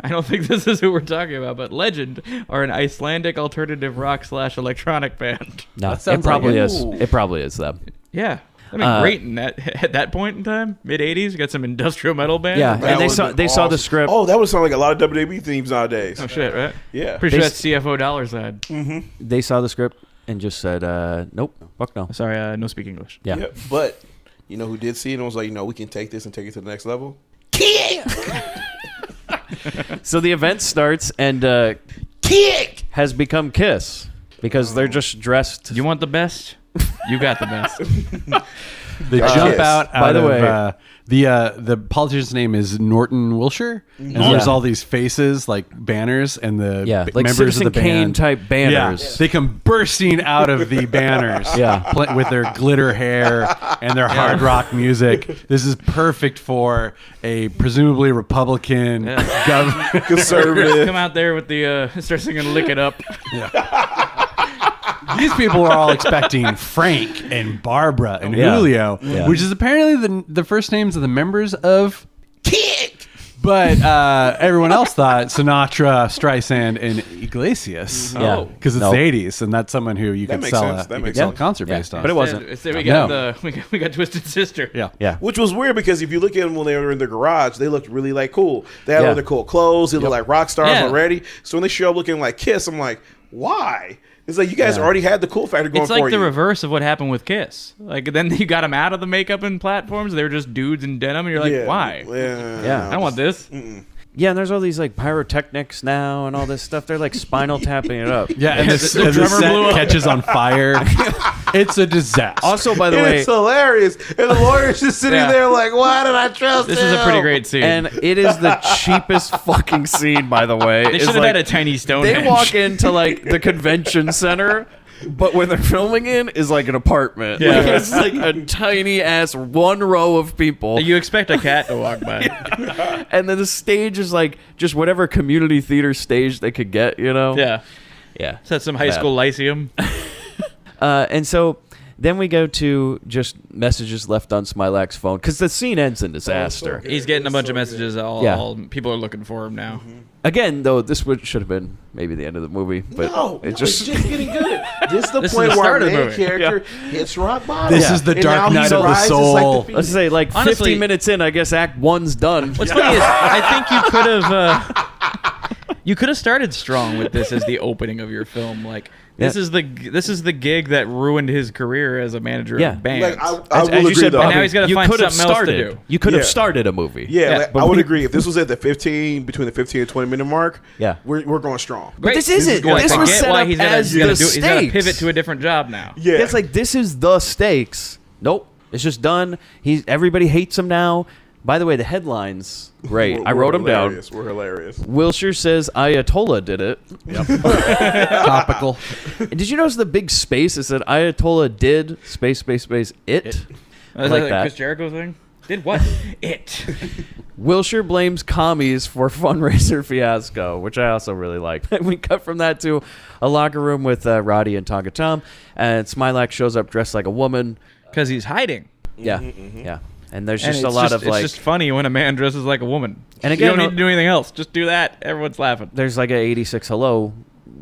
don't think this is who we're talking about, but Legend are an Icelandic alternative rock / electronic band. No, That it sounds probably like it. is. It probably is them. Yeah. I mean, great in that at that point in time, mid '80s, you got some industrial metal band. Yeah, That and they would've saw been they saw the awesome. script. Oh, that would sound like a lot of WWE themes nowadays. Oh shit, right? Yeah. Pretty sure They that's CFO Dollars had. They saw the script and just said, nope, fuck no. Sorry, no speak English. Yeah. Yeah, but you know who did see it and was like, we can take this and take it to the next level? So the event starts and Kick! has become Kiss because they're just dressed. You want the best? You got the best. They jump out By the of way- the politician's name is Norton Wilshire, and there's all these faces like banners, and the like members Citizen of the Kane band type banners. They come bursting out of the banners, with their glitter hair and their hard rock music. This is perfect for a presumably Republican government. Conservative. Come out there with the start singing "Lick It Up." These people are all expecting Frank and Barbara and Yeah. Julio, Yeah. which is apparently the first names of the members of Kick. But everyone else thought Sinatra, Streisand, and Iglesias. Yeah. Because it's Nope. the 80s, and that's someone who you could makes sell sense. a, That you makes could sell a sense. concert Yeah. based on. But it wasn't. Instead, we got Twisted Sister. Yeah. Yeah. Which was weird because if you look at them when they were in the garage, they looked really like cool. They had Yeah. all their cool clothes. They looked like rock stars Yeah. already. So when they show up looking like Kiss, I'm like, why? It's like you guys already had the cool factor going It's for like the you. reverse of what happened with Kiss. Like then you got them out of the makeup and platforms. They were just dudes in denim, and you're like, why? Yeah. I don't want this. Yeah, and there's all these like pyrotechnics now and all this stuff. They're like spinal tapping it up. Yeah, and the drummer set blew up. catches on fire. It's a disaster. Also, by the way, It's hilarious. And the lawyer's just sitting Yeah. there like, why did I trust This him? is a pretty great scene. and it is the cheapest fucking scene, by the way. they It's should have like, had a tiny stone. They walk into like the convention center, but where they're filming in is like an apartment. Yeah. Like, it's like a tiny ass one row of people, You expect a cat to walk by. and then the stage is like just whatever community theater stage they could get. You know? Yeah. Yeah. Is that some high school lyceum? And so then we go to just messages left on Smilax's phone because the scene ends in disaster. He's getting a bunch of messages. All people are looking for him now. Again, though, this should have been maybe the end of the movie, but No, it's it's just getting good. This is the This is point the where our start of the main movie. character hits rock bottom. This is the And dark now night he of the rises soul. Like the let's say like 50 Honestly- minutes in, I guess Act 1's done. What's funny is I think you could have started strong with this as the opening of your film. Like this is the gig that ruined his career as a manager Yeah. of bands. Like, I As will you agree, said, though. And Bobby, now he's gotta you find could have something else to started. do. You could have Yeah. started a movie. Yeah, Yeah, I would agree. If this was at the 15, between the 15 and 20 minute mark, Yeah. we're going strong. But this isn't. Like, This I was get set why up he's gonna, as he's gonna the do. He's gonna stakes. pivot to a different job now. Yeah, It's like this is the stakes. Nope, it's just done. Everybody hates him now. By the way, the headlines. Great. I wrote them down. We're hilarious. Wilshire says Ayatollah did it. Topical. Did you notice the big space? It said Ayatollah did space it. Is like that that. Chris Jericho thing? Did what? It. Wilshire blames commies for fundraiser fiasco, which I also really like. We cut from that to a locker room with Roddy and Tonga Tom, and Smilax shows up dressed like a woman. Because he's hiding. Yeah, yeah. And there's And just a it's lot of like. It's just funny when a man dresses like a woman. And you again, don't need to do anything else. Just do that. Everyone's laughing. There's like a 86 hello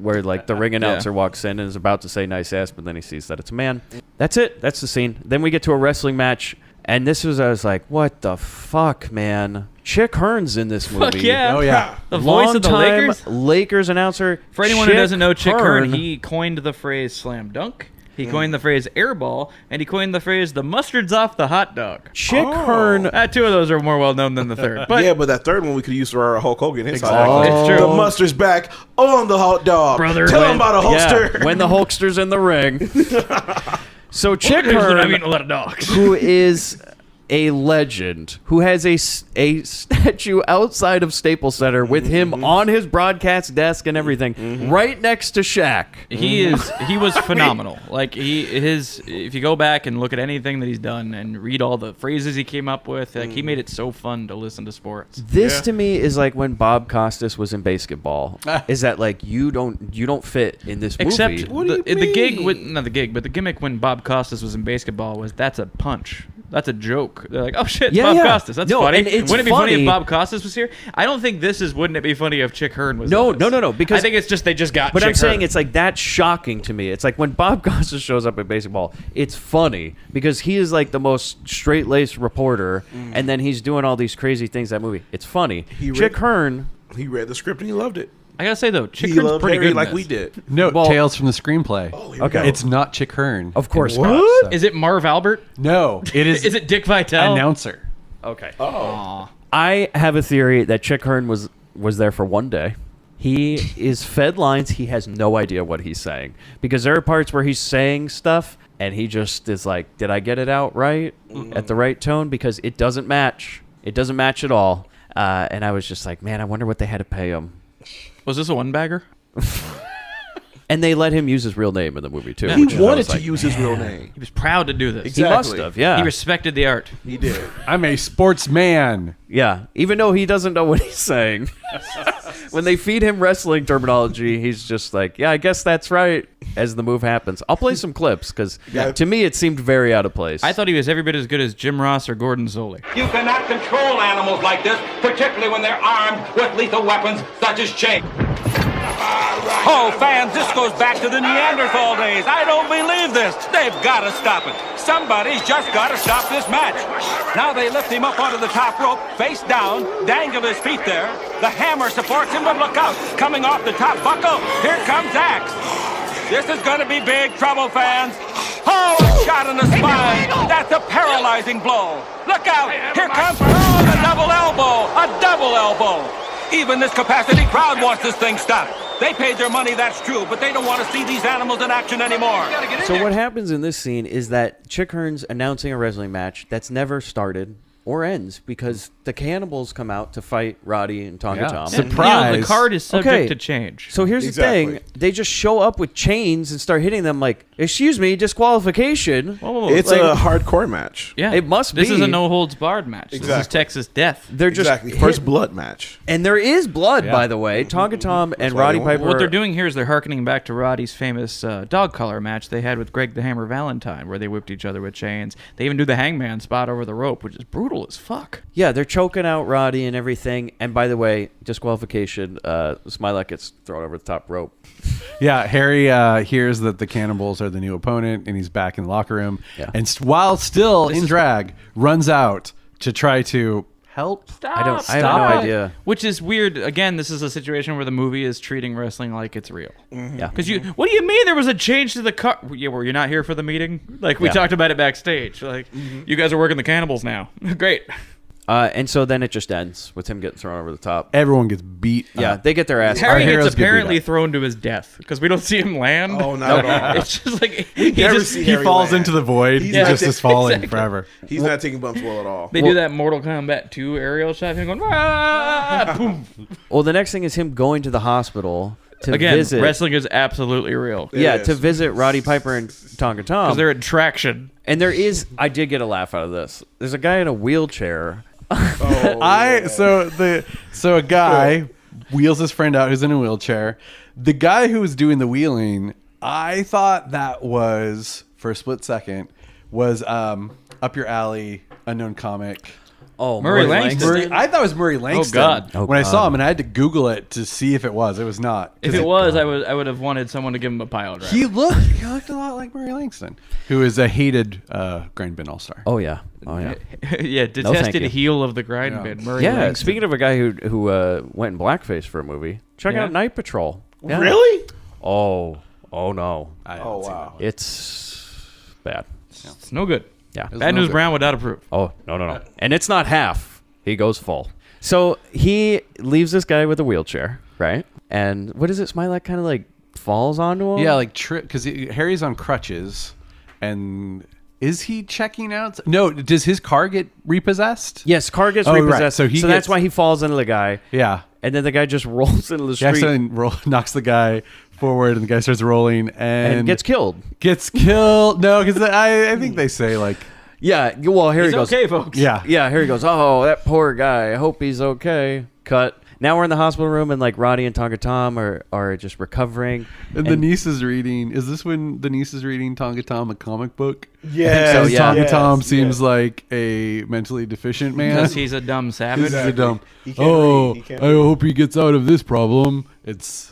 where like the ring announcer walks in and is about to say nice ass, but then he sees that it's a man. That's it. That's the scene. Then we get to a wrestling match, and I was like, what the fuck, man? Chick Hearn's in this movie. Fuck yeah. Oh, yeah. The voice of the Longtime Lakers. Lakers announcer. For anyone who Chick doesn't know Chick Hearn, Hearn. he coined the phrase slam dunk. He coined the phrase airball, and he coined the phrase the mustard's off the hot dog. Chick Hearn. Two of those are more well known than the third. But yeah, but that third one we could use for our Hulk Hogan. Exactly. It's true. The mustard's back on the hot dog. Brother, Tell when- him about a Hulkster. Yeah, when the Hulkster's in the ring. So Chick Here's what I Hearn, mean, a lot of dogs. who is a legend, who has a statue outside of Staples Center with him on his broadcast desk and everything, right next to Shaq. He was phenomenal. Like if you go back and look at anything that he's done and read all the phrases he came up with, like he made it so fun to listen to sports. This to me is like when Bob Costas was in basketball. Is that like you don't fit in this movie? Except the gig mean? with not the gig, but the gimmick when Bob Costas was in basketball was that's a punch. That's a joke. They're like, oh shit, it's Yeah, Bob yeah. Costas. That's No, funny. and it's Wouldn't it be funny funny. if Bob Costas was here? I don't think this is. Wouldn't it be funny if Chick Hearn was? No, in this? no, because I think it's just they just got. But Chick I'm saying Hearn. it's like that's shocking to me. It's like when Bob Costas shows up at baseball, it's funny because he is like the most straight-laced reporter, and then he's doing all these crazy things in that movie. It's funny. Chick Hearn. He read the script and he loved it. I gotta say though, Chick He Hearn's loved pretty Harry good. in like this. we did. No, Well- Tales from the Screenplay. Oh, here we Okay. go. It's not Chick Hearn. Of course What? not. Is it Marv Albert? No, it is. Is it Dick Vitale? announcer? Okay. Aw. I have a theory that Chick Hearn was there for one day. He is fed lines. He has no idea what he's saying because there are parts where he's saying stuff and he just is like, did I get it out right at the right tone? Because it doesn't match. It doesn't match at all. And I was just like, man, I wonder what they had to pay him. Was this a one-bagger? And they let him use his real name in the movie, too. He which I wanted was to like, use his real name. He was proud to do this. Exactly. He must have, yeah. He respected the art. He did. I'm a sportsman. Yeah, even though he doesn't know what he's saying. When they feed him wrestling terminology, he's just like, yeah, I guess that's right, as the move happens. I'll play some clips, because to me it seemed very out of place. I thought he was every bit as good as Jim Ross or Gordon Zoley. You cannot control animals like this, particularly when they're armed with lethal weapons such as chains. Oh, fans, this goes back to the Neanderthal days. I don't believe this. They've got to stop it. Somebody's just got to stop this match. Now they lift him up onto the top rope, face down, dangle his feet there. The hammer supports him, but look out. Coming off the top buckle, here comes Axe. This is going to be big trouble, fans. Oh, a shot in the spine. That's a paralyzing blow. Look out. Here comes a double elbow. A double elbow. Even this capacity crowd wants this thing stopped. They paid their money, that's true, but they don't want to see these animals in action anymore. So what happens in this scene is that Chick Hearn's announcing a wrestling match that's never started or ends because the cannibals come out to fight Roddy and Tonga Tom. Surprise. The card is subject to change. So here's the thing. They just show up with chains and start hitting them like, excuse me, disqualification. It's a hardcore match. Yeah. It must be. This is a no-holds-barred match. Exactly. This is Texas Death. They're just First blood match. And there is blood, by the way. Tonga Tom and Roddy Piper. What they're doing here is they're hearkening back to Roddy's famous dog collar match they had with Greg the Hammer Valentine, where they whipped each other with chains. They even do the hangman spot over the rope, which is brutal as fuck. Yeah, they're choking out Roddy and everything. And by the way, disqualification, Smilax gets thrown over the top rope. Yeah, Harry hears that the cannibals are the new opponent, and he's back in the locker room. Yeah. And while still in drag, runs out to try to help. I have no idea. Which is weird. Again, this is a situation where the movie is treating wrestling like it's real. Yeah. Because what do you mean there was a change to the car? Yeah, were you not here for the meeting? Like we talked about it backstage. Like you guys are working the cannibals now. Great. And so then it just ends with him getting thrown over the top. Everyone gets beat. Yeah, they get their ass. Harry heroes gets get beat apparently up. thrown to his death because we don't see him land. Oh, not at all. It's just like Never just see He Harry falls land. into the void. He He's just not is falling exactly. forever. He's not taking bumps well at all. they do that Mortal Kombat 2 aerial shot, him going, ah, boom. Well, the next thing is him going to the hospital to Again, visit. wrestling is absolutely real. Yeah, It to is. visit Roddy Piper and Tonga Tom. Because they're in traction. And there is, I did get a laugh out of this. There's a guy in a wheelchair. So a guy wheels his friend out who's in a wheelchair. The guy who was doing the wheeling, I thought that was for a split second was up your alley, unknown comic. Oh, Murray Langston. I thought it was Murray Langston. God. Oh, when I saw God. him, and I had to Google it to see if it was. It was not. If it was, I would have wanted someone to give him a pile driver. He looked a lot like Murray Langston, who is a hated Grindbin All-Star. Oh, yeah. Oh, yeah. Yeah, thank detested you. heel of the Grindbin. Murray Yeah, Langston. speaking of a guy who went in blackface for a movie, check out Night Patrol. Yeah. Really? Oh no. Oh, wow. It's bad. It's no good. Yeah. Bad News Brown would not approve. Oh, no. And it's not half. He goes full. So he leaves this guy with a wheelchair, right? And what is it? Smilax kind of like falls onto him? Yeah, like trip because Harry's on crutches, and is he checking out? No, does his car get repossessed? Yes, car gets Oh, right. repossessed. So So, he that's gets- why he falls into the guy. Yeah, And then the guy just rolls into the he street accidentally knocks the guy forward, and the guy starts rolling and gets killed. Gets killed. No, because I think they say like Yeah, well, here He's he goes. okay, folks. yeah. Yeah, here he goes. Oh, that poor guy. I hope he's okay. Cut. Now we're in the hospital room, and like Roddy and Tonga Tom are just recovering. And the niece is reading. Is this when the niece is reading Tonga Tom a comic book? Yes. so, And yeah. Tonga Yes, Tom yes. seems like a mentally deficient man. Because he's a dumb savage. He's a dumb. He can't Oh, read. He can't I read. hope he gets out of this problem. It's.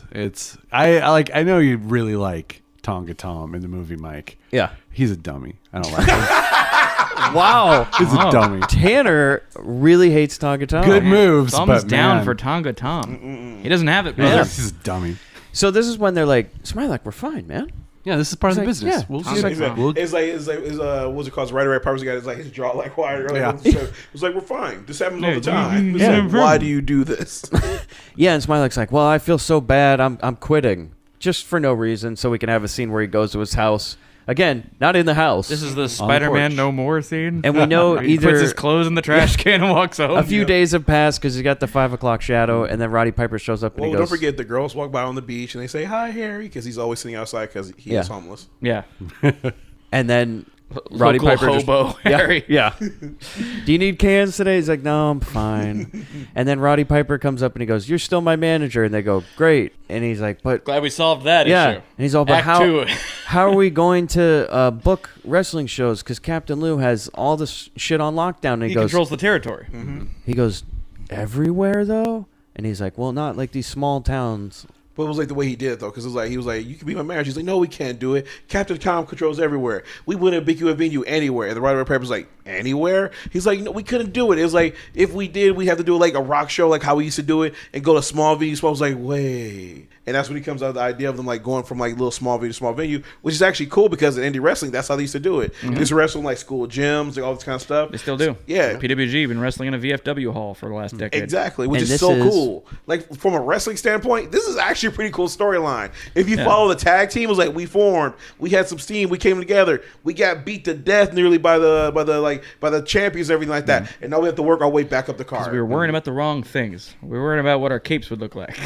I know you really like Tonga Tom in the movie, Mike. Yeah. He's a dummy. I don't like him. Wow. He's a dummy. Tanner really hates Tonga Tom. Good moves, Thumbs but down man, for Tonga Tom. He doesn't have it, Yeah. brother. He's a dummy. So this is when they're like, Smilax, we're fine, man. Yeah, this is part of the He's like, business. yeah. We'll Tonga just, Tom. we'll, It's like what's it called? Right Piper's got his his jaw like wired. Yeah. It's like we're fine. This happens all the time. It's Yeah. like, why do you do this? Yeah, and Smilax's like, well, I feel so bad. I'm quitting just for no reason, so we can have a scene where he goes to his house Again, not in the house. This is the Spider-Man porch. No More scene. And we know he either puts his clothes in the trash can and walks home. a few days have passed because he got the 5 o'clock shadow, and then Roddy Piper shows up and Well, he goes, don't forget the girls walk by on the beach and they say, "Hi, Harry," because he's always sitting outside because he is homeless. Yeah. and then Roddy Local Piper hobo Harry. Yeah. Do you need cans today? He's like, no, I'm fine. And then Roddy Piper comes up and he goes, "You're still my manager." And they go, "Great." And he's like, "But Glad we solved that yeah." issue. And he's all, "But Act how? two. How are we going to book wrestling shows? Because Captain Lou has all this shit on lockdown." And he goes, controls the territory. he goes, "Everywhere though?" And he's like, "Well, not like these small towns." But it was like the way he did it, though, because he was like, "You can be my manager." He's like, "No, we can't do it. Captain Tom controls everywhere. We wouldn't book you a venue anywhere." And the Roddy Piper's like, "Anywhere?" He's like, "No, we couldn't do it." It was like, if we did, we'd have to do like a rock show, like how we used to do it, and go to small venues. So I was like, wait. And that's when he comes out with the idea of them like going from like little small venue to small venue, which is actually cool because in indie wrestling, that's how they used to do it. They used to wrestle in like school gyms, like all this kind of stuff. They still do. Yeah. PWG been wrestling in a VFW hall for the last decade. Exactly, which And is this so is- cool. Like from a wrestling standpoint, this is actually a pretty cool storyline. If you follow the tag team, it was like we formed, we had some steam, we came together, we got beat to death nearly by the champions and everything like that, and now we have to work our way back up the card. We were worrying about the wrong things. We were worrying about what our capes would look like.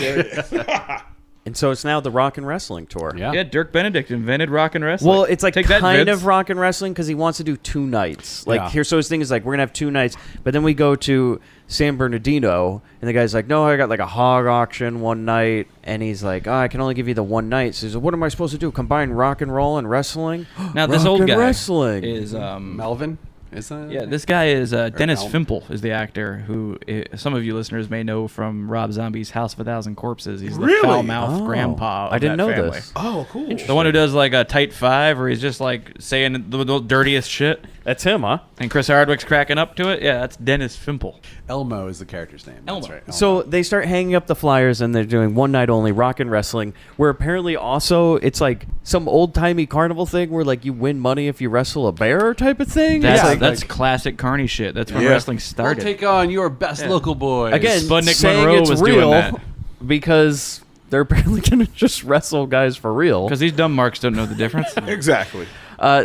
And so it's now the Rock and Wrestling Tour. Yeah, Dirk Benedict invented rock and wrestling. Well, it's like Take that, kind Vince. of Rock and Wrestling because he wants to do 2 nights. Like Yeah. so his thing is like, we're gonna have 2 nights, but then we go to San Bernardino, and the guy's like, "No, I got like a hog auction one night," and he's like, "Oh, I can only give you the one night." So he's like, "What am I supposed to do? Combine rock and roll and wrestling?" Now this Rock old and guy wrestling is Melvin, is that? yeah. This guy is Dennis Elm. Fimple is the actor who some of you listeners may know from Rob Zombie's House of a Thousand Corpses. He's the Really? foul-mouthed Oh, grandpa. Of I didn't that know family. this. Oh, cool. The one who does like a tight 5, where he's just like saying the dirtiest shit, That's him, huh? and Chris Hardwick's cracking up to it. Yeah, that's Dennis Fimple. Elmo is the character's name. Elmo. That's right. Elmo. So they start hanging up the flyers, and they're doing one night only rock and wrestling, where apparently also it's like some old timey carnival thing where like you win money if you wrestle a bear type of thing. That's It's like, that's classic Carney shit. That's when Yeah. wrestling We'll started. take on your best local boy. again, Sputnik saying Monroe it's was doing real that. because they're apparently gonna just wrestle guys for real. Because these dumb marks don't know the difference. Exactly.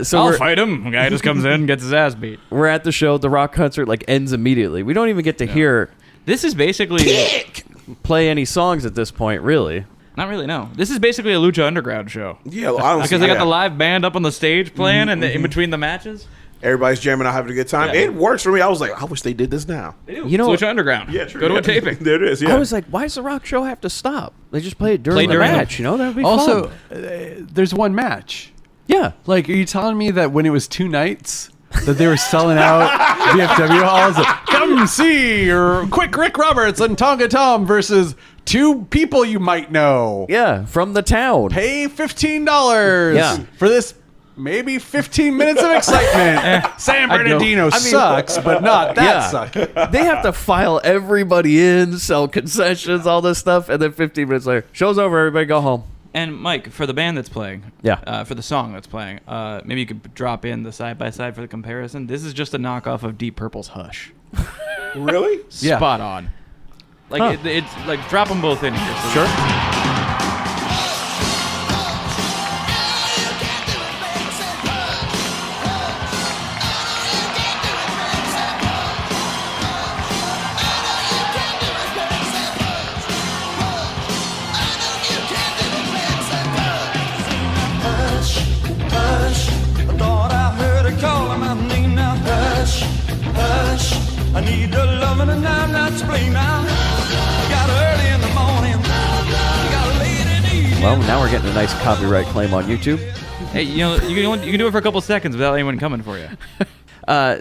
So I'll we're, fight him. The guy just comes in and gets his ass beat. we're at the show. The rock concert like ends immediately. We don't even get to hear This is basically play any songs at this point, really. not really. No, this is basically a Lucha Underground show Yeah, well, honestly, because they got yeah. the live band up on the stage playing, and in between the matches. Everybody's jamming out, having a good time. Yeah. It works for me. I was like, I wish they did this now. You know, It's Lucha Underground. Go to a taping. There it is. Yeah. I was like, why does the rock show have to stop? They just play it during Play the during the- match. You know, that would be Also, fun. there's one match. Yeah. Like, are you telling me that when it was 2 nights that they were selling out VFW halls? Come see your quick Rick Roberts and Tonga Tom versus 2 people you might know. Yeah, from the town. Pay $15 Yeah. for this maybe 15 minutes of excitement. San Bernardino sucks, but not that Yeah. suck. They have to file everybody in, sell concessions, all this stuff, and then 15 minutes later, show's over, everybody go home. And Mike, for the band that's playing, Yeah. for the song that's playing, maybe you could drop in the side by side for the comparison. This is just a knockoff of Deep Purple's Hush. Really? Yeah. Spot on. Like it's like drop them both in here. So Sure. I need your loving and I'm not to blame now. Got early in the morning. Got late in the evening. Well, now we're getting a nice copyright claim on YouTube. Hey, you know you can do it for a couple seconds without anyone coming for you.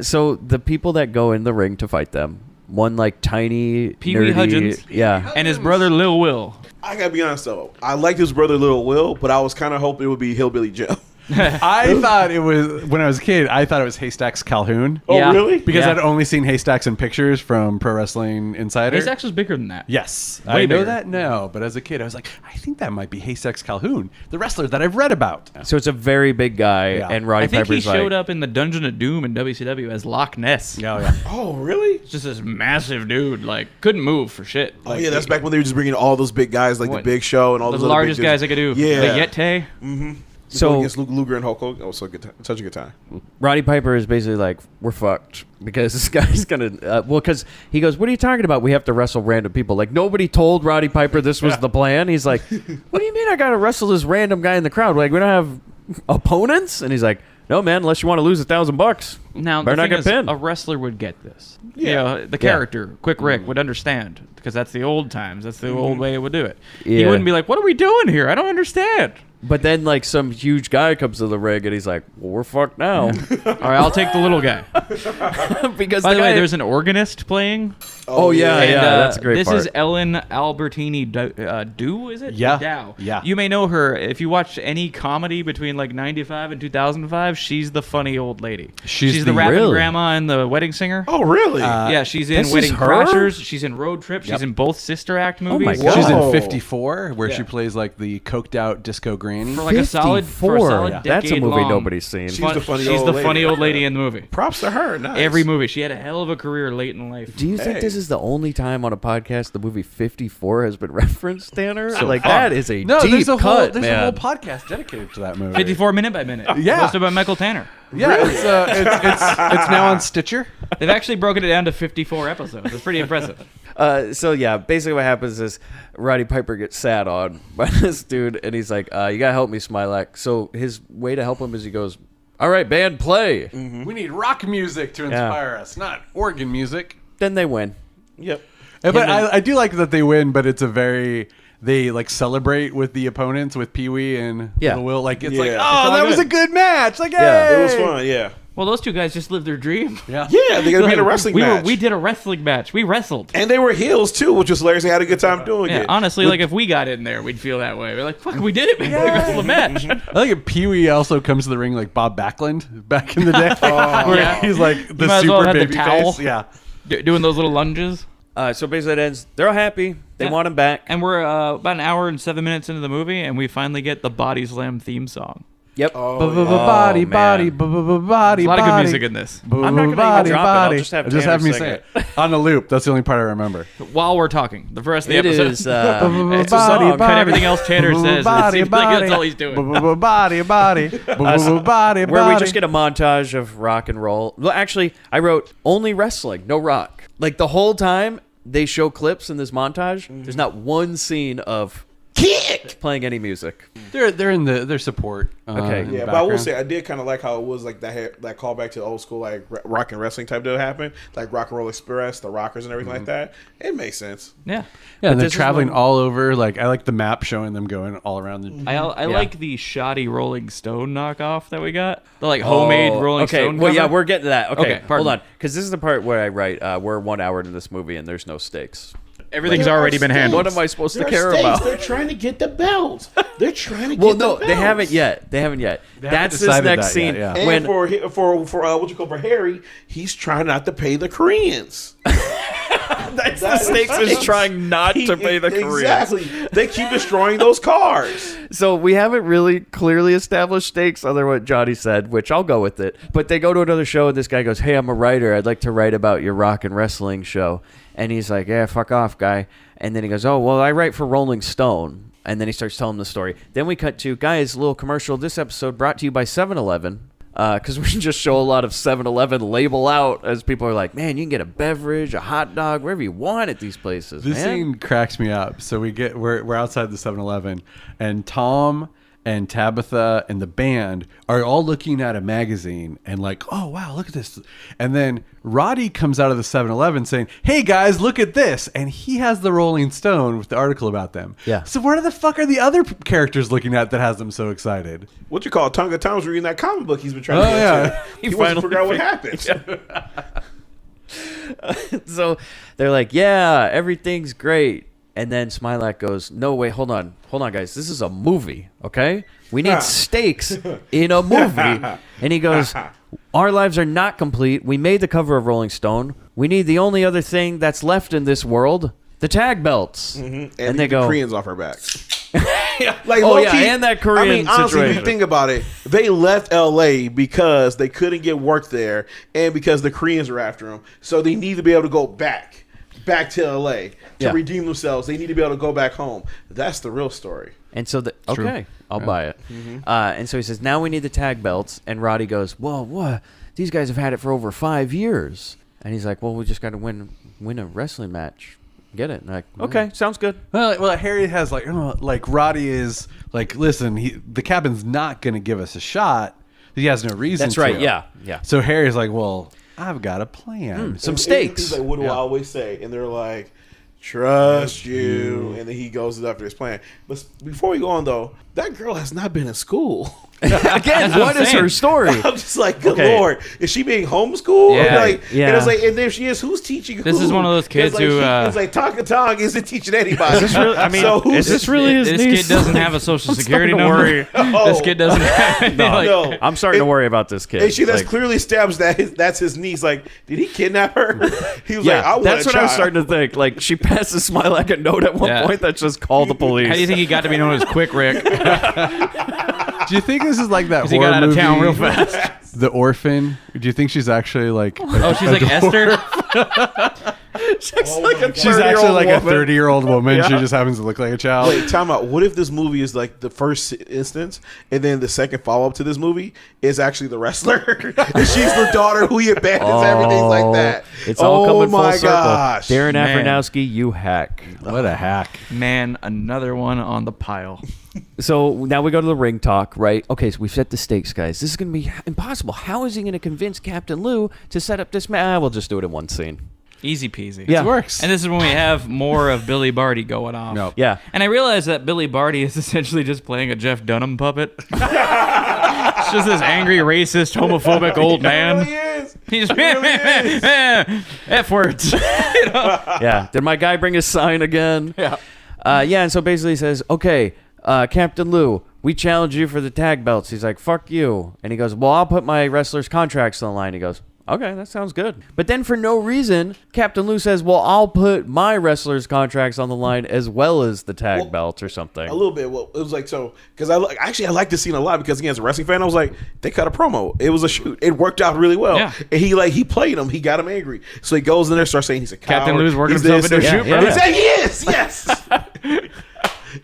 So the people that go in the ring to fight them, one like tiny Pee-wee nerdy- Hudgens. Yeah. And his brother Lil Will. I gotta be honest though. I liked his brother Little Will, but I was kind of hoping it would be Hillbilly Joe. I thought it was, when I was a kid, I thought it was Haystacks Calhoun. Oh, Yeah. really? Because Yeah. I'd only seen Haystacks in pictures from Pro Wrestling Insider. Haystacks was bigger than that. Yes. Way I know bigger. that now, but as a kid, I was like, I think that might be Haystacks Calhoun, the wrestler that I've read about. So it's a very big guy, Yeah. and Roddy I think he Piper's showed like, up in the Dungeon of Doom in WCW as Loch Ness. Oh, yeah. Oh, really? It's just this massive dude, like couldn't move for shit. Oh Like, yeah, that's back when they were just bringing all those big guys, like What? the Big Show and all the those other largest big dudes. guys I could do. Yeah. The Yeti. So against Luger and Hulk Hogan. Oh, so good, such a good time. Roddy Piper is basically like, we're fucked because this guy's gonna. Because he goes, what are you talking about? We have to wrestle random people. Like nobody told Roddy Piper this was the plan. He's like, what do you mean I gotta wrestle this random guy in the crowd? Like we don't have opponents? And he's like, no man, unless you want to lose $1,000. Now, better the not thing get is, pinned. a wrestler would get this. Yeah. You know, the character, Quick Rick, would understand because that's the old times. That's the old way it would do it. He Yeah. wouldn't be like, what are we doing here? I don't understand. But then like some huge guy comes to the ring and he's like, well, we're fucked now. All right, I'll take the little guy. Because By the way, guy- there's an organist playing. Oh yeah, And, that's a great this part. is Ellen Albertini Dow, is it? Yeah. Dow. Yeah. You may know her if you watch any comedy between like 95 and 2005. She's the funny old lady. She's the the- rapping Really? grandma and the wedding singer. Oh, really? Yeah, she's in this is Wedding her? Crashers. She's in Road Trip. She's Yep. in both Sister Act my movies. God. She's in Whoa. 54, where Yeah. she plays like the coked out disco granny. For like a solid 54. decade That's a movie long. nobody's seen. She's the funny She's old the lady. funny old lady in the movie. Props to her. Nice. Every movie. She had a hell of a career late in life. Do you think Hey. this is the only time on a podcast the movie 54 has been referenced, Tanner? Like that is a No, deep there's a whole cut, there's man. a whole podcast dedicated to that movie. 54 minute by minute. Yeah. Hosted by Michael Tanner. Yeah, it's now on Stitcher. They've actually broken it down to 54 episodes. It's pretty impressive. So yeah, basically what happens is Roddy Piper gets sat on by this dude, and he's like, "You gotta help me, Smilax." So his way to help him is he goes, "All right, band, play." We need rock music to inspire us, not organ music. Then they win. Yep. But I do like that they win, but it's a very they like celebrate with the opponents with Pee Wee and Yeah. Little Will. Like it's Yeah. like, It's oh, all that was good. a good match. Like, Yeah. hey! It was fun. Yeah. Well, those two guys just lived their dream. Yeah. Yeah, they got to be in a wrestling match. We did a wrestling match. We wrestled. And they were heels too, which was hilarious. They had a good time doing Yeah, it. honestly, like if we got in there, we'd feel that way. We're like, fuck, we did it, man. We wrestled a match. I like it. Pee Wee also comes to the ring like Bob Backlund back in the day, where Yeah. he's like the might as well super have the baby towel. face. Yeah. Doing those little lunges. So basically it ends. They're all happy. They Yeah. want him back. And we're about an hour and 7 minutes into the movie, and we finally get the Body Slam theme song. Yep. Body, man. body, body. There's a lot of good body. music in this. I'm not gonna even Body, drop it. I'll body. just have Just Tanner have me sing sing it. it on a loop. That's the only part I remember. While we're talking, the rest of the It episode. is. It's a song. Cut everything else Tanner says. and it seems like that's all he's doing. Body, body, body, Where we just get a montage of rock and roll. Well, actually, I wrote only wrestling, no rock. Like the whole time they show clips in this montage, there's not one scene of kick playing any music. They're in their support. Okay. in the Yeah, but I will background. say I did kind of like how it was like that callback to the old school like rock and wrestling type deal happened, like Rock and Roll Express, the Rockers and everything like that. It makes sense. Yeah. Yeah, and they're this is traveling one- all over. Like I like the map showing them going all around. I like the shoddy Rolling Stone knockoff that we got. The like homemade Rolling okay. Stone Well, yeah, cover. we're getting to that. Okay, Okay, pardon hold on, me. because this is the part where I write. We're 1 hour into this movie and there's no stakes. Everything's There are already been stakes. handled. What am I supposed to There are care stakes. about? They're trying to get the belts. They're trying to get Well, the no, belts. they haven't yet. They haven't yet. haven't That's this decided next that scene. yet, yeah. And When for what you call for Harry, he's trying not to pay the Koreans. that's the stakes is trying not to pay the Koreans. Exactly. They keep destroying those cars. So we haven't really clearly established stakes other than what Johnny said, which I'll go with it. But they go to another show and this guy goes, "Hey, I'm a writer. I'd like to write about your rock and wrestling show." And he's like, "Yeah, fuck off, guy." And then he goes, "Oh, well, I write for Rolling Stone." And then he starts telling the story. Then we cut to, guys, a little commercial. This episode brought to you by 7-Eleven. Because we just show a lot of 7-Eleven label out as people are like, man, you can get a beverage, a hot dog, wherever you want at these places, This man. scene cracks me up. So we're outside the 7-Eleven, and Tom and Tabitha and the band are all looking at a magazine and like, oh wow, look at this. And then Roddy comes out of the 7-Eleven saying, "Hey guys, look at this." And he has the Rolling Stone with the article about them. Yeah. So where the fuck are the other characters looking at that has them so excited? What you call Tonga Tom's reading that comic book he's been trying Oh, to get yeah. to. He wants to figure out what happened. So they're like, yeah, everything's great. And then Smilax goes, no, wait, hold on, guys. This is a movie, okay? We need stakes in a movie. And he goes, our lives are not complete. We made the cover of Rolling Stone. We need the only other thing that's left in this world, the tag belts. And they the go, Koreans off our backs. Like, oh, low-key, yeah, and that Korean I mean, honestly, if situation. you think about it, they left L.A. because they couldn't get work there and because the Koreans were after them. So they need to be able to go back. back to LA to Yeah. redeem themselves. They need to be able to go back home. That's the real story. And so, I'll buy it. And so he says, now we need the tag belts. And Roddy goes, well, what? These guys have had it for over 5 years. And he's like, well, we just got to win a wrestling match. Get it? And like, okay, sounds good. Well, Harry has like Roddy is like, listen, the captain's not going to give us a shot. He has no reason. That's right. to. Yeah. So Harry's like, well, I've got a plan. Some stakes. He's like, what do I always say? And they're like, trust you. And then he goes after his plan. But before we go on, though, that girl has not been in school. Again, what is her story? I'm just like, good Lord, is she being homeschooled? Yeah. And it's like, and if she is, who's teaching? This is one of those kids who. It's like Tonka Tong isn't teaching anybody. Is this really, I mean, so is this really his This niece? kid doesn't have a social security starting to number. worry. This kid doesn't have. No. I'm starting to worry about this kid. And she that's Like, clearly established that that's his niece. Like, did he kidnap her? He was yeah, like, I want that's a what I was child. starting to think. Like, she passes Smilax a note at one Yeah. point that just called the police. How do you think he got to be known as Quick Rick? Do you think this is like that Because he horror got out of movie, town real fast. The Orphan? Do you think she's actually like? Oh, she's like Esther. She's like a She's actually like a woman. 30-year-old woman. Yeah. She just happens to look like a child. Wait, time out. What if this movie is like the first instance, and then the second follow up to this movie is actually the wrestler, and she's the daughter who he abandons, everything like that. It's all coming full my circle. gosh. Darren Man. Aronofsky, you hack. What a hack! Man, another one on the pile. So now we go to the ring talk, right? Okay, so we've set the stakes, guys. This is going to be impossible. How is he going to convince Captain Lou to set up this match? We'll just do it in one scene. Easy peasy. Yeah. It works. And this is when we have more of Billy Barty going off. No. Yeah. And I realize that Billy Barty is essentially just playing a Jeff Dunham puppet. It's just this angry, racist, homophobic old man. He is. He just really F words. Yeah. Did my guy bring his sign again? Yeah. And so basically he says, okay, Captain Lou, we challenge you for the tag belts. He's like, fuck you. And he goes, well, I'll put my wrestlers' contracts on the line. He goes, okay, that sounds good. But then for no reason, Captain Lou says, well, I'll put my wrestlers' contracts on the line as well as the tag belts or something. A little bit. Well, it was like so because I like this scene a lot because again, as a wrestling fan, I was like, they cut a promo. It was a shoot. It worked out really well. Yeah. And he played him. He got him angry. So he goes in there, starts saying he's a coward. Captain Lou's working He's himself this, into a and- shoot, yeah, bro. yeah. He's like, he is. Yes.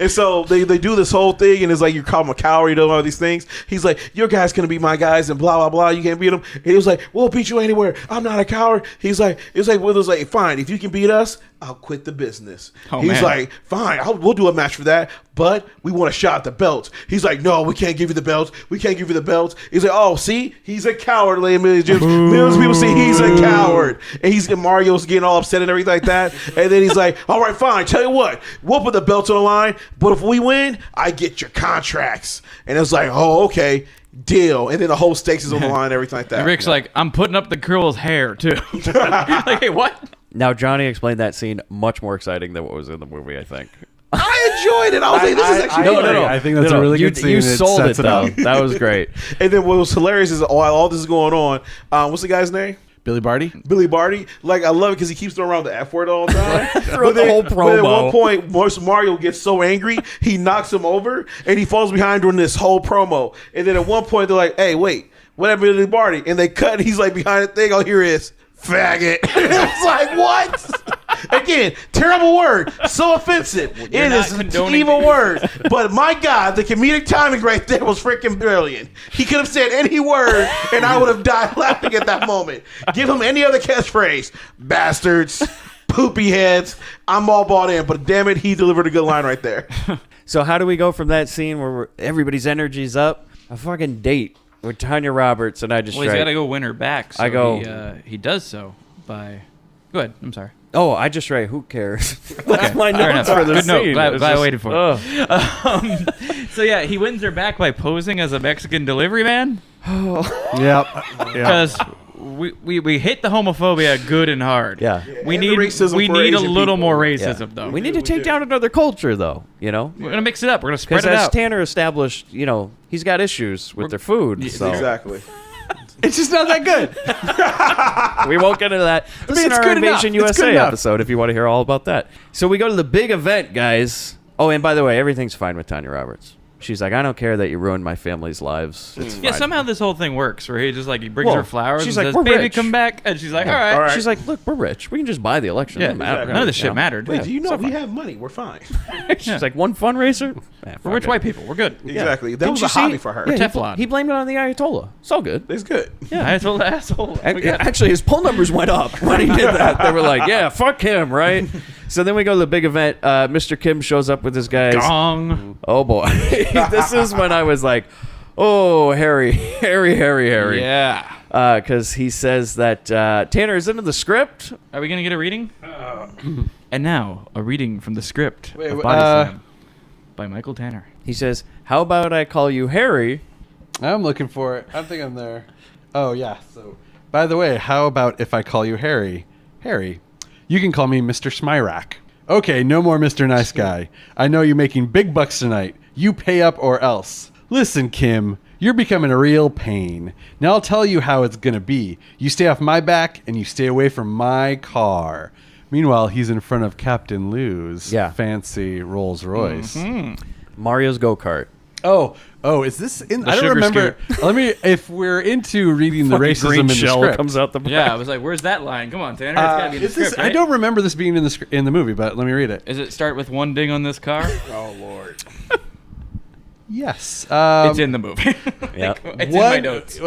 And so they do this whole thing, and it's like you call him a coward, you know, all these things. He's like, your guys gonna be my guys, and blah blah blah. You can't beat them. And he was like, we'll beat you anywhere. I'm not a coward. He's like, fine. If you can beat us, I'll quit the business. Oh, He's man. like, fine, we'll do a match for that, but we want a shot at the belts. He's like, no, we can't give you the belts. We can't give you the belts. He's like, oh, see, he's a coward, ladies and gentlemen. Millions of people see he's a coward, and Mario's getting all upset and everything like that. And then he's like, all right, fine. Tell you what, we'll put the belts on the line, but if we win, I get your contracts. And it's like, oh, okay. Deal. And then the whole stakes is on the line and everything like that. And Rick's like, I'm putting up the girl's hair, too. Like, hey, what? Now, Johnny explained that scene much more exciting than what was in the movie, I think. I enjoyed it. I was like, this is actually No. I think that's a really good scene. You It sold it, sets it though. up. That was great. And then what was hilarious is while all this is going on, what's the guy's name? Billy Barty. Billy Barty. Like, I love it because he keeps throwing around the F word all the time. Throughout the whole But at promo. one point, once Mario gets so angry, he knocks him over, and he falls behind during this whole promo. And then at one point, they're like, hey, wait, what happened to Billy Barty? And they cut, and he's like behind the thing. All here is faggot. It's like, what? Again, terrible word. So offensive. It not is an condoning evil the- word. But my God, the comedic timing right there was freaking brilliant. He could have said any word, and I would have died laughing at that moment. Give him any other catchphrase. Bastards. Poopy heads. I'm all bought in, but damn it, he delivered a good line right there. So how do we go from that scene where everybody's energy's up? A fucking date with Tanya Roberts, and I just Well, he's strike. got to go win her back. So I go- He does so by. Go ahead. I'm sorry. Oh, I just write, who cares? That's my Fair notes enough. for the Good note. scene. Glad It's I just- waited for it. ugh. So yeah, he wins her back by posing as a Mexican delivery man. Yep. Because we hit the homophobia good and hard. Yeah. We And the need racism we for need a Asian little people. more Yeah. racism though. We need to take down another culture, though, you know? We're gonna mix it up. We're gonna spread Because it as out. Tanner established, you know, he's got issues with their food. So Exactly. It's just not that good. we won't get into that. Listen it's to our good enough. Invasion It's good USA enough. episode if you want to hear all about that. So we go to the big event, guys. Oh, and by the way, everything's fine with Tanya Roberts. She's like, I don't care that you ruined my family's lives. It's Yeah, fine. somehow this whole thing works where he just like he brings her flowers she's and like, says, "We're baby, rich." come back. And she's like, all right. She's like, look, we're rich. We can just buy the election. Yeah, It doesn't matter. none of this You shit know? mattered. Wait, do you know we have money? We're fine. She's like, one fundraiser? We're rich white people. We're good. Exactly. That Didn't was you a hobby see- for her. Yeah, Teflon. he blamed it on the Ayatollah. It's all good. It's good. Yeah, I told the asshole. Actually, his poll numbers went up when he did that. They were like, yeah, fuck him, right? So then we go to the big event. Mr. Kim shows up with his guys. Gong. Oh, boy. This is when I was like, oh, Harry. Yeah. Because he says that Tanner is into the script. Are we going to get a reading? And now, a reading from the script Wait, of Body Slam by Michael Tanner. He says, how about I call you Harry? I'm looking for it. I think I'm there. Oh, yeah. So, by the way, how about if I call you Harry? Harry, you can call me Mr. Smilax. Okay, no more Mr. Nice Guy. I know you're making big bucks tonight. You pay up or else. Listen, Kim, you're becoming a real pain. Now I'll tell you how it's going to be. You stay off my back and you stay away from my car. Meanwhile, he's in front of Captain Lou's fancy Rolls Royce. Mario's go-kart. Oh, is this in? I don't sugar remember. Let me. If we're into reading the racism green in the shell script, comes out the back. Yeah, I was like, where's that line? Come on, Tanner. It's got to be in the is this, script, I right? don't remember this being in the in the movie, but let me read it. Is it start with one ding on this car? Oh Lord. Yes, It's in the movie. Yep. It's in my notes.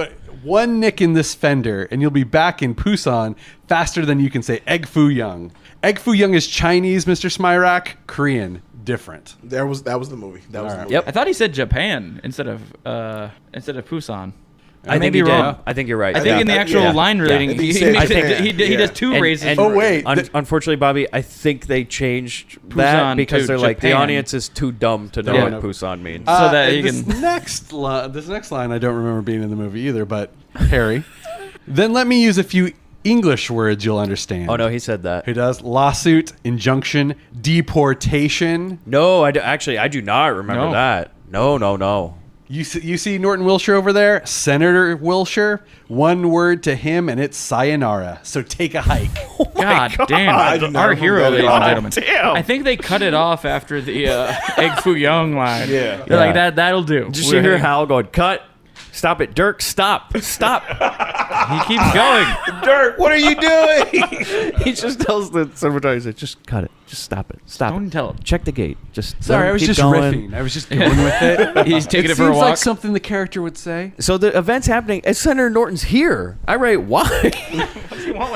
One nick in this fender, and you'll be back in Busan faster than you can say Egg Foo Young. Egg Foo Young is Chinese, Mr. Smilax. Korean, different. That was the movie. That was the movie. Yep. I thought he said Japan instead of Busan. I think be he did. wrong. I think you're right. I think in the actual line rating, I think he he said makes it- Japan. he does two And- races. and- Oh, wait. Unfortunately, Bobby, I think they changed that Busan because to they're like, the Japan. audience is too dumb to know Yeah. what Busan means. So that and you this can- next line, I don't remember being in the movie either. But Harry, then let me use a few English words you'll understand. Oh, no, he said that. He does. Lawsuit, injunction, deportation. No, I do not remember No. that. No. You see Norton Wilshire over there? Senator Wilshire? One word to him and it's sayonara. So take a hike. God I damn. do not Our remember hero, that at ladies and all. gentlemen. Damn. I think they cut it off after the Egg Foo Young line. Yeah. They're like, that'll do. Did you hear Hal going, cut? Stop it, Dirk, stop. He keeps going. Dirk, what are you doing? He just tells the cinematographer, just cut it. Just stop it. Stop Don't it. tell him. Check the gate. Just Sorry, let him I was keep just going. riffing. I was just going with it. He's taking it for a seems walk. like something the character would say. So the event's happening, and Senator Norton's here. I write, why?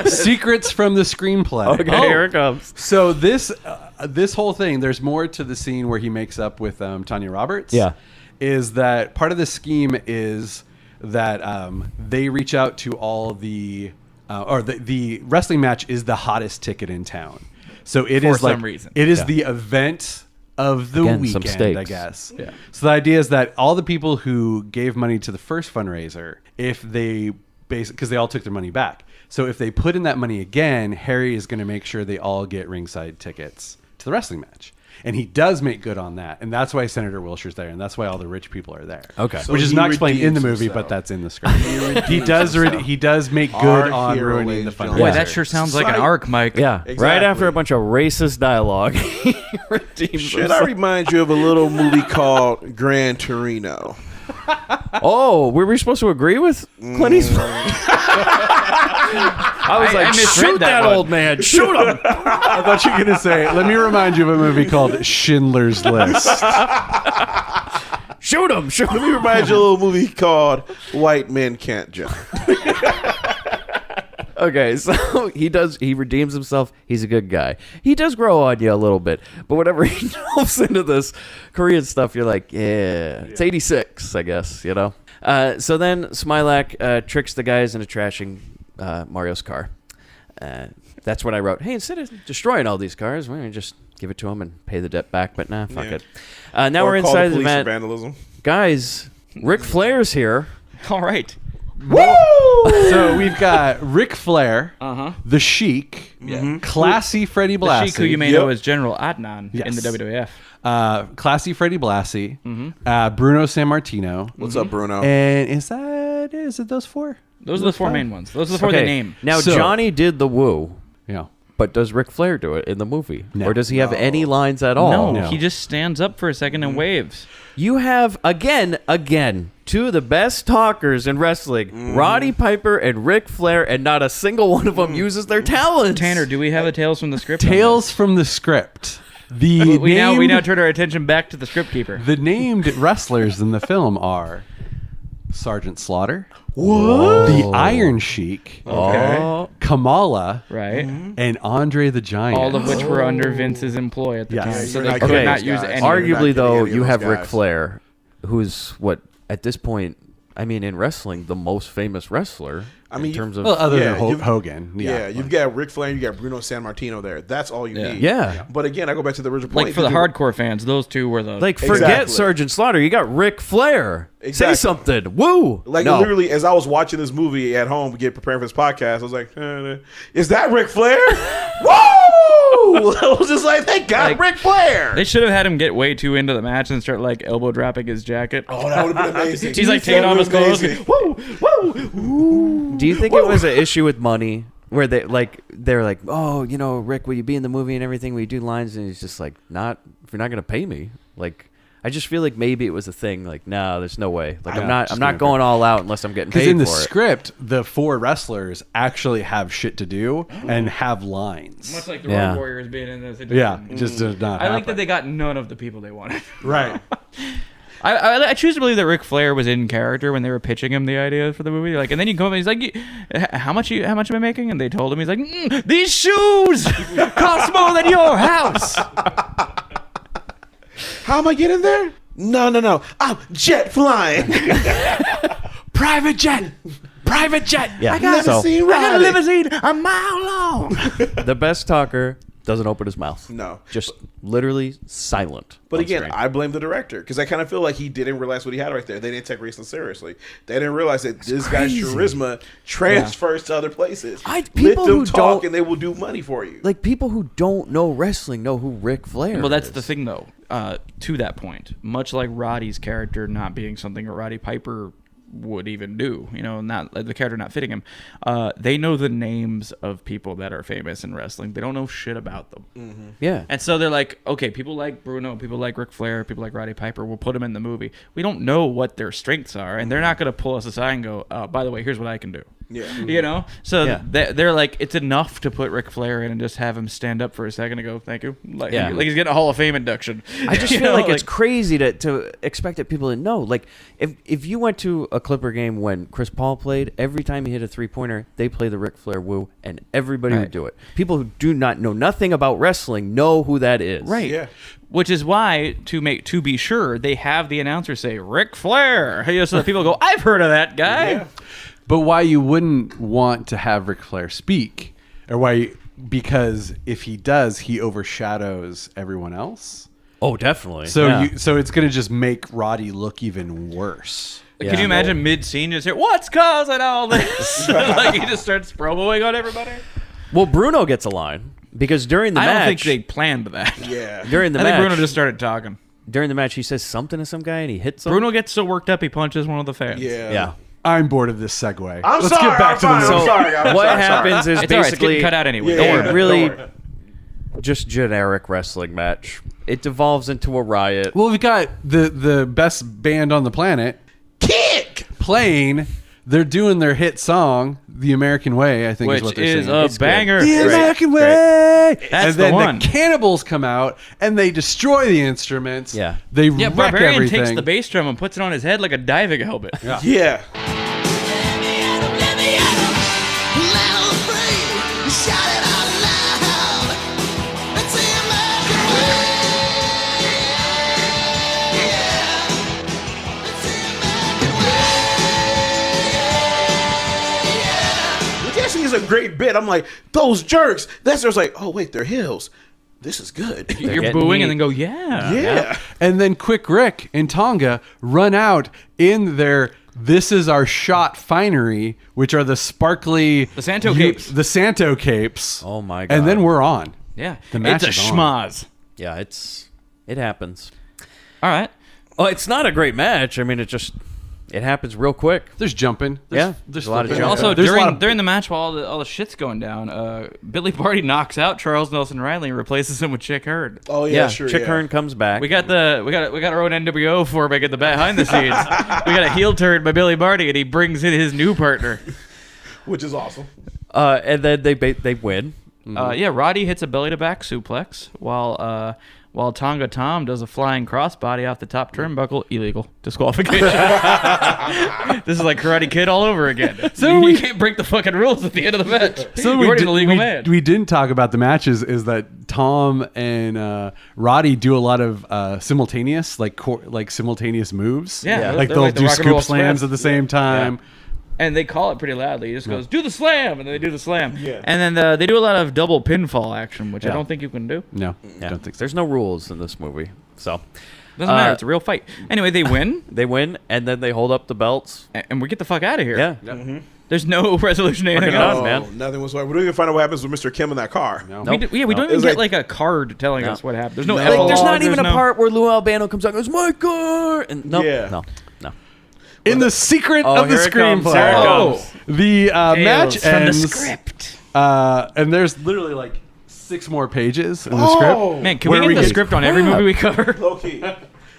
Secrets from the screenplay. Okay, here it comes. So this whole thing, there's more to the scene where he makes up with Tanya Roberts. Yeah. Is that part of the scheme is that they reach out to all the wrestling match is the hottest ticket in town. So it is For like some reason. it is the event of the Again, some weekend, I stakes. guess. Yeah. So the idea is that all the people who gave money to the first fundraiser, if they because they all took their money back. So if they put in that money again, Harry is going to make sure they all get ringside tickets to the wrestling match. And he does make good on that. And that's why Senator Wilshire's there. And that's why all the rich people are there. Okay. So Which is he not explained in the redeems movie, himself. but that's in the script. He does make good Our on hero, ruining ladies the and fun. gentlemen. Boy, that sure sounds like an Sorry. arc, Mike. Yeah, Exactly. right after a bunch of racist dialogue, he redeems Should himself. I remind you of a little movie called Gran Torino? Oh, were we supposed to agree with Clint Eastwood? I was I like, misread shoot that that one. old man, shoot him. I thought you were going to say, let me remind you of a movie called Schindler's List. Shoot him, shoot Let him. me remind you of a little movie called White Men Can't Jump. Okay, so he redeems himself. He's a good guy. He does grow on you a little bit, but whenever he delves into this Korean stuff, you're like, yeah, it's 86, I guess, you know? So then Smilax tricks the guys into trashing Mario's car. That's what I wrote. Hey, instead of destroying all these cars, why don't you just give it to him and pay the debt back? But nah, fuck Yeah. it. Now Or we're call inside the police for event. vandalism. Guys, Ric Flair's here. All right. So we've got Ric Flair, the Sheik, classy Freddie The Blassie. Sheik, who you may know as General Adnan in the Yes. WWF. Classy Freddie Blassie, Bruno Sammartino. What's up, Bruno? And is it those four? Those are the four main ones. Those are the four they name. Now, So- Johnny did the woo. Yeah. But does Ric Flair do it in the movie? No. Or does he have any lines at all? No, he just stands up for a second and waves. You have, again, two of the best talkers in wrestling, Roddy Piper and Ric Flair, and not a single one of them uses their talents. Tanner, do we have a Tales from the Script? Tales from the Script. The we now named- turn our attention back to the script keeper. The named wrestlers in the film are Sergeant Slaughter, the Iron Sheik, Kamala, Right. and Andre the Giant. All of which were under Vince's employ at the Yes. time. So You're they not could getting not those use guys. any. Arguably, though, any of you those have Ric guys. Flair, who's at this point, I mean, in wrestling, the most famous wrestler. I mean, in terms of other Yeah, than you've- Hogan. Yeah, you've got Ric Flair, you got Bruno Sammartino there. That's all you need. Yeah. But again, I go back to the original point. Like for the If you- hardcore fans, those two were the like, forget Exactly. Sergeant Slaughter. You got Ric Flair. Exactly. Say something. Woo. Like No. literally, as I was watching this movie at home, preparing for this podcast, I was like, "Is that Ric Flair?" Whoa! I was just like, "They got Ric Flair." They should have had him get way too into the match and start like elbow dropping his jacket. Oh, that would have been amazing. He's like taking off his clothes. Woo, woo. Do you think it was an issue with money where they're like, oh, you know, Rick, will you be in the movie and everything? Will you do lines? And he's just like, not if you're not gonna pay me. Like, I just feel like maybe it was a thing. Like, no, there's no way. Like, I'm not going all out unless I'm getting paid Because in the for it. script, the 4 wrestlers actually have shit to do and have lines. Much like the Yeah. Road Warriors being in this. Yeah, it just does not I like happen. that they got none of the people they wanted. Right. I choose to believe that Ric Flair was in character when they were pitching him the idea for the movie. Like, and then you come up and he's like, "How much am I making?" And they told him, he's like, "These shoes cost more than your house." How am I getting there? No. I'm jet flying. Private jet. Yeah. I got so, I got a limousine a mile long. the best talker doesn't open his mouth. No. Just literally silent. But on again, screen. I blame the director because I kind of feel like he didn't realize what he had right there. They didn't take wrestling seriously. They didn't realize that this guy's charisma transfers to other places. Let people them who talk, don't- and they will do money for you. like, people who don't know wrestling know who Ric Flair Well, that's is. the thing, though. To that point, much like Roddy's character not being something that Roddy Piper would even do, not the character not fitting him. They know the names of people that are famous in wrestling. They don't know shit about them. Yeah. And so they're like, okay, people like Bruno, people like Ric Flair, people like Roddy Piper, we'll put them in the movie. We don't know what their strengths are, and they're not going to pull us aside and go, by the way, here's what I can do. Yeah. So Yeah. they're like, it's enough to put Ric Flair in and just have him stand up for a second and go, thank you. Like he's getting a Hall of Fame induction. I just feel like it's crazy to expect that people to know. Like, if you went to a Clipper game when Chris Paul played, every time he hit a 3-pointer, they play the Ric Flair woo, and everybody would do it. People who do not know nothing about wrestling know who that is. Right. Yeah. Which is why, to be sure, they have the announcer say Ric Flair, so that people go, I've heard of that guy. Yeah. But why you wouldn't want to have Ric Flair speak, or because if he does, he overshadows everyone else. Oh, definitely. So Yeah. so it's going to just make Roddy look even worse. Can you imagine mid-scene just hear, what's causing all this? Like he just starts promoing on everybody? Well, Bruno gets a line because during the I match, don't think they planned that. Yeah. during the I match, think Bruno just started talking. during the match, he says something to some guy and he hits him. Bruno gets so worked up he punches one of the fans. Yeah. I'm bored of this segue. I'm Let's sorry, get back to the I'm movie. sorry. I'm what sorry. happens is It's all right, it's basically getting cut out anyway. Yeah, Don't yeah, worry. yeah. really Don't worry. just generic wrestling match. It devolves into a riot. Well, we've got the best band on the planet, Kick. playing. They're doing their hit song, "The American Way." I think is Which what they're is singing. a It's good. banger. The Great. American Great. Way. That's and then the one. the cannibals come out and they destroy the instruments. Yeah. They Yeah, wreck Barbarian everything. takes the bass drum and puts it on his head like a diving helmet. Yeah. Which actually is a great bit. I'm like, those jerks. That's just like, oh wait, they're heels. This is good. You're getting booing heat. and then go, yeah. Yeah. And then Quick Rick and Tonga run out in their "This is our shot" finery, which are the sparkly The Santo capes. The Santo capes. Oh my God. And then we're on. Yeah. The match It's a is on. schmaz. Yeah, it happens. All right. Oh, it's not a great match. I mean, it just It happens real quick. There's jumping. There's a lot of flipping. jumping. Also, There's a lot during the match, while all the shit's going down, Billy Barty knocks out Charles Nelson Riley and replaces him with Chick Hearn. Oh yeah, sure. Chick Hearn comes back. We got our own NWO for back at the behind the scenes. We got a heel turn by Billy Barty, and he brings in his new partner, which is awesome. And then they win. Roddy hits a belly to back suplex while Tonga Tom does a flying crossbody off the top turnbuckle. Illegal. Disqualification. This is like Karate Kid all over again. So you can't break the fucking rules at the end of the match. So You're an illegal man. We didn't talk about the matches. Is that Tom and Roddy do a lot of simultaneous simultaneous moves? Yeah. Like they're they'll like the do rock and roll scoop slams express. at the same time. Yeah. And they call it pretty loudly. He just goes, do the slam, and then they do the slam. Yeah. And then they do a lot of double pinfall action, which I don't think you can do. No, Yeah. don't think so. There's no rules in this movie, so Doesn't matter. It's a real fight. Anyway, they win, they win, and then they hold up the belts. and we get the fuck out of here. Yeah. There's no resolution to anything Working on else. it, man. Nothing whatsoever. We don't even find out what happens with Mr. Kim in that car. No. We don't even It's get like- a card telling us what happened. There's no No. epilogue. There's not even a no- part where Lou Albano comes out and goes, "My car!" And no, Yeah. no. In the secret Oh, of the here it comes, screenplay, here it comes. the match Tales from the ends. script. And there's literally like 6 more pages in the script. Man, can Where we we get the get- script on every movie we cover? Low key.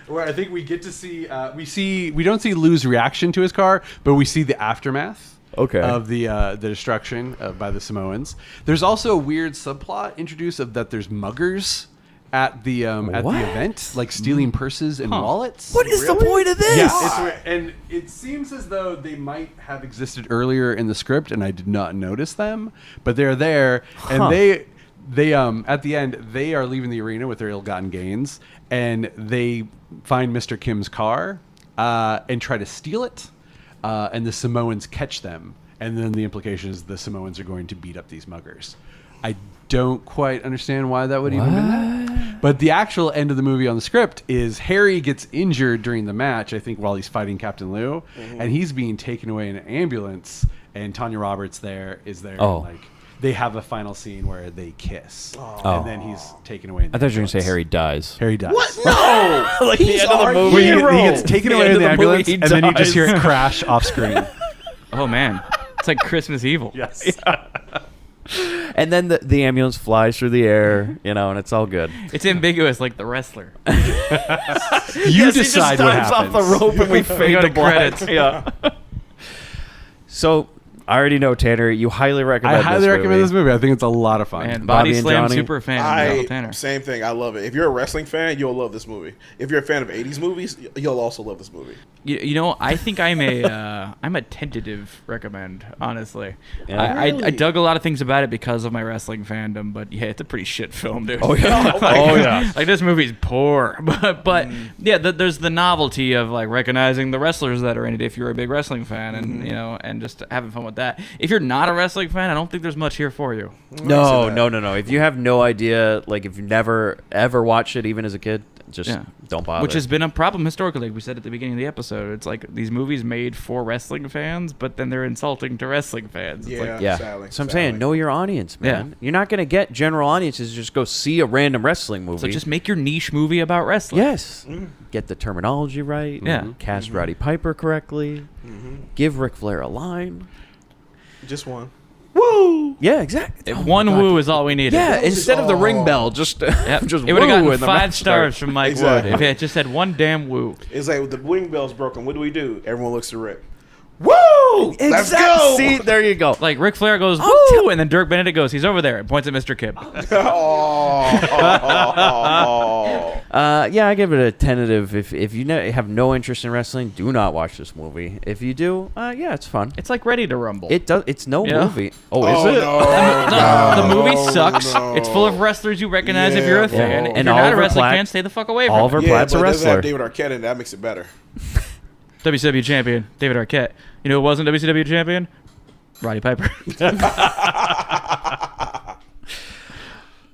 Where I think we get to see we don't see Lou's reaction to his car, but we see the aftermath. Okay. Of the destruction by the Samoans. There's also a weird subplot introduced of that there's muggers at the event, like stealing purses and wallets. What is the point of this? Yeah, it's weird. And it seems as though they might have existed earlier in the script, and I did not notice them, but they're there, and they at the end they are leaving the arena with their ill-gotten gains, and they find Mr. Kim's car and try to steal it, and the Samoans catch them, and then the implication is the Samoans are going to beat up these muggers. I don't quite understand why that would even be that. But the actual end of the movie on the script is Harry gets injured during the match, I think, while he's fighting Captain Lou, and he's being taken away in an ambulance, and Tanya Roberts is there. Oh. And, like, they have a final scene where they kiss, and then he's taken away. In the I thought you were going to say ambulance. Harry dies. Harry dies. What? No. Like He's the end of the our movie. hero. He gets taken The away end in the of the movie, ambulance, he and then you just dies. hear it crash off screen. Oh man, it's like Christmas Evil. Yes. And then the ambulance flies through the air, and it's all good. It's ambiguous, like the wrestler. You Yes, he decide just what dives happens. off the rope and we fade go to to black. credits. Yeah. So I already know, Tanner, you highly recommend I highly recommend this movie. I think it's a lot of fun. And Bobby Body and Slam Johnny. super fan. Michael Tanner. Same thing. I love it. If you're a wrestling fan, you'll love this movie. If you're a fan of 80s movies, you'll also love this movie. You know, I think I'm a tentative recommend. Honestly, Yeah. I dug a lot of things about it because of my wrestling fandom, but yeah, it's a pretty shit film, dude. Oh, yeah. Like, like this movie's poor, but yeah, there's the novelty of like recognizing the wrestlers that are in it if you're a big wrestling fan, and and just having fun with that. If you're not a wrestling fan, I don't think there's much here for you. No. If you have no idea, like if you've never ever watched it, even as a kid, just don't bother. Which has been a problem historically. Like we said at the beginning of the episode, it's like these movies made for wrestling fans, but then they're insulting to wrestling fans. It's like, yeah. Sadly, So I'm sadly. saying, know your audience, man. You're not going to get general audiences to just go see a random wrestling movie. so just make your niche movie about wrestling. Yes. Get the terminology right. Yeah. Cast Roddy Piper correctly. Give Ric Flair a line. Just one. Woo! Yeah, exactly. If one woo is all we needed. Yeah, instead of the ring bell, just Yep. just It would have woo gotten and the 5 match stars starts. from Mike Exactly. Wood if it just had one damn woo. It's like the wing bell's broken. What do? Everyone looks to Rick. Woo! Let's go! See, there you go. Like Ric Flair goes Oh, woo, and then Dirk Benedict goes, he's over there, and points at Mr. Kib. Oh. Yeah, I give it a tentative. If you have no interest in wrestling, do not watch this movie. If you do, yeah, it's fun. It's like Ready to Rumble. It does. It's no Yeah. movie. Oh, is Oh, it? no. The movie sucks. no. It's full of wrestlers you recognize if you're a Yeah, fan. bro. If And you're not a Oliver wrestling Platt- fan, stay the fuck away from Oliver it. Yeah, Platt's but a it doesn't wrestler. have David Arquette in it. That makes it better. WCW champion, David Arquette. You know who wasn't WCW champion? Roddy Piper.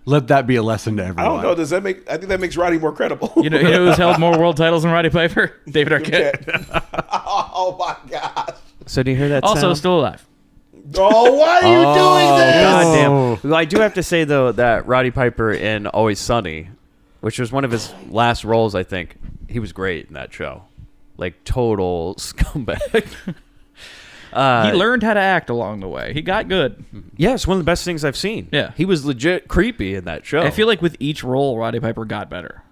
Let that be a lesson to everyone. I don't know. Does that make? I think that makes Roddy more credible. You know who's held more world titles than Roddy Piper? David Arquette. Oh my gosh. So do you hear that? Also sound? still alive. Oh, why are you doing this? Goddamn. Well, I do have to say though that Roddy Piper in Always Sunny, which was one of his last roles, I think he was great in that show. like total scumbag. He learned how to act along the way. He got good. Yeah, it's one of the best things I've seen. Yeah. He was legit creepy in that show. I feel like with each role, Roddy Piper got better.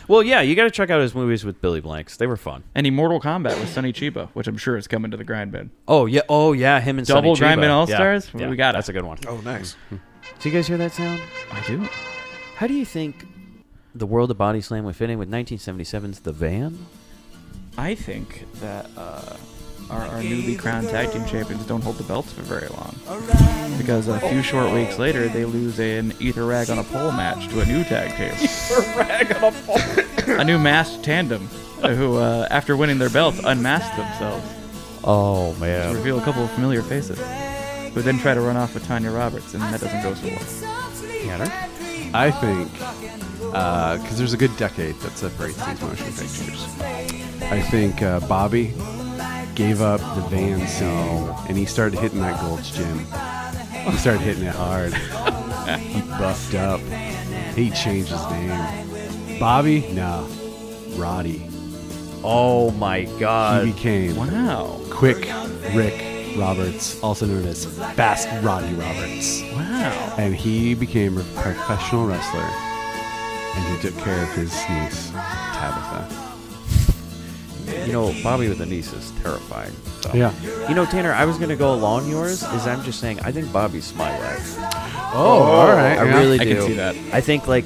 Well, yeah, you got to check out his movies with Billy Blanks. They were fun. And Mortal Kombat with Sonny Chiba, which I'm sure is coming to the Grindbin. Oh yeah, him and Double Sonny Grindbin Chiba. All-Stars? Yeah, We got it. That's a good one. Oh, nice. Do you guys hear that sound? I do. How do you think the world of Body Slam would fit in with 1977's The Van? I think that our newly crowned tag team champions don't hold the belts for very long. Because a few short weeks later, they lose an ether rag on a pole match to a new tag team. Ether rag on a pole. A new masked tandem who, after winning their belts, unmasked themselves Oh, to man. reveal a couple of familiar faces. Who then try to run off with Tanya Roberts, and that doesn't go so well. Tanner? I think, because there's a good decade that separates these motion pictures. I think Bobby gave up the van scene, and he started hitting that Gold's Gym. He started hitting it hard. He buffed up. He changed his name. Bobby? Nah. Roddy. Oh, my God. He became Wow. Quick Rick Roberts, also known as Fast Roddy Roberts. Wow. And he became a professional wrestler, and he took care of his niece, Tabitha. You know, Bobby with a niece is terrifying. So. Yeah. You know, Tanner, I was going to go along yours, is I'm just saying, I think Bobby's Smilax. Oh, all right. I yeah. really do. I can see that. I think, like,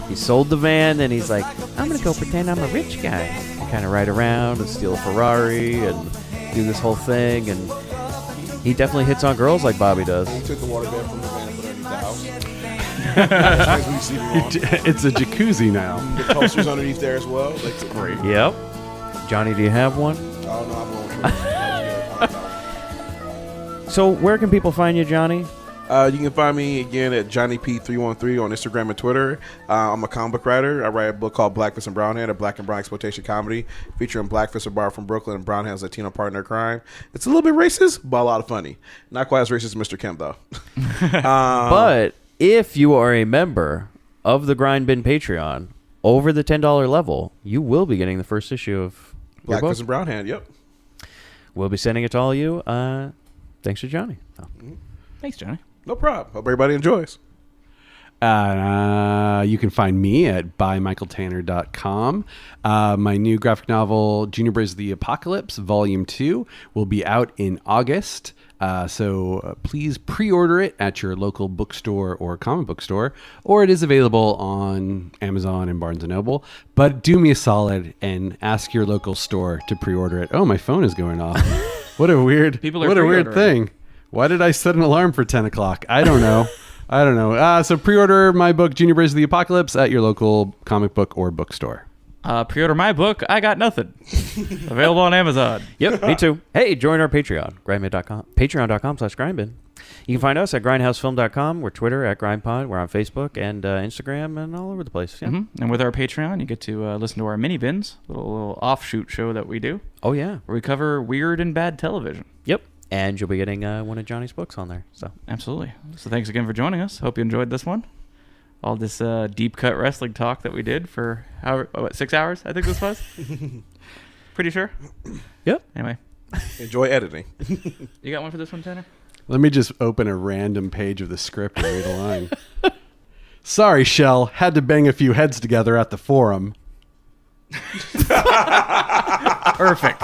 he sold the van, and he's like, I'm going to go pretend I'm a rich guy. And kind of ride around and steal a Ferrari and do this whole thing, and he definitely hits on girls like Bobby does. He took the water bed from the van and put it underneath the house. As we see them on. It's a jacuzzi now. The posters underneath there as well. Like, great. Yep. Johnny, do you have one? Oh, no, I'm going to. So where can people find you, Johnny? You can find me again at JohnnyP313 on Instagram and Twitter. I'm a comic book writer. I write a book called Blackfist and Brownhand, a black and brown exploitation comedy featuring Blackfist, a bar from Brooklyn, and Brownhand's Latino partner in crime. It's a little bit racist, but a lot of funny. Not quite as racist as Mr. Kemp, though. But if you are a member of the Grindbin Patreon, over the $10 level, you will be getting the first issue of your book. Blackfist and Brownhand, yep. We'll be sending it to all of you. Thanks to Johnny. Oh. Thanks, Johnny. No problem. Hope everybody enjoys. You can find me at buymichaeltanner.com. My new graphic novel, Junior Boys of the Apocalypse, Volume 2, will be out in August. So please pre-order it at your local bookstore or comic book store, or it is available on Amazon and Barnes & Noble. But do me a solid and ask your local store to pre-order it. Oh, my phone is going off. What a weird, People are what a weird pre-ordering. thing. Why did I set an alarm for 10 o'clock? I don't know. I don't know. So pre-order my book, Junior Boys of the Apocalypse, at your local comic book or bookstore. Pre-order my book, I Got Nothing. Available on Amazon. Yep, me too. Hey, join our Patreon, grindbin.com, patreon.com/grindbin. You can find us at grindhousefilm.com. We're Twitter at grindpod. We're on Facebook and Instagram and all over the place. Yeah. Mm-hmm. And with our Patreon, you get to listen to our mini bins, little offshoot show that we do, Oh, yeah. where we cover weird and bad television. Yep. And you'll be getting one of Johnny's books on there. So Absolutely. So thanks again for joining us. Hope you enjoyed this one. All this deep cut wrestling talk that we did for 6 hours, I think this was. Pretty sure. Yep. Anyway, Enjoy editing. you got one for this one, Tanner? Let me just open a random page of the script and read a line. Sorry, Shell. Had to bang a few heads together at the forum. Perfect.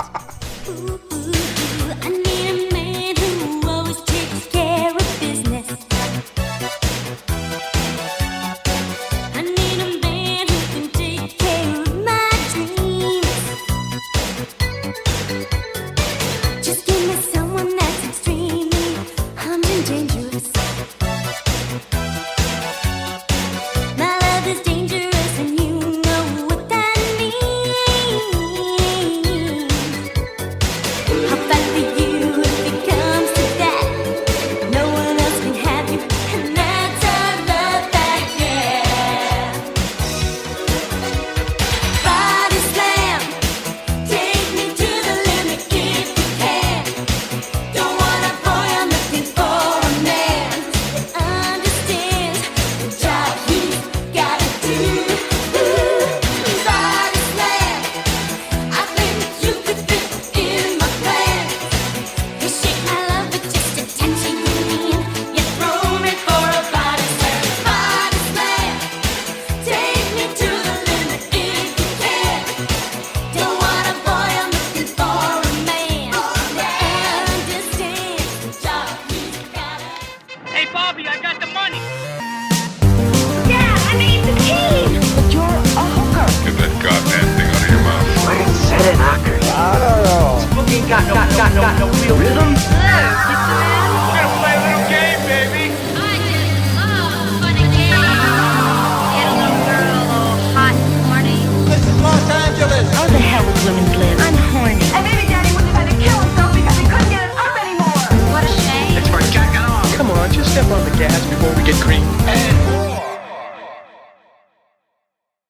I need a man who always takes care of business. I need a man who can take care of my dreams. Just give me someone that's extremely armed and dangerous. My love is dangerous and you know what that means. Get it, knockers. I don't know. Spooky got no real rhythm. We're gonna play a little game, baby. I just love fun and games. Get a little girl all hot and horny. This is Los Angeles. How the hell would women live? I'm horny. And maybe Daddy wouldn't have had to kill himself because he couldn't get it up anymore. What a shame. It's for jacking off. Come on, just step on the gas before we get creamed. And